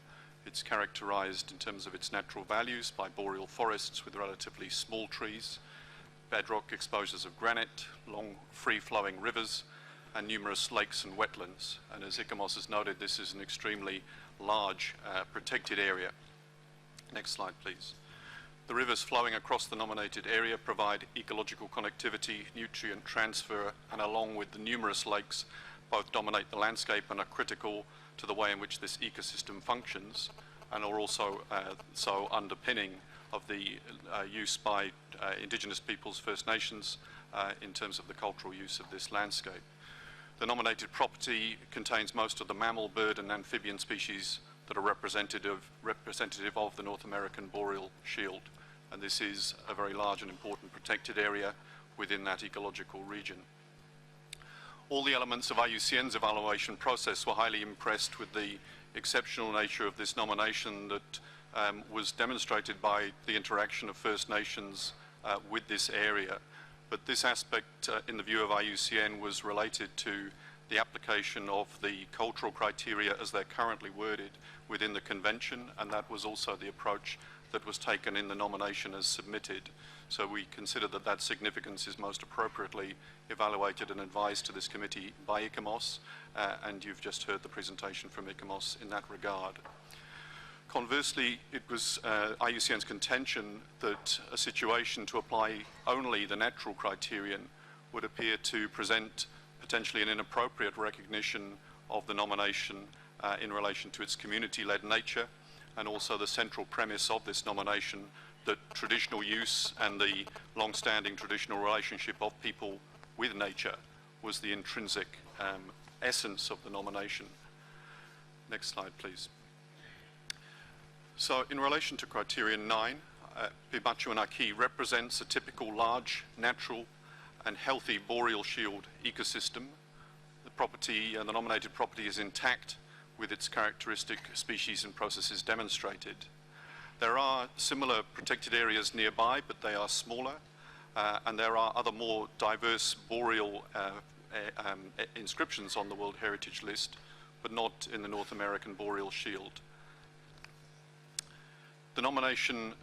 Speaker 5: It's characterized in terms of its natural values by boreal forests with relatively small trees, bedrock exposures of granite, long free-flowing rivers, and numerous lakes and wetlands. And as ICOMOS has noted, this is an extremely large protected area. Next slide, please. The rivers flowing across the nominated area provide ecological connectivity, nutrient transfer, and along with the numerous lakes, both dominate the landscape and are critical to the way in which this ecosystem functions, and are also so underpinning of the use by Indigenous peoples, First Nations, in terms of the cultural use of this landscape. The nominated property contains most of the mammal, bird and amphibian species that are representative of the North American boreal shield, and this is a very large and important protected area within that ecological region. All the elements of IUCN's evaluation process were highly impressed with the exceptional nature of this nomination that was demonstrated by the interaction of First Nations with this area. But this aspect, in the view of IUCN, was related to the application of the cultural criteria as they're currently worded within the convention, and that was also the approach that was taken in the nomination as submitted. So we consider that that significance is most appropriately evaluated and advised to this committee by ICOMOS, and you've just heard the presentation from ICOMOS in that regard. Conversely, it was IUCN's contention that a situation to apply only the natural criterion would appear to present potentially an inappropriate recognition of the nomination in relation to its community-led nature, and also the central premise of this nomination that traditional use and the long-standing traditional relationship of people with nature was the intrinsic essence of the nomination. Next slide, please. So in relation to criterion 9, Pimatuan Eke represents a typical large, natural and healthy boreal shield ecosystem. The property, the nominated property, is intact with its characteristic species and processes demonstrated. There are similar protected areas nearby, but they are smaller, and there are other more diverse boreal inscriptions on the World Heritage List, but not in the North American boreal shield. The nomination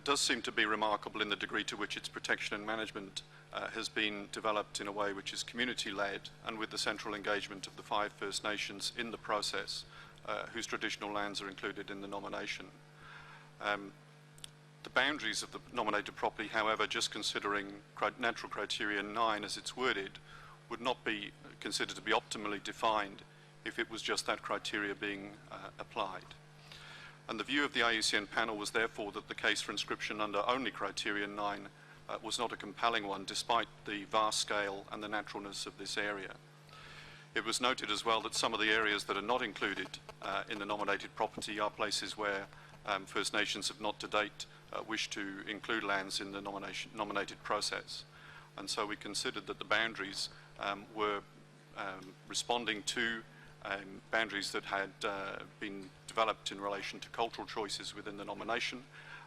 Speaker 5: does seem to be remarkable in the degree to which its protection and management has been developed in a way which is community-led and with the central engagement of the 5 First Nations in the process, whose traditional lands are included in the nomination. The boundaries of the nominated property, however, just considering natural criterion 9 as it's worded, would not be considered to be optimally defined if it was just that criteria being applied. And the view of the IUCN panel was therefore that the case for inscription under only criterion 9 was not a compelling one, despite the vast scale and the naturalness of this area. It was noted as well that some of the areas that are not included in the nominated property are places where First Nations have not to date wished to include lands in the nominated process. And so we considered that the boundaries were responding to boundaries that had been developed in relation to cultural choices within the nomination,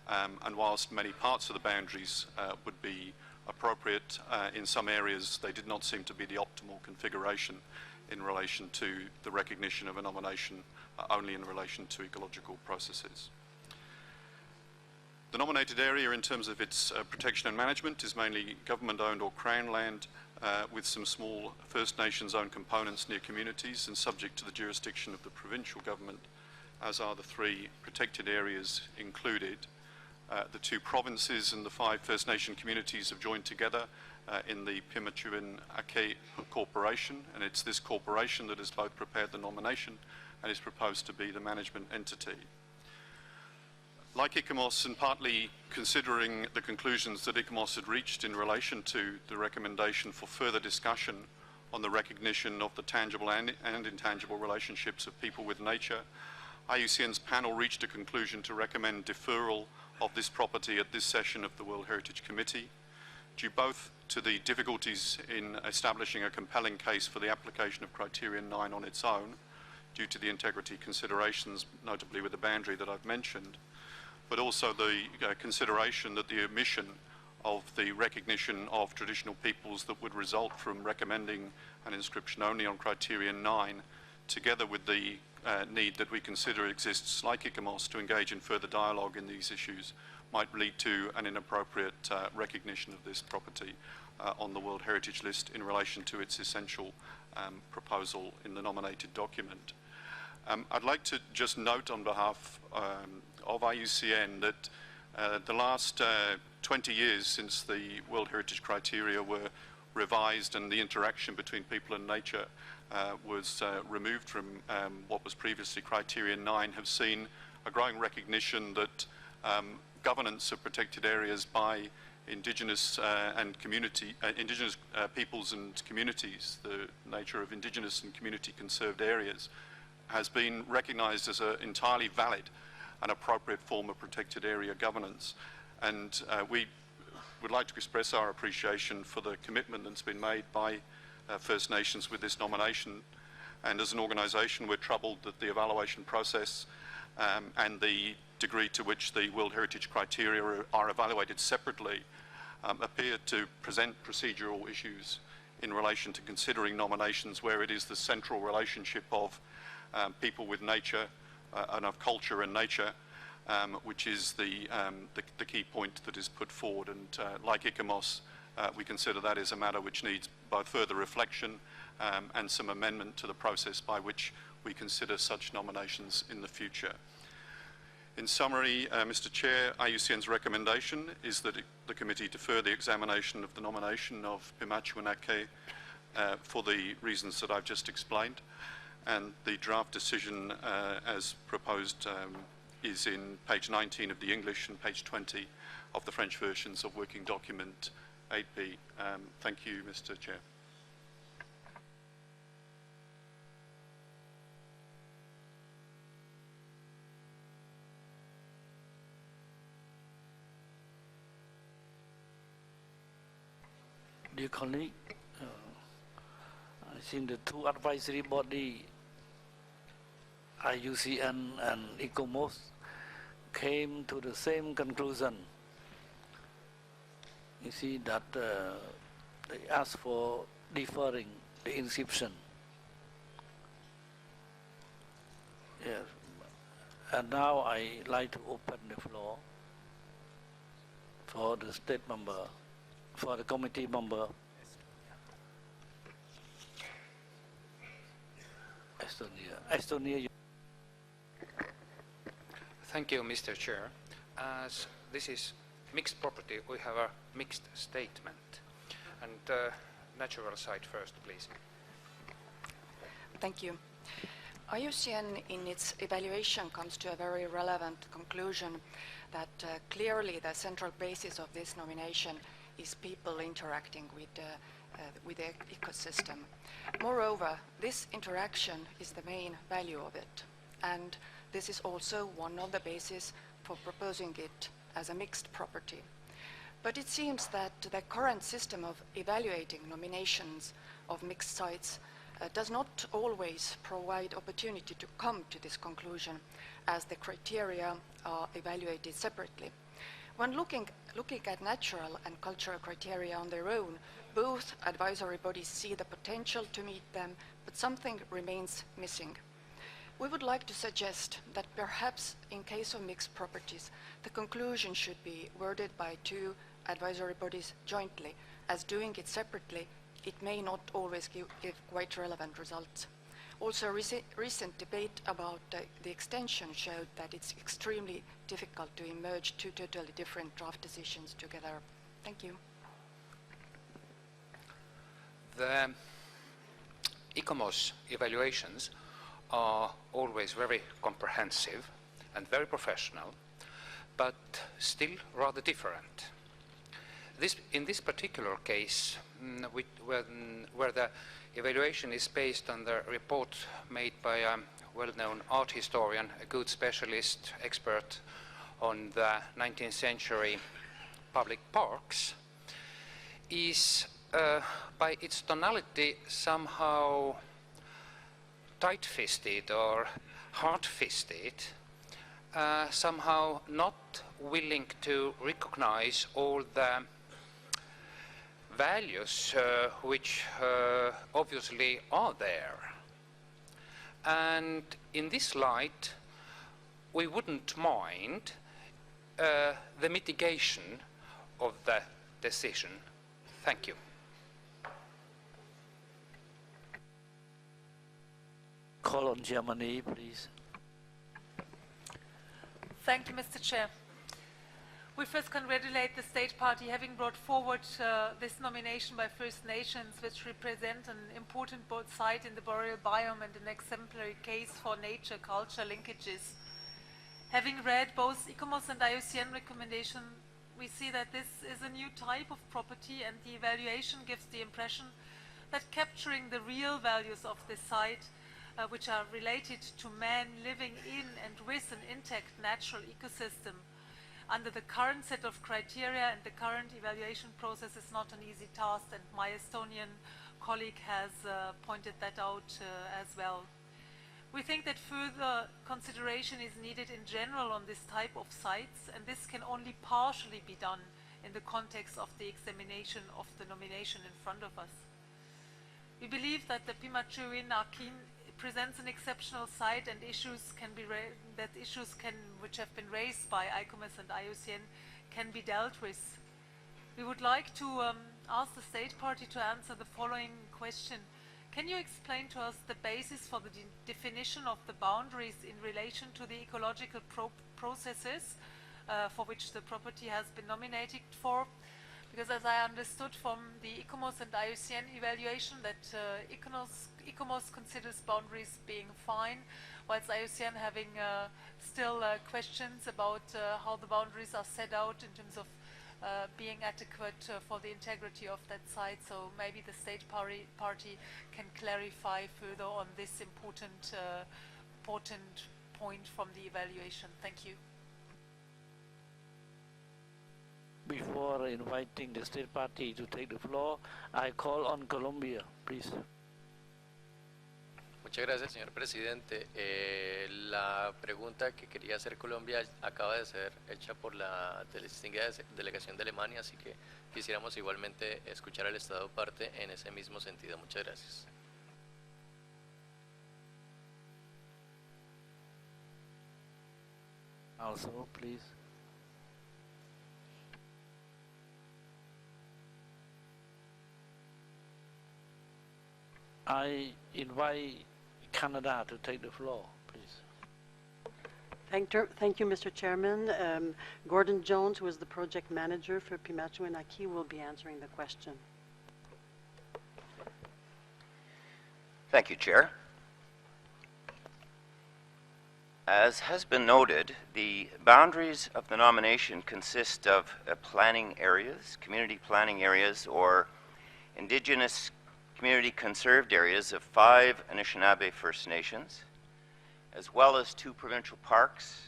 Speaker 5: And whilst many parts of the boundaries would be appropriate, in some areas they did not seem to be the optimal configuration in relation to the recognition of a nomination only in relation to ecological processes. The nominated area in terms of its protection and management is mainly government-owned or Crown land with some small First Nations-owned components near communities and subject to the jurisdiction of the provincial government, as are the 3 protected areas included. The 2 provinces and the 5 First Nation communities have joined together in the Pimatuin-Ake Corporation, and it's this corporation that has both prepared the nomination and is proposed to be the management entity. Like ICOMOS, and partly considering the conclusions that ICOMOS had reached in relation to the recommendation for further discussion on the recognition of the tangible and intangible relationships of people with nature, IUCN's panel reached a conclusion to recommend deferral of this property at this session of the World Heritage Committee, due both to the difficulties in establishing a compelling case for the application of Criterion 9 on its own, due to the integrity considerations, notably with the boundary that I've mentioned, but also the consideration that the omission of the recognition of traditional peoples that would result from recommending an inscription only on Criterion 9, together with the need that we consider exists, like ICOMOS, to engage in further dialogue in these issues, might lead to an inappropriate recognition of this property on the World Heritage List in relation to its essential proposal in the nominated document. I'd like to just note on behalf of IUCN that the last 20 years since the World Heritage criteria were revised and the interaction between people and nature was removed from what was previously Criterion 9 have seen a growing recognition that governance of protected areas by indigenous indigenous peoples and communities, the nature of indigenous and community conserved areas, has been recognized as an entirely valid and appropriate form of protected area governance. And we would like to express our appreciation for the commitment that's been made by First Nations with this nomination. And as an organisation, we're troubled that the evaluation process and the degree to which the World Heritage criteria are evaluated separately appear to present procedural issues in relation to considering nominations where it is the central relationship of people with nature and of culture and nature, which is the key point that is put forward. And like ICOMOS, we consider that as a matter which needs both further reflection and some amendment to the process by which we consider such nominations in the future. In summary, Mr. Chair, IUCN's recommendation is that the committee defer the examination of the nomination of Pimatuin-Ake for the reasons that I've just explained. And the draft decision as proposed is in page 19 of the English and page 20 of the French versions of Working Document 8B. Thank you, Mr. Chair.
Speaker 1: Dear colleague, I think the 2 advisory bodies, IUCN and ICOMOS, came to the same conclusion. You see that they asked for deferring the inscription. Yes. And now I like to open the floor for the state member, for the committee member. Estonia.
Speaker 17: Thank you, Mr. Chair. As this is mixed property, we have a mixed statement. And natural side first, please.
Speaker 3: Thank you. IUCN in its evaluation comes to a very relevant conclusion that clearly the central basis of this nomination is people interacting with the ecosystem. Moreover, this interaction is the main value of it, and this is also one of the bases for proposing it as a mixed property. But it seems that the current system of evaluating nominations of mixed sites does not always provide opportunity to come to this conclusion, as the criteria are evaluated separately. When looking at natural and cultural criteria on their own, both advisory bodies see the potential to meet them, but something remains missing. We would like to suggest that perhaps in case of mixed properties, the conclusion should be worded by two advisory bodies jointly, as doing it separately, it may not always give quite relevant results. Also, recent debate about the extension showed that it's extremely difficult to merge two totally different draft decisions together. Thank you.
Speaker 17: The ICOMOS evaluations are always very comprehensive and very professional, but still rather different. In this particular case, where the evaluation is based on the report made by a well-known art historian, a good specialist expert on the 19th century public parks, is by its tonality somehow tight-fisted or hard-fisted, somehow not willing to recognize all the values which obviously are there. And in this light, we wouldn't mind the mitigation of the decision. Thank you.
Speaker 1: Call on Germany, please.
Speaker 7: Thank you, Mr. Chair. We first congratulate the State Party having brought forward this nomination by First Nations, which represent an important site in the boreal biome and an exemplary case for nature-culture linkages. Having read both ICOMOS and IUCN recommendation, we see that this is a new type of property, and the evaluation gives the impression that capturing the real values of this site, which are related to man living in and with an intact natural ecosystem, under the current set of criteria and the current evaluation process, is not an easy task, and my Estonian colleague has pointed that out as well. We think that further consideration is needed in general on this type of sites, and this can only partially be done in the context of the examination of the nomination in front of us. We believe that the Pimachuin Akin presents an exceptional site, and issues which have been raised by ICOMOS and IUCN can be dealt with. We would like to ask the State Party to answer the following question. Can you explain to us the basis for the definition of the boundaries in relation to the ecological processes for which the property has been nominated for? Because as I understood from the ICOMOS and IUCN evaluation, that ICOMOS considers boundaries being fine, whilst IUCN having still questions about how the boundaries are set out in terms of being adequate for the integrity of that site. So maybe the State Party can clarify further on this important point from the evaluation. Thank you.
Speaker 1: Before inviting the State Party to take the floor, I call on Colombia, please.
Speaker 6: Muchas gracias, señor presidente. La pregunta que quería hacer Colombia acaba de ser hecha por la distinguida delegación de Alemania, así que quisiéramos igualmente escuchar al Estado parte en ese mismo sentido. Muchas gracias.
Speaker 1: Also, please. I invite Canada to take the floor, please.
Speaker 22: Thank you, Mr. Chairman. Gordon Jones, who is the project manager for Pimachuin Aki, will be answering the question.
Speaker 23: Thank you, Chair. As has been noted, the boundaries of the nomination consist of planning areas, community planning areas, or Indigenous community conserved areas of 5 Anishinaabe First Nations, as well as 2 provincial parks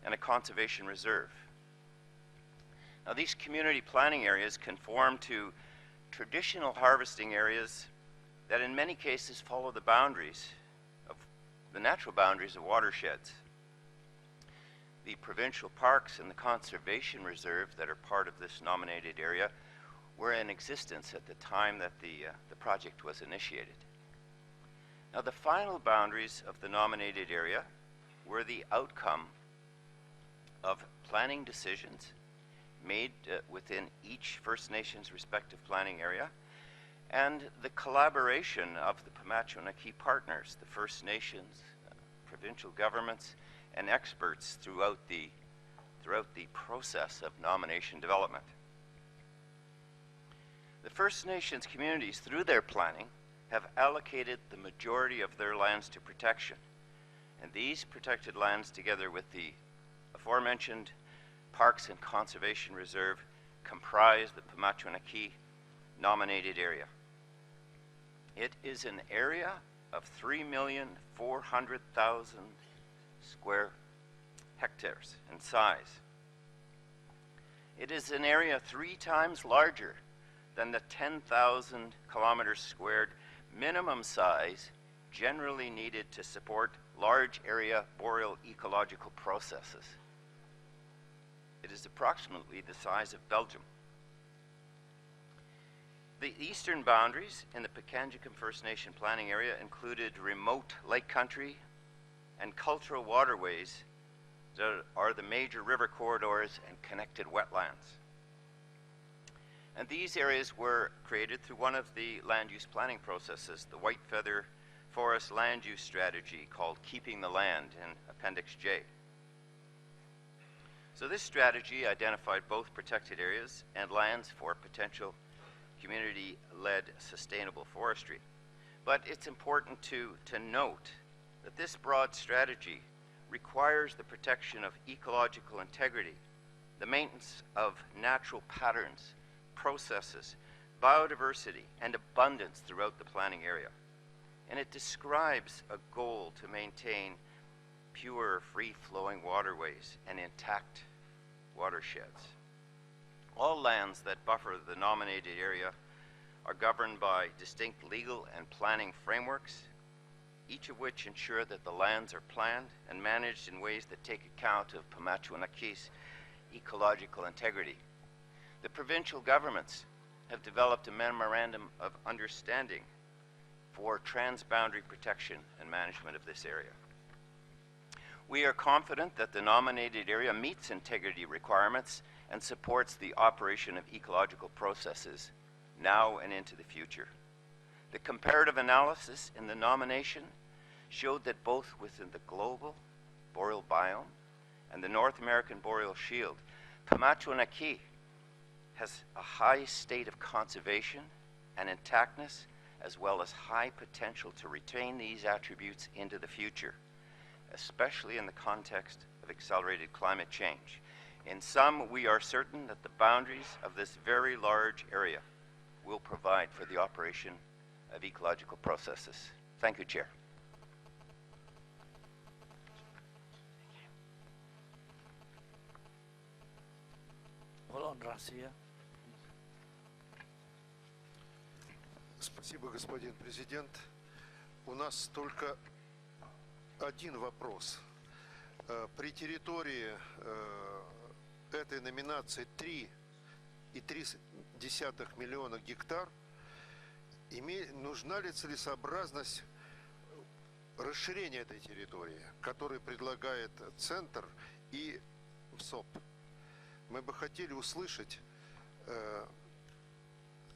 Speaker 23: and a conservation reserve. Now, these community planning areas conform to traditional harvesting areas that in many cases follow the boundaries of the natural boundaries of watersheds. the provincial parks and the conservation reserve that are part of this nominated area were in existence at the time that the project was initiated. Now, the final boundaries of the nominated area were the outcome of planning decisions made within each First Nations respective planning area, and the collaboration of the Pimatuanaki partners, the First Nations, provincial governments, and experts throughout the process of nomination development. The First Nations communities, through their planning, have allocated the majority of their lands to protection. And these protected lands, together with the aforementioned Parks and Conservation Reserve, comprise the Pimatuanaki nominated area. It is an area of 3,400,000 square hectares in size. It is an area 3 times larger than the 10,000 kilometers squared minimum size generally needed to support large area boreal ecological processes. It is approximately the size of Belgium. The eastern boundaries in the Pikangikum First Nation planning area included remote lake country and cultural waterways that are the major river corridors and connected wetlands. And these areas were created through one of the land use planning processes, the White Feather Forest Land Use Strategy, called Keeping the Land in Appendix J. So this strategy identified both protected areas and lands for potential community-led sustainable forestry. But it's important to note that this broad strategy requires the protection of ecological integrity, the maintenance of natural patterns, processes, biodiversity, and abundance throughout the planning area. And it describes a goal to maintain pure, free-flowing waterways and intact watersheds. All lands that buffer the nominated area are governed by distinct legal and planning frameworks, each of which ensure that the lands are planned and managed in ways that take account of Pimatuanaki's ecological integrity. The provincial governments have developed a memorandum of understanding for transboundary protection and management of this area. We are confident that the nominated area meets integrity requirements and supports the operation of ecological processes now and into the future. The comparative analysis in the nomination showed that both within the global boreal biome and the North American boreal shield, Pimatuanaki has a high state of conservation and intactness, as well as high potential to retain these attributes into the future, especially in the context of accelerated climate change. In sum, we are certain that the boundaries of this very large area will provide for the operation of ecological processes. Thank you, Chair.
Speaker 1: Hold on, Garcia.
Speaker 4: Спасибо, господин президент. У нас только один вопрос. При территории этой номинации 3,3 миллиона гектар, нужна ли целесообразность расширения этой территории, которую предлагает Центр и СОП? Мы бы хотели услышать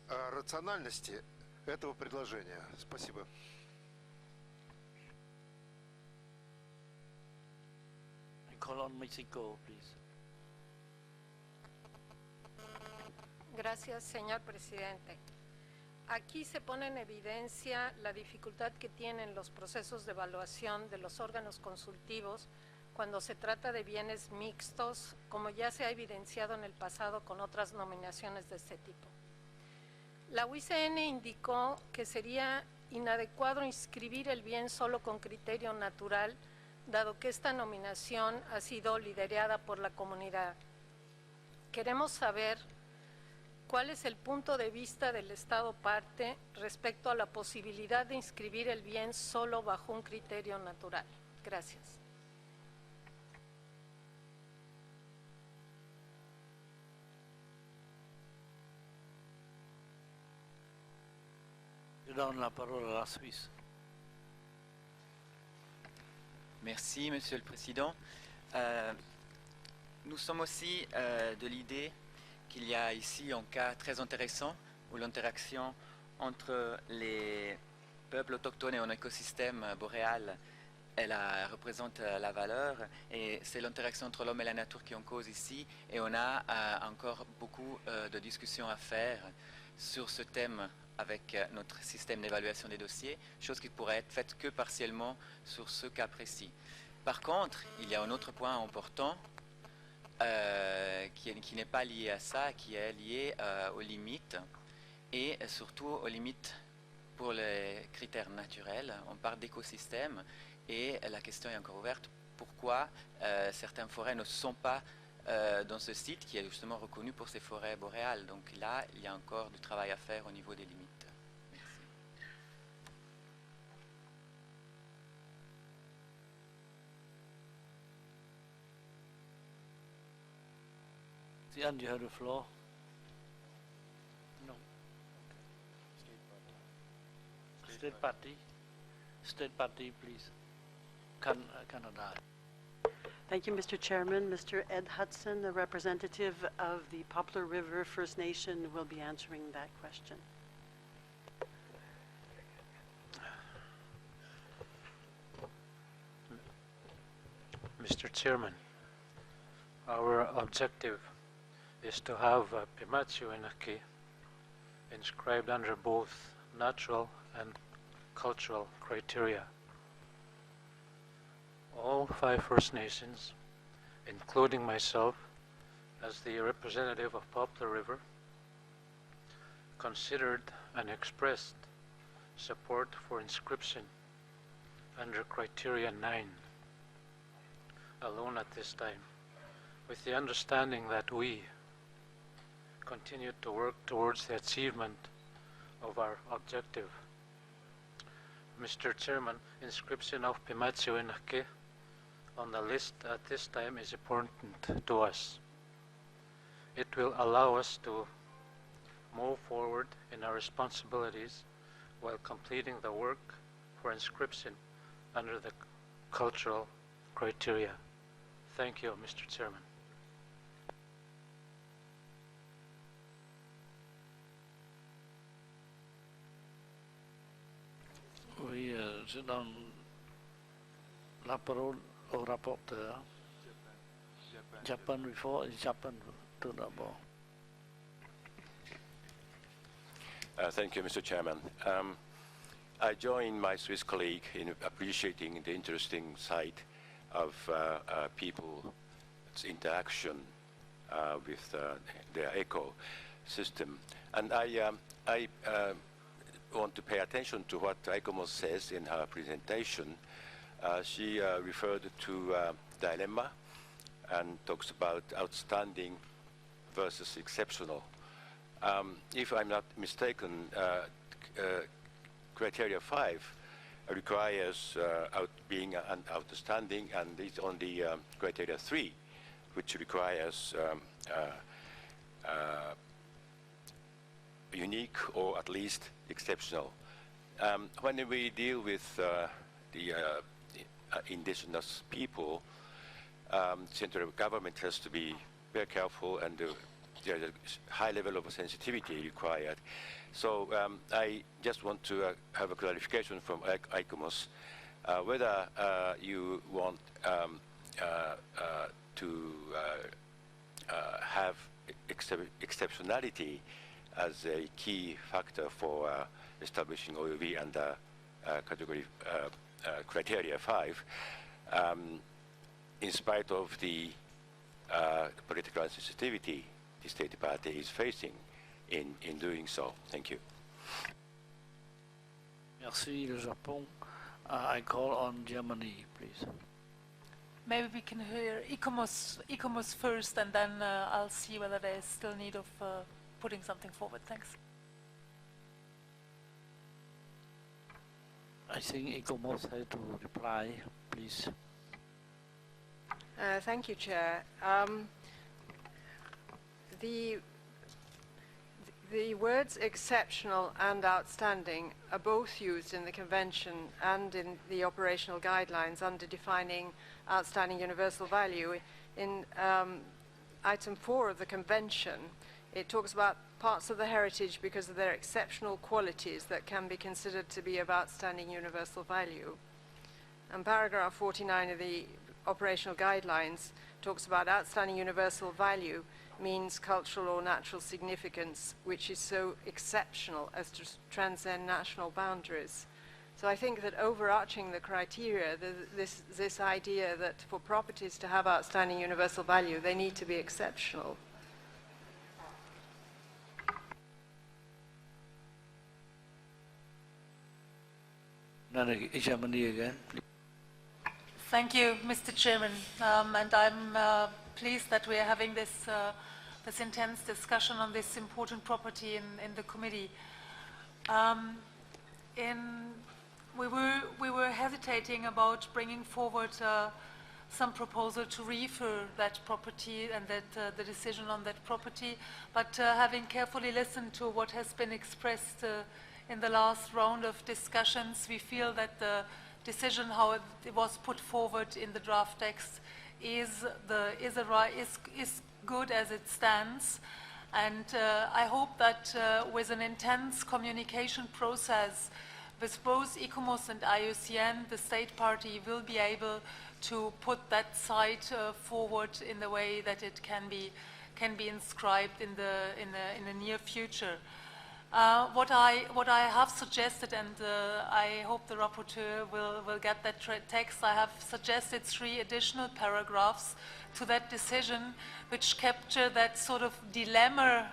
Speaker 4: о рациональности этого предложения. Спасибо.
Speaker 1: Call on Mexico, please.
Speaker 14: Gracias, señor presidente. Aquí se pone en evidencia la dificultad que tienen los procesos de evaluación de los órganos consultivos cuando se trata de bienes mixtos, como ya se ha evidenciado en el pasado con otras nominaciones de este tipo. La UICN indicó que sería inadecuado inscribir el bien solo con criterio natural, dado que esta nominación ha sido liderada por la comunidad. Queremos saber cuál es el punto de vista del Estado parte respecto a la posibilidad de inscribir el bien solo bajo un criterio natural. Gracias.
Speaker 1: Je donne la parole à la Suisse.
Speaker 8: Merci, Monsieur le Président. Nous sommes aussi de l'idée qu'il y a ici un cas très intéressant où l'interaction entre les peuples autochtones et un écosystème boréal représente la valeur, et c'est l'interaction entre l'homme et la nature qui est en cause ici, et on a encore beaucoup de discussions à faire sur ce thème avec notre système d'évaluation des dossiers, chose qui pourrait être faite que partiellement sur ce cas précis. Par contre, il y a un autre point important qui n'est pas lié à ça, qui est lié aux limites, et surtout aux limites pour les critères naturels. On parle d'écosystème, et la question est encore ouverte. Pourquoi certaines forêts ne sont pas dans ce site qui est justement reconnu pour ses forêts boréales? Donc là, il y a encore du travail à faire au niveau des limites.
Speaker 1: Tian, you have the floor. No. State party. State party, please. Canada.
Speaker 22: Thank you, Mr. Chairman. Mr. Ed Hudson, the representative of the Poplar River First Nation, will be answering that question.
Speaker 11: Mr. Chairman, our objective is to have Pimachu Inaki inscribed under both natural and cultural criteria. All 5 First Nations, including myself as the representative of Poplar River, considered and expressed support for inscription under Criteria 9 alone at this time, with the understanding that we continue to work towards the achievement of our objective. Mr. Chairman, inscription of Pimachu Inaki on the list at this time is important to us. It will allow us to move forward in our responsibilities while completing the work for inscription under the cultural criteria. Thank you, Mr. Chairman.
Speaker 1: Oui, je donne la parole au rapporteur. Japan before, Japan tout d'abord.
Speaker 15: Thank you, Mr. Chairman. I join my Swiss colleague in appreciating the interesting side of people's interaction with their ecosystem. And I want to pay attention to what ICOMOS says in her presentation. She referred to dilemma and talks about outstanding versus exceptional. If I'm not mistaken, criteria 5 requires being outstanding, and it's only criteria 3 which requires unique or at least exceptional. When we deal with the indigenous people, central government has to be very careful, and there's a high level of sensitivity required. So I just want to have a clarification from ICOMOS whether you want to have exceptionality as a key factor for establishing OUV under category criteria 5, in spite of the political sensitivity the state party is facing in doing so. Thank you.
Speaker 1: Merci, le Japon. I call on Germany, please.
Speaker 7: Maybe we can hear ICOMOS first, and then I'll see whether there's still need of putting something forward. Thanks.
Speaker 1: I think ICOMOS had to reply, please.
Speaker 21: Thank you, Chair. The words exceptional and outstanding are both used in the convention and in the operational guidelines under defining outstanding universal value. In item 4 of the convention, it talks about parts of the heritage because of their exceptional qualities that can be considered to be of outstanding universal value. And paragraph 49 of the operational guidelines talks about outstanding universal value means cultural or natural significance, which is so exceptional as to transcend national boundaries. So I think that overarching the criteria, this idea that for properties to have outstanding universal value, they need to be exceptional.
Speaker 1: Germany again.
Speaker 7: Thank you, Mr. Chairman. And I'm pleased that we are having this intense discussion on this important property in the committee. We were hesitating about bringing forward some proposal to refer that property and that the decision on that property, but having carefully listened to what has been expressed in the last round of discussions, we feel that the decision, how it was put forward in the draft text, is good as it stands. And I hope that with an intense communication process with both ICOMOS and IUCN, the state party will be able to put that site forward in the way that it can be inscribed in the near future. What I have suggested, and I hope the rapporteur will get that text, I have suggested 3 additional paragraphs to that decision, which capture that sort of dilemma,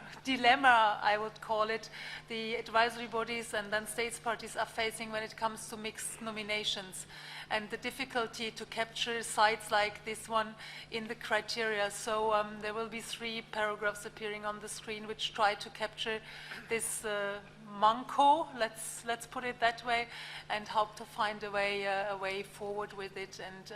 Speaker 7: I would call it, the advisory bodies and then states parties are facing when it comes to mixed nominations, and the difficulty to capture sites like this one in the criteria. So there will be 3 paragraphs appearing on the screen which try to capture this manco, let's put it that way, and hope to find a way forward with it. And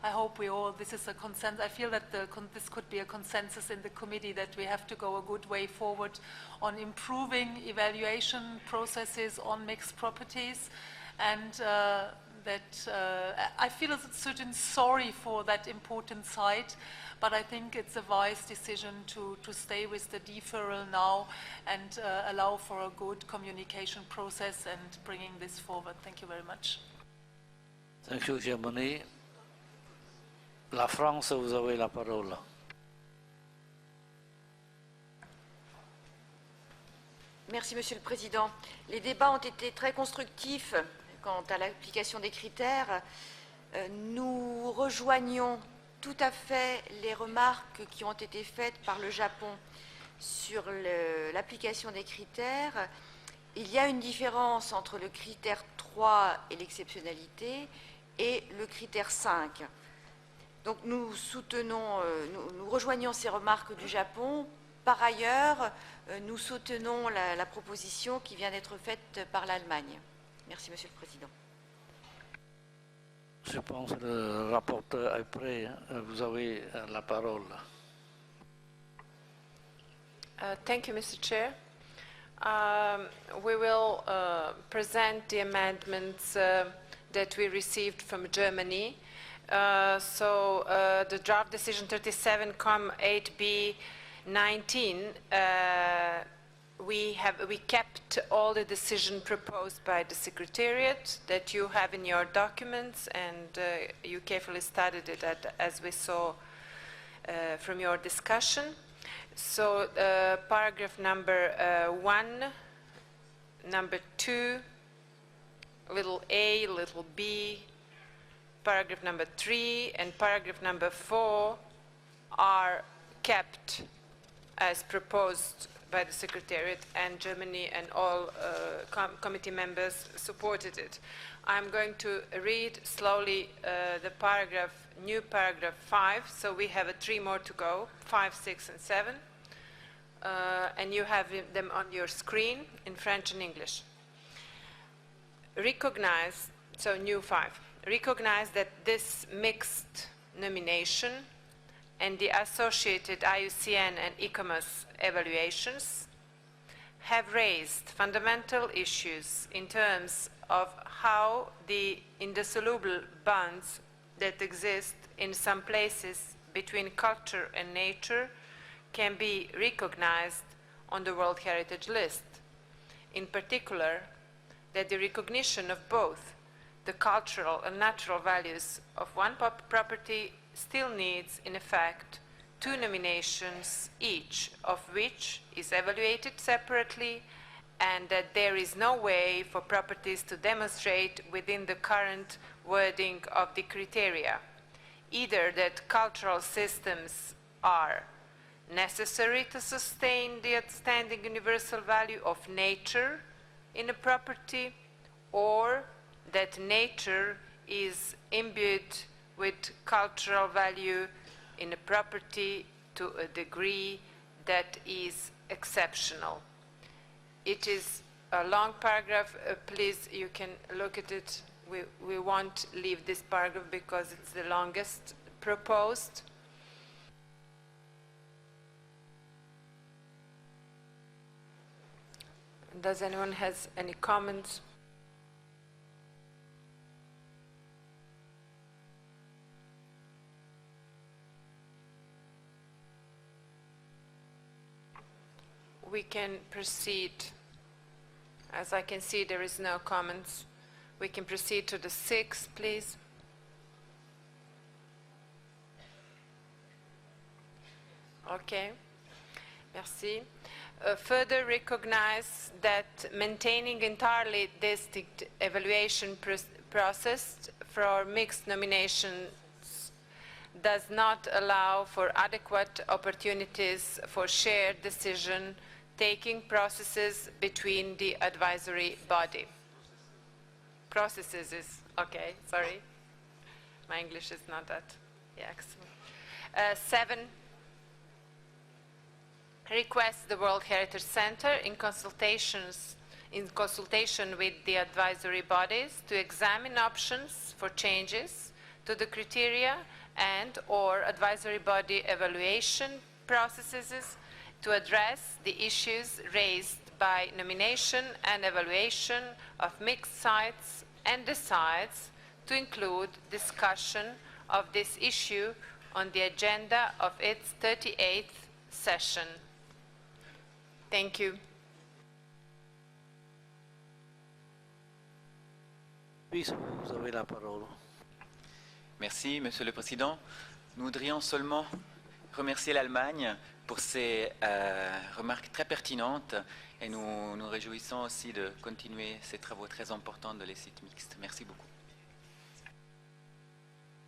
Speaker 7: I hope this is a consensus. I feel that this could be a consensus in the committee that we have to go a good way forward on improving evaluation processes on mixed properties, and that I feel a certain sorry for that important site, but I think it's a wise decision to stay with the deferral now and allow for a good communication process and bringing this forward. Thank you very much.
Speaker 1: Thank you, Germany. La France, vous avez la parole.
Speaker 9: Merci, Monsieur le Président. Les débats ont été très constructifs quant à l'application des critères. Nous rejoignons tout à fait les remarques qui ont été faites par le Japon sur l'application des critères. Il y a une différence entre le critère 3 et l'exceptionnalité et le critère 5. Donc nous soutenons, nous rejoignons ces remarques du Japon. Par ailleurs, nous soutenons la proposition qui vient d'être faite par l'Allemagne. Merci, Monsieur le Président.
Speaker 1: Je pense que le rapporteur est prêt. Vous avez la parole.
Speaker 2: Thank you, Mr. Chair. We will present the amendments that we received from Germany. So the draft decision 37,8b/19, we kept all the decision proposed by the Secretariat that you have in your documents, and you carefully studied it as we saw from your discussion. So paragraph number 1, number 2, little a, little b, paragraph number 3, and paragraph number 4 are kept as proposed by the Secretariat, and Germany and all committee members supported it. I'm going to read slowly the new paragraph 5, so we have 3 more to go, 5, 6, and 7, and you have them on your screen in French and English. Recognize, so new 5, recognize that this mixed nomination and the associated IUCN and ICOMOS evaluations have raised fundamental issues in terms of how the indissoluble bonds that exist in some places between culture and nature can be recognized on the World Heritage List. In particular, that the recognition of both the cultural and natural values of one property still needs, in effect, 2 nominations each, of which is evaluated separately, and that there is no way for properties to demonstrate within the current wording of the criteria, either that cultural systems are necessary to sustain the outstanding universal value of nature in a property, or that nature is imbued with cultural value in a property to a degree that is exceptional. It is a long paragraph. Please, you can look at it. We won't leave this paragraph because it's the longest proposed. Does anyone has any comments? We can proceed. As I can see, there is no comments. We can proceed to the 6th, please. Okay. Merci. Further recognize that maintaining entirely distinct evaluation process for mixed nominations does not allow for adequate opportunities for shared decision-taking processes between the advisory body. Processes is, okay, sorry. My English is not that, yeah, excellent. 7, requests the World Heritage Center in consultation with the advisory bodies to examine options for changes to the criteria and or advisory body evaluation processes to address the issues raised by nomination and evaluation of mixed sites, and decides to include discussion of this issue on the agenda of its 38th session. Thank you.
Speaker 1: Please, vous avez la parole.
Speaker 8: Merci, Monsieur le Président. Nous voudrions seulement remercier l'Allemagne pour ses remarques très pertinentes et nous nous réjouissons aussi de continuer ces travaux très importants de les sites mixtes. Merci beaucoup.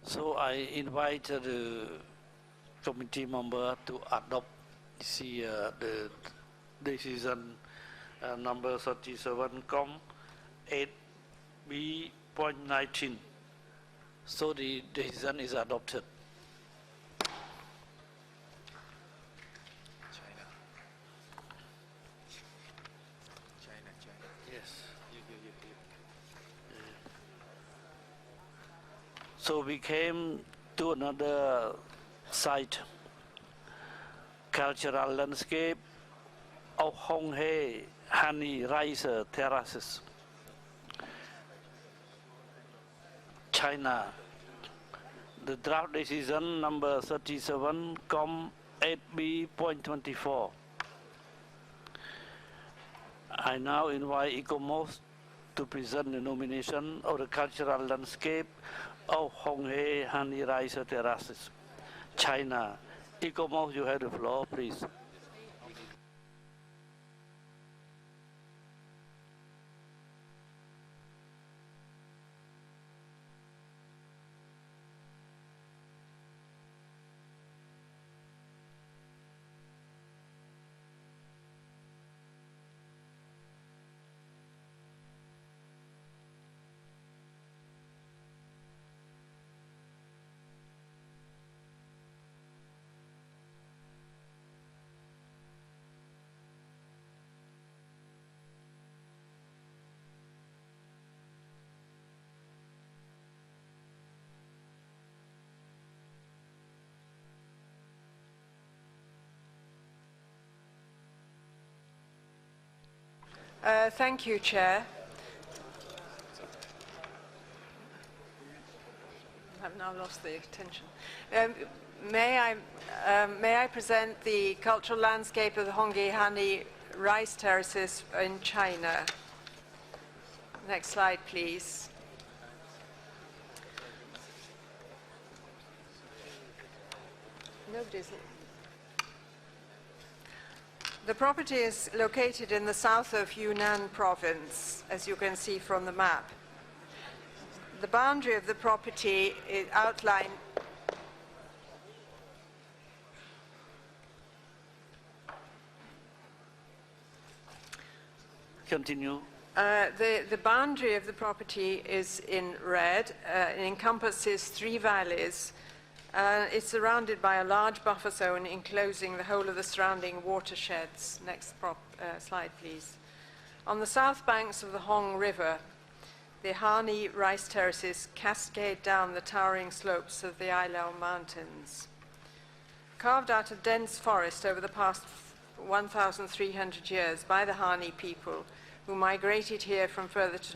Speaker 1: So I invite the committee member to adopt the decision number 37,8B.19. So the decision is adopted. Yes. So we came to another site, cultural landscape of Honghe honey rice terraces, China. The draft decision number 37,8B.24. I now invite ECOMOS to present the nomination of the cultural landscape of Honghe honey rice terraces, China. ECOMOS, you have the floor, please.
Speaker 21: Thank you, Chair. I've now lost the attention. May I present the cultural landscape of the Hongi-Hani rice terraces in China? Next slide, please. Nobody's. The property is located in the south of Yunnan province, as you can see from the map. The boundary of the property is outlined.
Speaker 1: Continue.
Speaker 21: The boundary of the property is in red. It encompasses 3 valleys. It's surrounded by a large buffer zone enclosing the whole of the surrounding watersheds. Next slide, please. On the south banks of the Hong River, the Hani rice terraces cascade down the towering slopes of the Ailau Mountains. Carved out of dense forest over the past 1,300 years by the Hani people, who migrated here from further to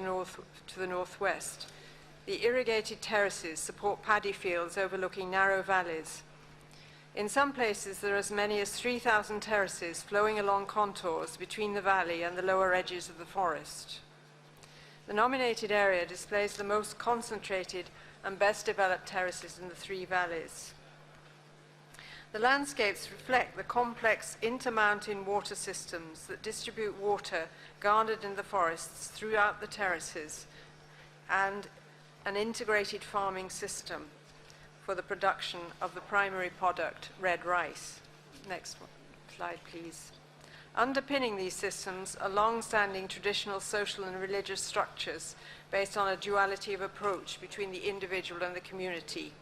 Speaker 21: the northwest, the irrigated terraces support paddy fields overlooking narrow valleys. In some places, there are as many as 3,000 terraces flowing along contours between the valley and the lower edges of the forest. The nominated area displays the most concentrated and best developed terraces in the 3 valleys. The landscapes reflect the complex intermountain water systems that distribute water garnered in the forests throughout the terraces and an integrated farming system for the production of the primary product, red rice. Next slide, please. Underpinning these systems are long-standing traditional social and religious structures based on a duality of approach between the individual and the community.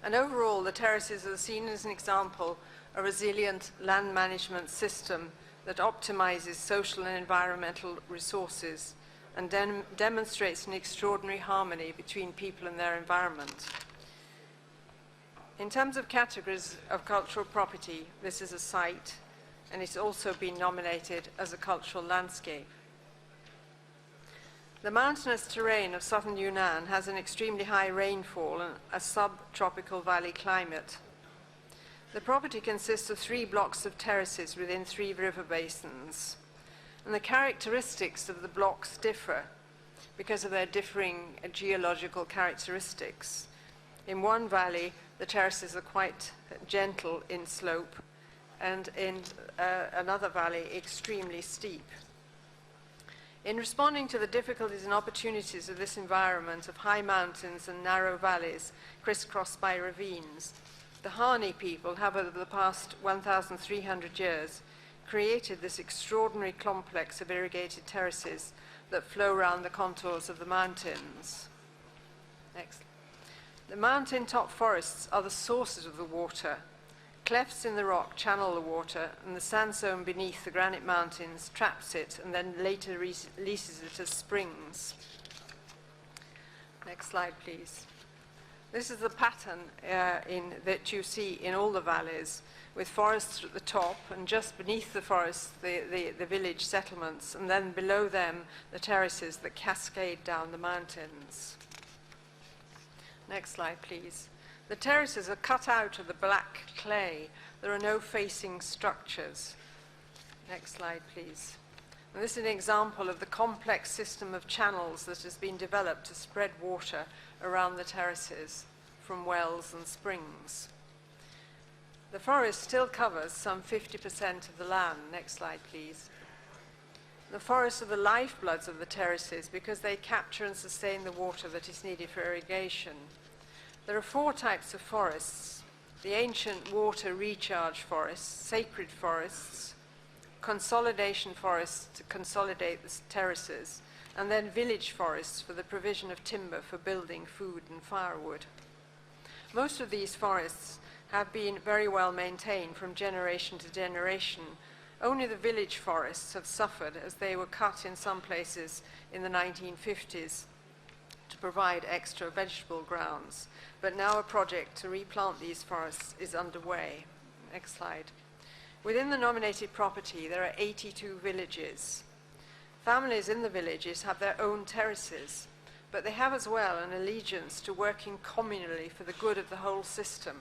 Speaker 21: And overall, the terraces are seen as an example of a resilient land management system that optimizes social and environmental resources and demonstrates an extraordinary harmony between people and their environment. In terms of categories of cultural property, this is a site, and it's also been nominated as a cultural landscape. The mountainous terrain of southern Yunnan has an extremely high rainfall and a subtropical valley climate. The property consists of 3 blocks of terraces within 3 river basins, and the characteristics of the blocks differ because of their differing geological characteristics. In one valley, the terraces are quite gentle in slope, and in another valley, extremely steep. In responding to the difficulties and opportunities of this environment of high mountains and narrow valleys crisscrossed by ravines, the Hani people have, over the past 1,300 years, created this extraordinary complex of irrigated terraces that flow around the contours of the mountains. Next. The mountain-top forests are the sources of the water. Clefts in the rock channel the water, and the sandstone beneath the granite mountains traps it and then later releases it as springs. Next slide, please. This is the pattern that you see in all the valleys, with forests at the top, and just beneath the forest, the village settlements, and then below them, the terraces that cascade down the mountains. Next slide, please. The terraces are cut out of the black clay. There are no facing structures. Next slide, please. And this is an example of the complex system of channels that has been developed to spread water around the terraces from wells and springs. The forest still covers some 50% of the land. Next slide, please. The forests are the lifebloods of the terraces because they capture and sustain the water that is needed for irrigation. There are 4 types of forests: the ancient water recharge forests, sacred forests, consolidation forests to consolidate the terraces, and then village forests for the provision of timber for building, food, and firewood. Most of these forests have been very well maintained from generation to generation. Only the village forests have suffered as they were cut in some places in the 1950s to provide extra vegetable grounds. But now a project to replant these forests is underway. Next slide. Within the nominated property, there are 82 villages. Families in the villages have their own terraces, but they have as well an allegiance to working communally for the good of the whole system.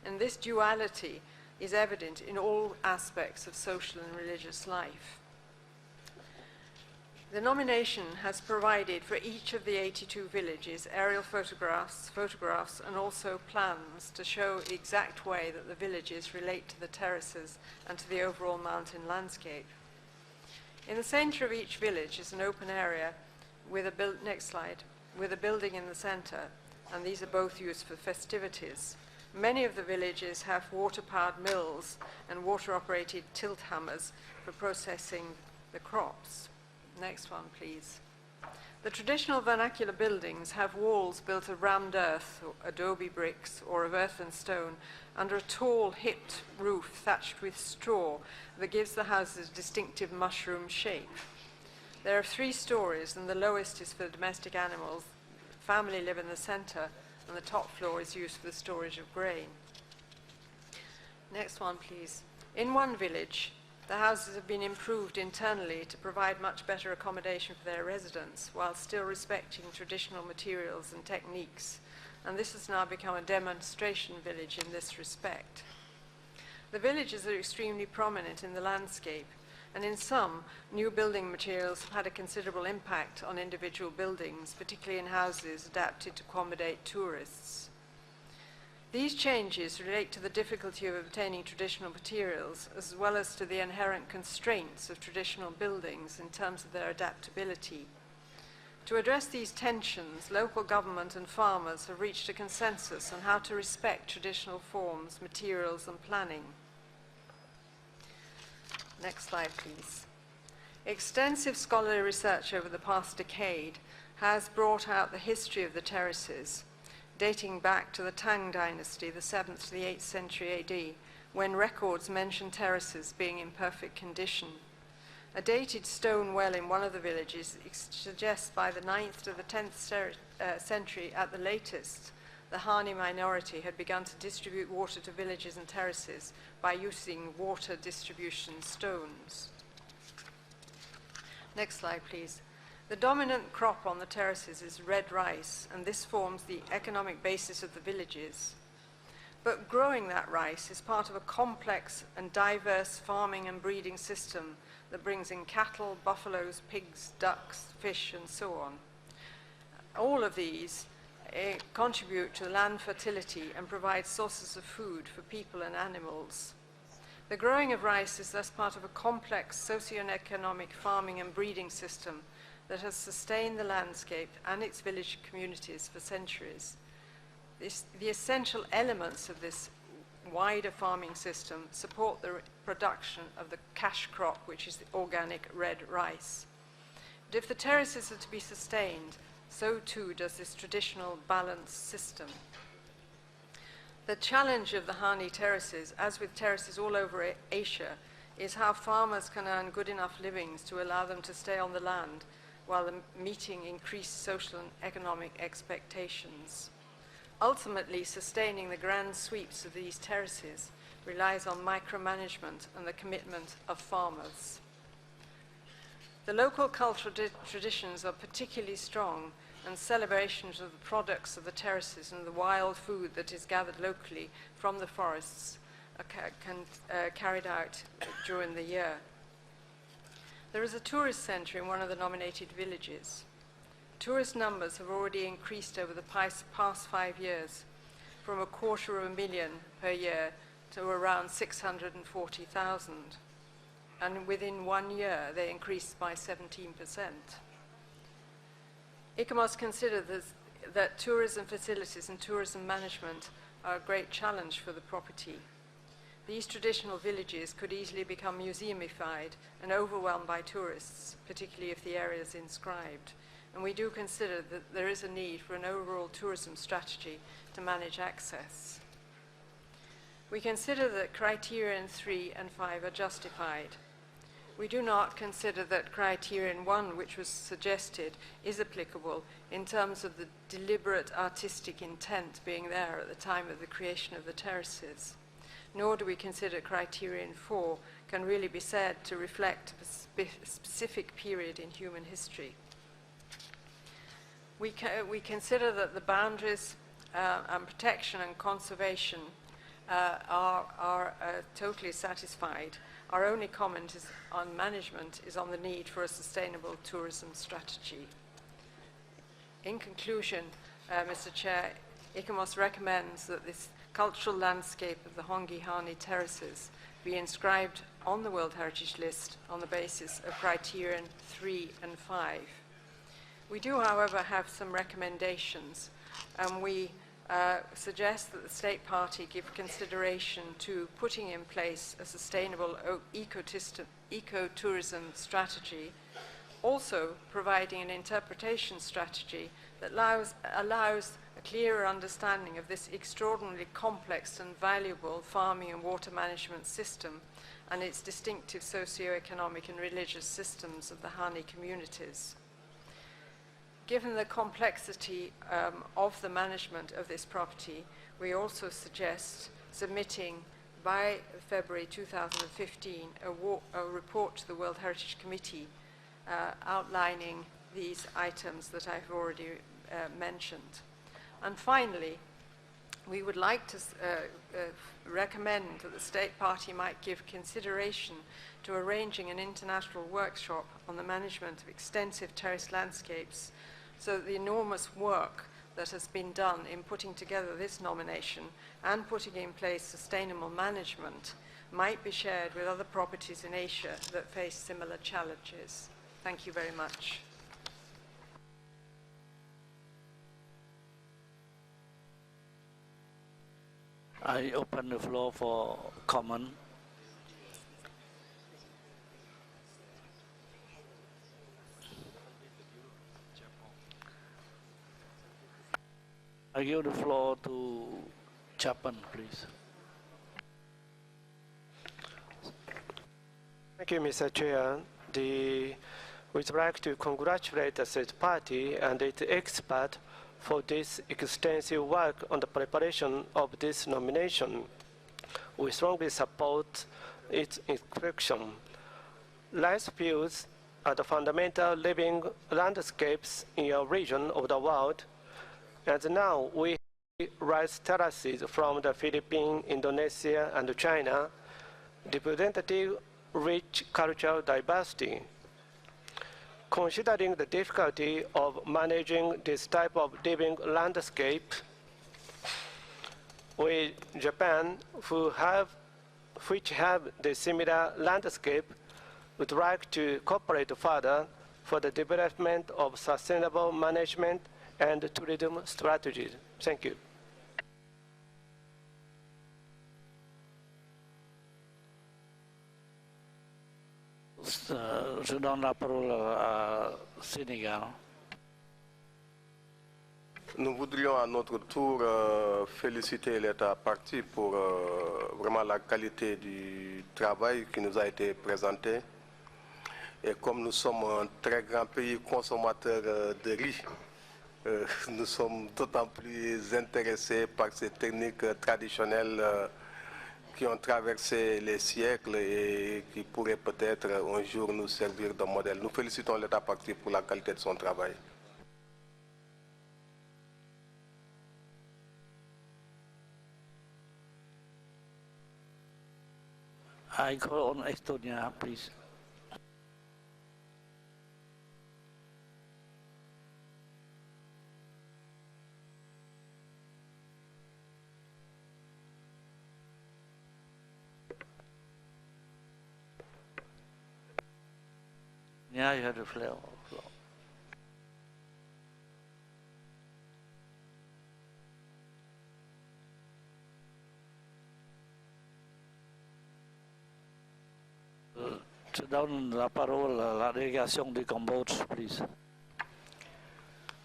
Speaker 21: And this duality is evident in all aspects of social and religious life. The nomination has provided for each of the 82 villages aerial photographs, and also plans to show the exact way that the villages relate to the terraces and to the overall mountain landscape. In the center of each village is an open area with a next slide, with a building in the center, and these are both used for festivities. Many of the villages have water-powered mills and water-operated tilt hammers for processing the crops. Next one, please. The traditional vernacular buildings have walls built of rammed earth, or adobe bricks, or of earth and stone, under a tall, hipped roof thatched with straw that gives the houses a distinctive mushroom shape. There are 3 stories, and the lowest is for domestic animals. Family live in the center, and the top floor is used for the storage of grain. Next one, please. In one village, the houses have been improved internally to provide much better accommodation for their residents while still respecting traditional materials and techniques, and this has now become a demonstration village in this respect. The villages are extremely prominent in the landscape, and in some, new building materials have had a considerable impact on individual buildings, particularly in houses adapted to accommodate tourists. These changes relate to the difficulty of obtaining traditional materials, as well as to the inherent constraints of traditional buildings in terms of their adaptability. To address these tensions, local government and farmers have reached a consensus on how to respect traditional forms, materials, and planning. Next slide, please. Extensive scholarly research over the past decade has brought out the history of the terraces, dating back to the Tang dynasty, the 7th to the 8th century AD, when records mention terraces being in perfect condition. A dated stone well in one of the villages suggests by the 9th to the 10th century at the latest, the Hani minority had begun to distribute water to villages and terraces by using water distribution stones. Next slide, please. The dominant crop on the terraces is red rice, and this forms the economic basis of the villages. But growing that rice is part of a complex and diverse farming and breeding system that brings in cattle, buffaloes, pigs, ducks, fish, and so on. All of these contribute to land fertility and provide sources of food for people and animals. The growing of rice is thus part of a complex socio-economic farming and breeding system that has sustained the landscape and its village communities for centuries. The essential elements of this wider farming system support the production of the cash crop, which is the organic red rice. But if the terraces are to be sustained, so too does this traditional balanced system. The challenge of the Hani terraces, as with terraces all over Asia, is how farmers can earn good enough livings to allow them to stay on the land while meeting increased social and economic expectations. Ultimately, sustaining the grand sweeps of these terraces relies on micromanagement and the commitment of farmers. The local cultural traditions are particularly strong, and celebrations of the products of the terraces and the wild food that is gathered locally from the forests are carried out during the year. There is a tourist centre in one of the nominated villages. Tourist numbers have already increased over the past 5 years, from 250,000 per year to around 640,000. And within 1 year, they increased by 17%. ICOMOS considers that tourism facilities and tourism management are a great challenge for the property. These traditional villages could easily become museumified and overwhelmed by tourists, particularly if the area is inscribed. And we do consider that there is a need for an overall tourism strategy to manage access. We consider that criterion 3 and 5 are justified. We do not consider that criterion 1, which was suggested, is applicable in terms of the deliberate artistic intent being there at the time of the creation of the terraces. nor do we consider criterion 4 can really be said to reflect a specific period in human history. We consider that the boundaries and protection and conservation are totally satisfied. Our only comment on management is on the need for a sustainable tourism strategy. In conclusion, Mr. Chair, ICOMOS recommends that this cultural landscape of the Hongihani terraces be inscribed on the World Heritage List on the basis of criterion 3 and 5. We do, however, have some recommendations, and we suggest that the State Party give consideration to putting in place a sustainable ecotourism strategy, also providing an interpretation strategy that allows a clearer understanding of this extraordinarily complex and valuable farming and water management system and its distinctive socio-economic and religious systems of the Hani communities. Given the complexity of the management of this property, we also suggest submitting by February 2015 a report to the World Heritage Committee outlining these items that I've already mentioned. And finally, we would like to recommend that the State Party might give consideration to arranging an international workshop on the management of extensive terrace landscapes, so that the enormous work that has been done in putting together this nomination and putting in place sustainable management might be shared with other properties in Asia that face similar challenges. Thank you very much.
Speaker 1: I open the floor for comment. I give the floor to Chapman, please.
Speaker 13: Thank you, Mr. Chair. We'd like to congratulate the State Party and its expert for this extensive work on the preparation of this nomination. We strongly support its inscription. Rice fields are the fundamental living landscapes in a region of the world, and now we rice terraces from the Philippines, Indonesia, and China, representative rich cultural diversity. Considering the difficulty of managing this type of living landscape, we, Japan, which have the similar landscape, would like to cooperate further for the development of sustainable management and tourism strategies. Thank you.
Speaker 1: Je donne la parole à Sénégal.
Speaker 16: Nous voudrions à notre tour féliciter l'État parti pour vraiment la qualité du travail qui nous a été présenté. Et comme nous sommes un très grand pays consommateur de riz, nous sommes d'autant plus intéressés par ces techniques traditionnelles qui ont traversé les siècles et qui pourraient peut-être un jour nous servir de modèle. Nous félicitons l'État parti pour la qualité de son travail.
Speaker 1: I call on Estonia, please. Yeah, you have the floor. Je donne la parole à la délégation du Cambodge, please.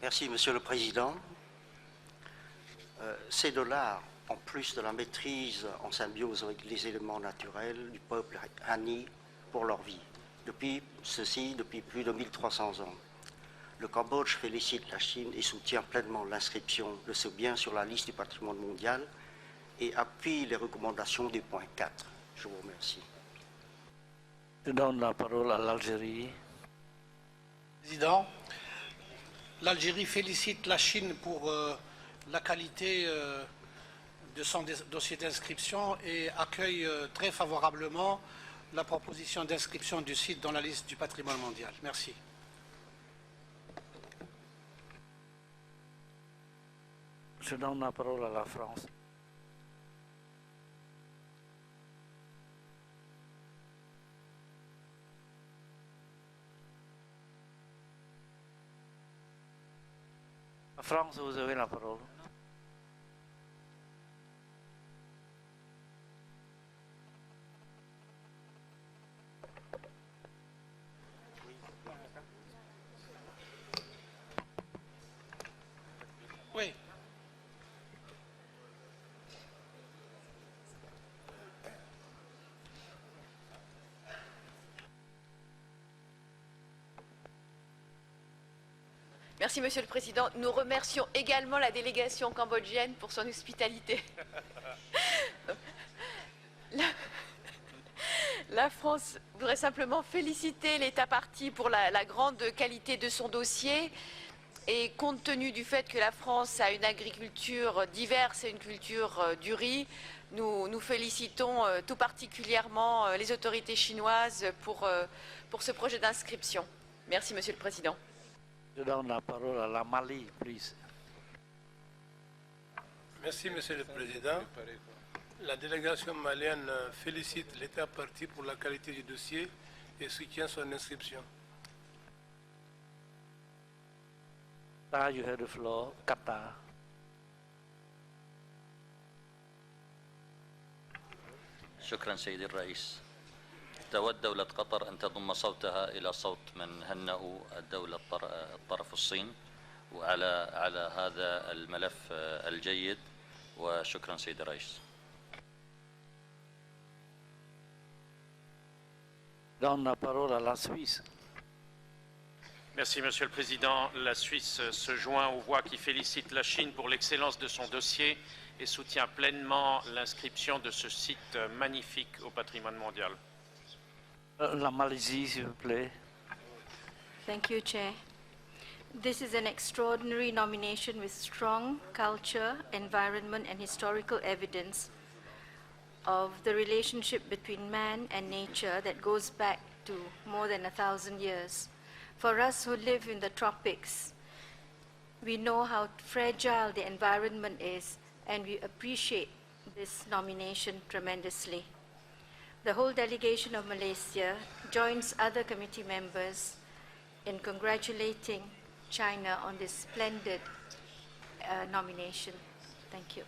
Speaker 19: Merci, Monsieur le Président. Ces dollars, en plus de la maîtrise en symbiose avec les éléments naturels du peuple Hani pour leur vie, depuis plus de 1300 ans. Le Cambodge félicite la Chine et soutient pleinement l'inscription de ce bien sur la liste du patrimoine mondial et appuie les recommandations du point 4. Je vous remercie.
Speaker 1: Je donne la parole à l'Algérie.
Speaker 10: Président, l'Algérie félicite la Chine pour la qualité de son dossier d'inscription et accueille très favorablement la proposition d'inscription du site dans la liste du patrimoine mondial. Merci.
Speaker 1: Je donne la parole à la France. La France, vous avez la parole.
Speaker 10: Oui.
Speaker 9: Merci, Monsieur le Président. Nous remercions également la délégation cambodgienne pour son hospitalité. La France voudrait simplement féliciter l'État partie pour la grande qualité de son dossier. Et compte tenu du fait que la France a une agriculture diverse et une culture du riz, nous félicitons tout particulièrement les autorités chinoises pour ce projet d'inscription. Merci, Monsieur le Président.
Speaker 1: Je donne la parole à la Mali, please.
Speaker 12: Merci, Monsieur le Président. La délégation malienne félicite l'État partie pour la qualité du dossier et soutient son inscription.
Speaker 1: You have the floor. Qatar.
Speaker 20: شكرا سيدي الرئيس. تود دولة قطر أن تضم صوتها إلى صوت من هنأوا الدولة الطرف الصين على هذا الملف الجيد وشكرا سيدي الرئيس.
Speaker 1: Donne la parole à la Suisse.
Speaker 24: Merci, Monsieur le Président. La Suisse se joint aux voix qui félicitent la Chine pour l'excellence de son dossier et soutient pleinement l'inscription de ce site magnifique au patrimoine mondial.
Speaker 1: La Malaisie, s'il vous plaît.
Speaker 25: Thank you, Chair. This is an extraordinary nomination with strong culture, environment, and historical evidence of the relationship between man and nature that goes back to more than 1,000 years. For us who live in the tropics, we know how fragile the environment is, and we appreciate this nomination tremendously. The whole delegation of Malaysia joins other committee members in congratulating China on this splendid nomination. Thank you.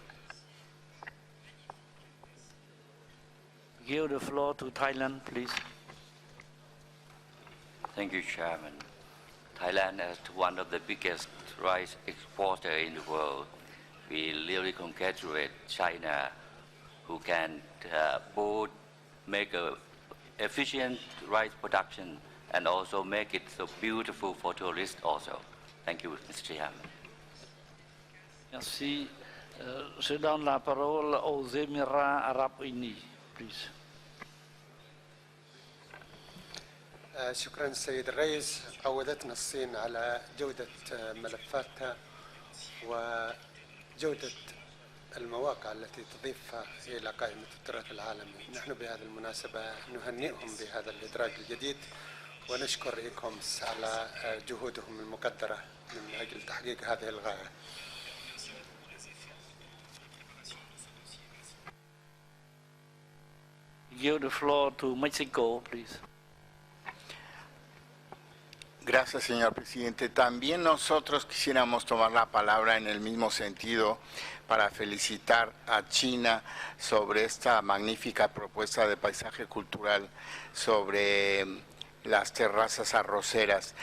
Speaker 1: Give the floor to Thailand, please.
Speaker 26: Thank you, Chairman. Thailand is one of the biggest rice exporters in the world. We really congratulate China, who can both make a efficient rice production and also make it so beautiful for tourists also. Thank you, Mr. Chairman.
Speaker 1: Merci. Je donne la parole aux Émirats arabes unis, please.
Speaker 27: شكرا السيد الرئيس. عودتنا الصين على جودة ملفاتها وجودة المواقع التي تضيفها إلى قائمة التراث العالمي. نحن بهذه المناسبة نهنئهم بهذا الإدراج الجديد ونشكر إيكومس على جهودهم المقدرة من أجل تحقيق هذه الغاية.
Speaker 1: Give the floor to Mexico, please.
Speaker 28: Gracias, señor presidente. También nosotros quisiéramos tomar la palabra en el mismo sentido para felicitar a China sobre esta magnífica propuesta de paisaje cultural sobre las terrazas arroceras.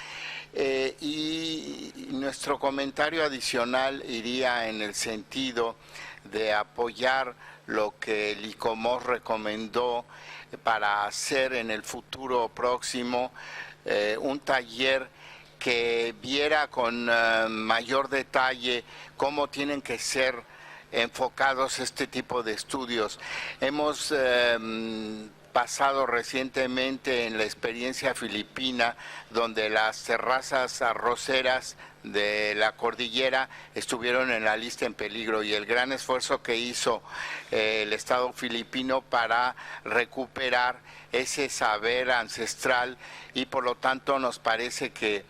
Speaker 28: Y nuestro comentario adicional iría en el sentido de apoyar lo que el ICOMOS recomendó para hacer en el futuro próximo un taller que viera con mayor detalle cómo tienen que ser enfocados a este tipo de estudios. Hemos pasado recientemente en la experiencia filipina, donde las terrazas arroceras de la cordillera estuvieron en la lista en peligro, y el gran esfuerzo que hizo el Estado filipino para recuperar ese saber ancestral, y por lo tanto nos parece que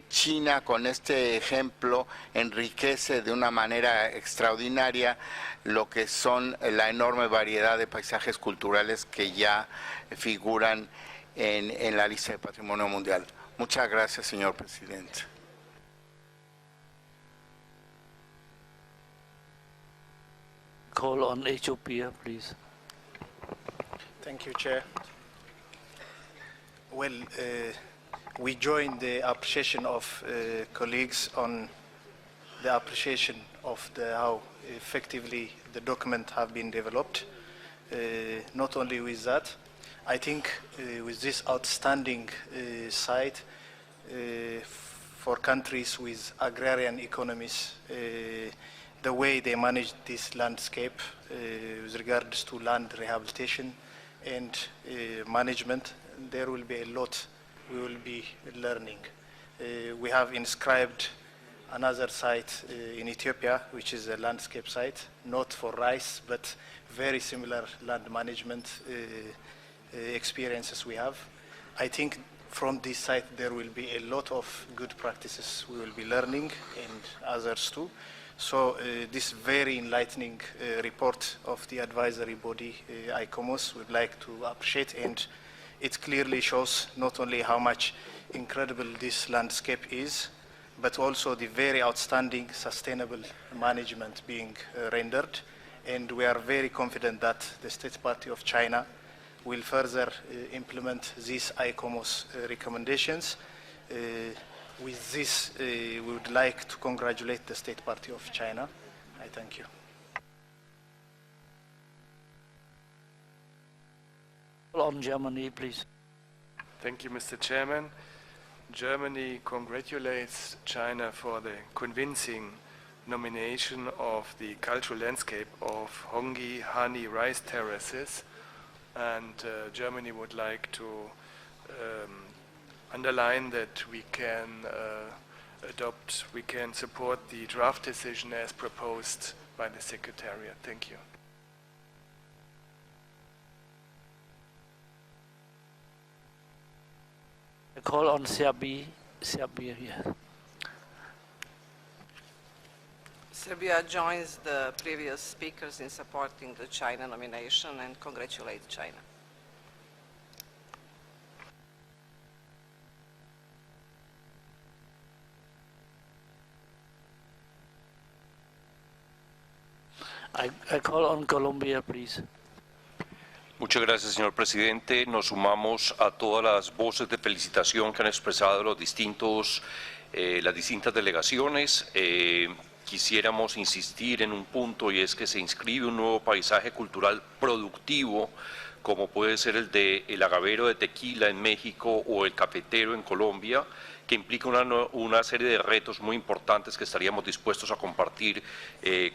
Speaker 28: China con este ejemplo enriquece de una manera extraordinaria lo que son la enorme variedad de paisajes culturales que ya figuran en la lista de Patrimonio Mundial. Muchas gracias, señor presidente.
Speaker 1: Call on Ethiopia, please.
Speaker 3: Thank you, Chair. Well, we join the appreciation of colleagues on the appreciation of how effectively the document have been developed. Not only with that, I think with this outstanding site for countries with agrarian economies, the way they manage this landscape with regards to land rehabilitation and management, there will be a lot we will be learning. We have inscribed another site in Ethiopia, which is a landscape site, not for rice, but very similar land management experiences we have. I think from this site there will be a lot of good practices we will be learning, and others too. So this very enlightening report of the advisory body, ICOMOS, would like to appreciate, and it clearly shows not only how much incredible this landscape is, but also the very outstanding sustainable management being rendered. And we are very confident that the State Party of China will further implement these ICOMOS recommendations. With this, we would like to congratulate the State Party of China. I thank you.
Speaker 1: On Germany, please.
Speaker 4: Thank you, Mr. Chairman. Germany congratulates China for the convincing nomination of the cultural landscape of Hongyi Hani rice terraces, and Germany would like to underline that we can support the draft decision as proposed by the Secretariat. Thank you.
Speaker 1: I call on Serbia here.
Speaker 5: Serbia joins the previous speakers in supporting the China nomination and congratulates China.
Speaker 1: I call on Colombia, please.
Speaker 6: Muchas gracias, señor presidente. Nos sumamos a todas las voces de felicitación que han expresado las distintas delegaciones. Quisiéramos insistir en un punto, y es que se inscribe un nuevo paisaje cultural productivo, como puede ser el del agavero de tequila en México o el cafetero en Colombia, que implica una serie de retos muy importantes que estaríamos dispuestos a compartir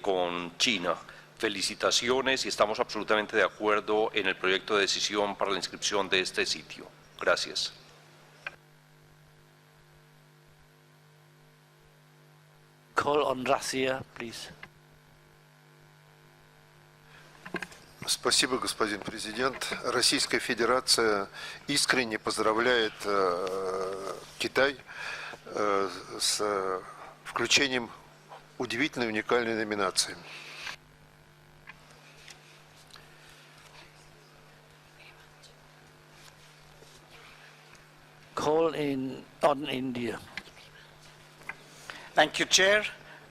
Speaker 6: con China. Felicitaciones, y estamos absolutamente de acuerdo en el proyecto de decisión para la inscripción de este sitio. Gracias.
Speaker 1: Call on Russia, please.
Speaker 14: Спасибо, господин президент. Российская Федерация искренне поздравляет Китай с включением удивительной уникальной номинации.
Speaker 1: Call on India.
Speaker 17: Thank you, Chair.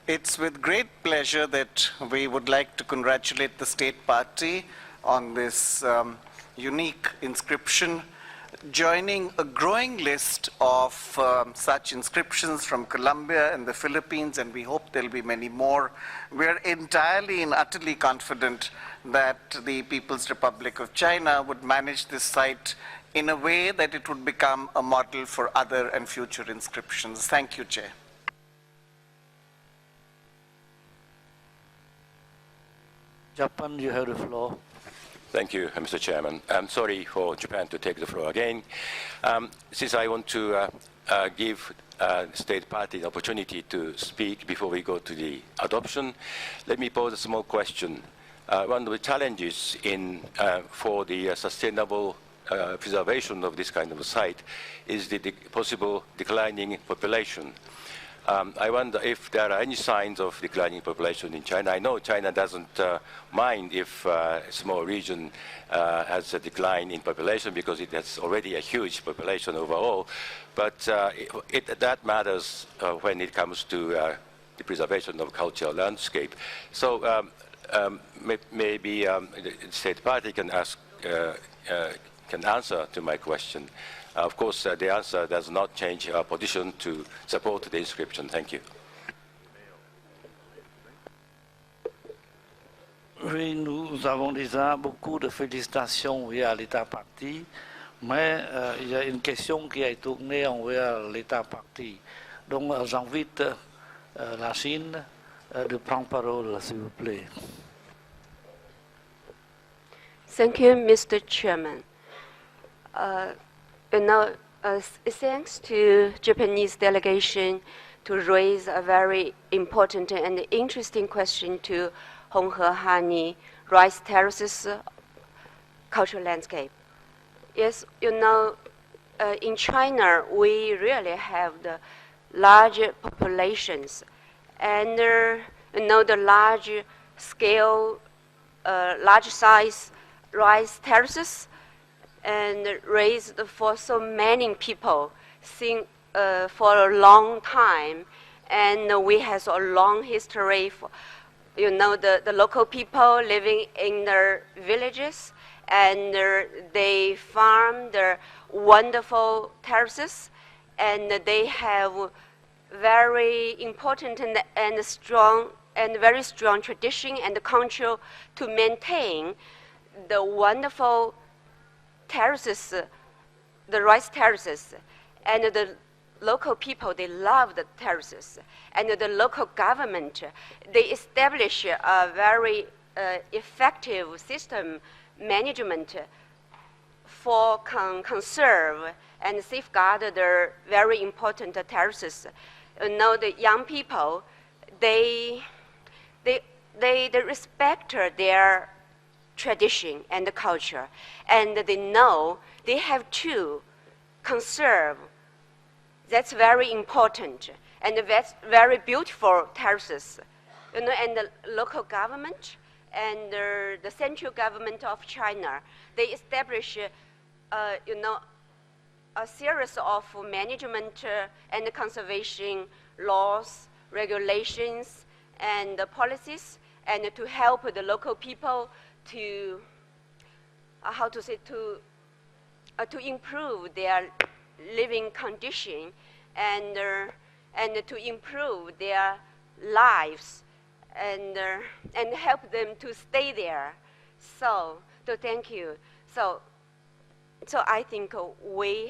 Speaker 17: It's with great pleasure that we would like to congratulate the State Party on this unique inscription, joining a growing list of such inscriptions from Colombia and the Philippines, and we hope there'll be many more. We're entirely and utterly confident that the People's Republic of China would manage this site in a way that it would become a model for other and future inscriptions. Thank you, Chair.
Speaker 1: Japan, you have the floor.
Speaker 2: Thank you, Mr. Chairman. I'm sorry for Japan to take the floor again. Since I want to give the state party the opportunity to speak before we go to the adoption, let me pose a small question. One of the challenges for the sustainable preservation of this kind of a site is the possible declining population. I wonder if there are any signs of declining population in China. I know China doesn't mind if a small region has a decline in population because it has already a huge population overall, but that matters when it comes to the preservation of cultural landscape. So maybe the state party can answer to my question. Of course, the answer does not change our position to support the inscription. Thank you.
Speaker 1: Oui, nous avons déjà beaucoup de félicitations à l'État parti, mais il y a une question qui est tournée envers l'État parti. Donc j'invite la Chine de prendre parole, s'il vous plaît.
Speaker 7: Thank you, Mr. Chairman. Thanks to Japanese delegation to raise a very important and interesting question to Honghe Hani rice terraces cultural landscape. Yes, in China we really have the large populations, and the large scale, large size rice terraces and raised for so many people for a long time, and we have a long history for the local people living in their villages, and they farm their wonderful terraces, and they have very important and strong and very strong tradition and culture to maintain the wonderful terraces, the rice terraces, and the local people, they love the terraces, and the local government, they establish a very effective system management for conserve and safeguard their very important terraces. The young people, they respect their tradition and culture, and they know they have to conserve. That's very important, and that's very beautiful terraces. And the local government and the central government of China, they establish a series of management and conservation laws, regulations, and policies, and to help the local people to to improve their living condition and to improve their lives and help them to stay there. So thank you. So I think we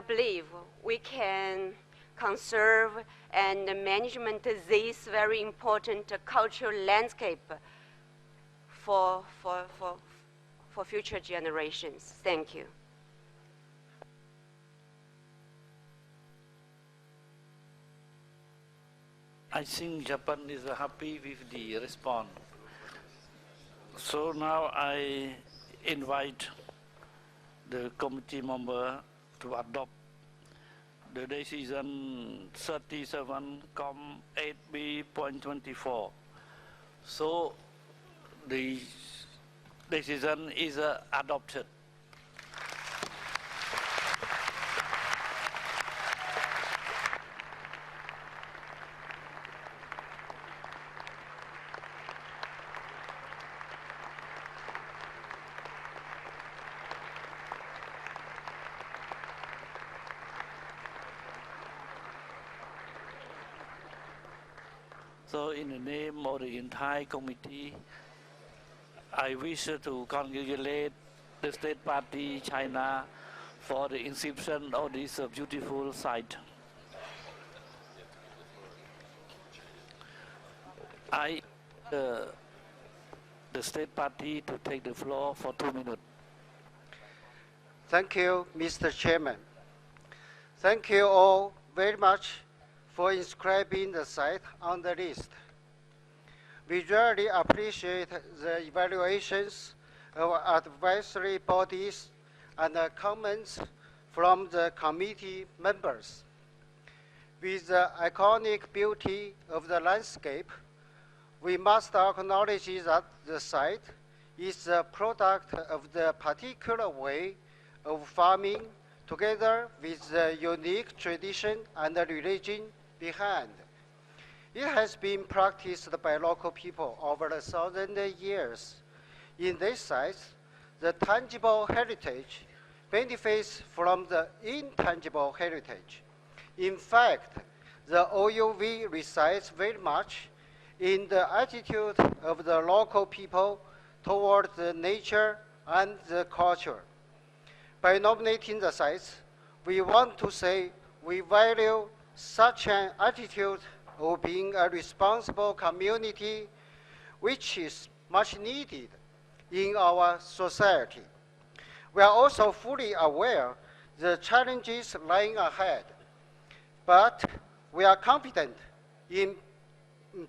Speaker 7: believe we can conserve and management this very important cultural landscape for future generations. Thank you.
Speaker 1: I think Japan is happy with the response. So now I invite the committee member to adopt the decision 37,8B.24. So the decision is adopted. So in the name of the entire committee, I wish to congratulate the State Party China for the inscription of this beautiful site. the State Party to take the floor for 2 minutes.
Speaker 8: Thank you, Mr. Chairman. Thank you all very much for inscribing the site on the list. We really appreciate the evaluations of advisory bodies and the comments from the committee members. With the iconic beauty of the landscape, we must acknowledge that the site is a product of the particular way of farming together with the unique tradition and the religion behind. It has been practiced by local people over 1,000 years. In this site, the tangible heritage benefits from the intangible heritage. In fact, the OUV resides very much in the attitude of the local people toward the nature and the culture. By nominating the sites, we want to say we value such an attitude of being a responsible community, which is much needed in our society. We are also fully aware the challenges lying ahead, but we are confident in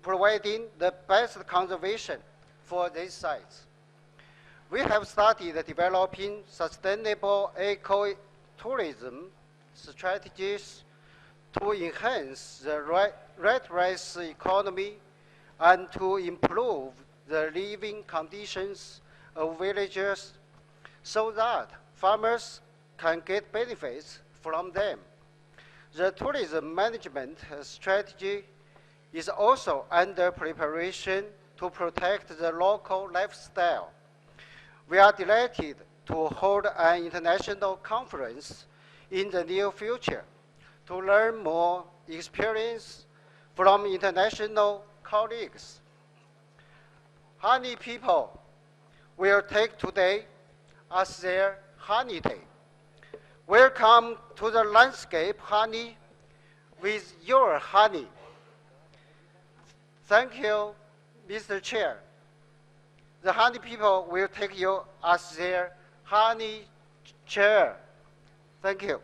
Speaker 8: providing the best conservation for these sites. We have started developing sustainable eco-tourism strategies to enhance the red rice economy and to improve the living conditions of villagers so that farmers can get benefits from them. The tourism management strategy is also under preparation to protect the local lifestyle. We are delighted to hold an international conference in the near future to learn more experience from international colleagues. Honey people will take today as their honey day. Welcome to the landscape, honey, with your honey. Thank you, Mr. Chair. The honey people will take you as their honey chair. Thank you.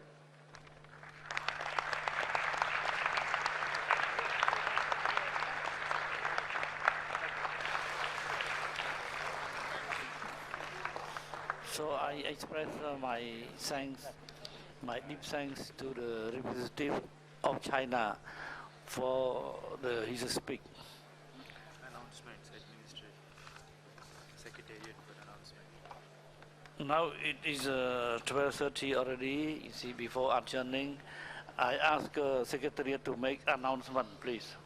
Speaker 1: So I express my thanks, my deep thanks to the representative of China for his speech.
Speaker 11: Announcements, Administrative Secretariat for announcement.
Speaker 1: Now it is 12:30 already. You see, before adjourning, I ask Secretariat to make announcement, please.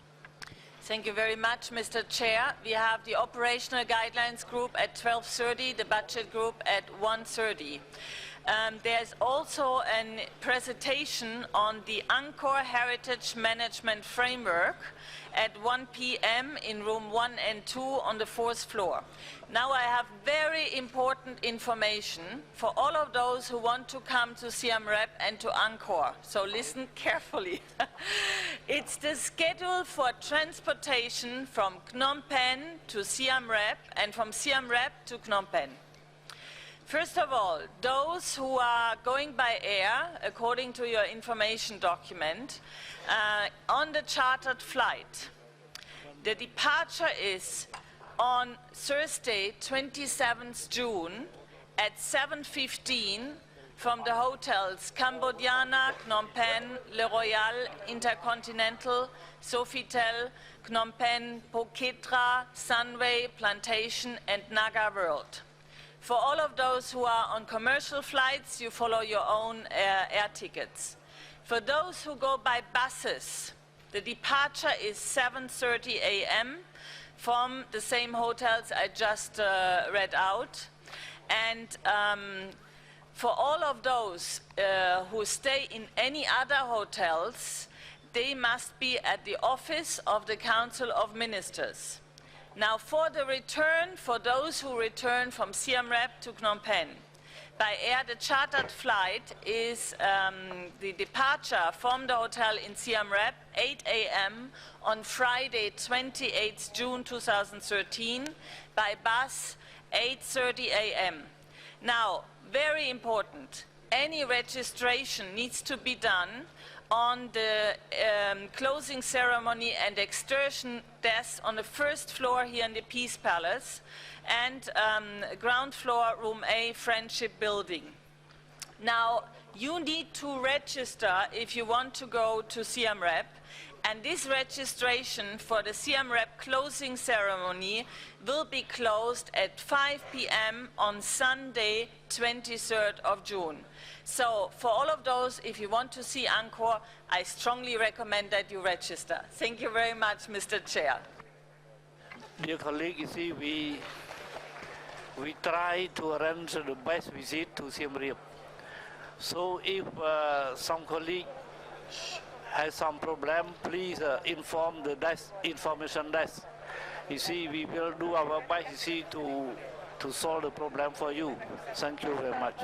Speaker 13: Thank you very much, Mr. Chair. We have the Operational Guidelines Group at 12:30, the Budget Group at 1:30. There's also a presentation on the Angkor Heritage Management Framework at 1 p.m. in room 1 and 2 on the 4th floor. Now I have very important information for all of those who want to come to Siem Reap and to Angkor. So listen carefully. It's the schedule for transportation from Phnom Penh to Siem Reap and from Siem Reap to Phnom Penh. First of all, those who are going by air, according to your information document, on the chartered flight, the departure is on Thursday, 27th June at 7:15 from the hotels Cambodiana, Phnom Penh, Le Royal, Intercontinental, Sofitel, Phnom Penh, Phuket, Sunway, Plantation, and Naga World. For all of those who are on commercial flights, you follow your own air tickets. For those who go by buses, the departure is 7:30 a.m. from the same hotels I just read out. And for all of those who stay in any other hotels, they must be at the office of the Council of Ministers. Now for the return, for those who return from Siem Reap to Phnom Penh, By air, the chartered flight is the departure from the hotel in Siem Reap, 8 a.m. on Friday, 28 June 2013, by bus, 8:30 a.m. Now, very important, any registration needs to be done on the closing ceremony and excursion desk on the first floor here in the Peace Palace and ground floor, room A, Friendship Building. Now, you need to register if you want to go to Siem Reap, and this registration for the Siem Reap closing ceremony will be closed at 5 p.m. on Sunday, 23rd of June. So for all of those, if you want to see Angkor, I strongly recommend that you register. Thank you very much, Mr. Chair.
Speaker 1: Dear colleague, you see, we try to arrange the best visit to Siem Reap. So if some colleague has some problem, please inform the desk, information desk. You see, we will do our best, you see, to solve the problem for you. Thank you very much.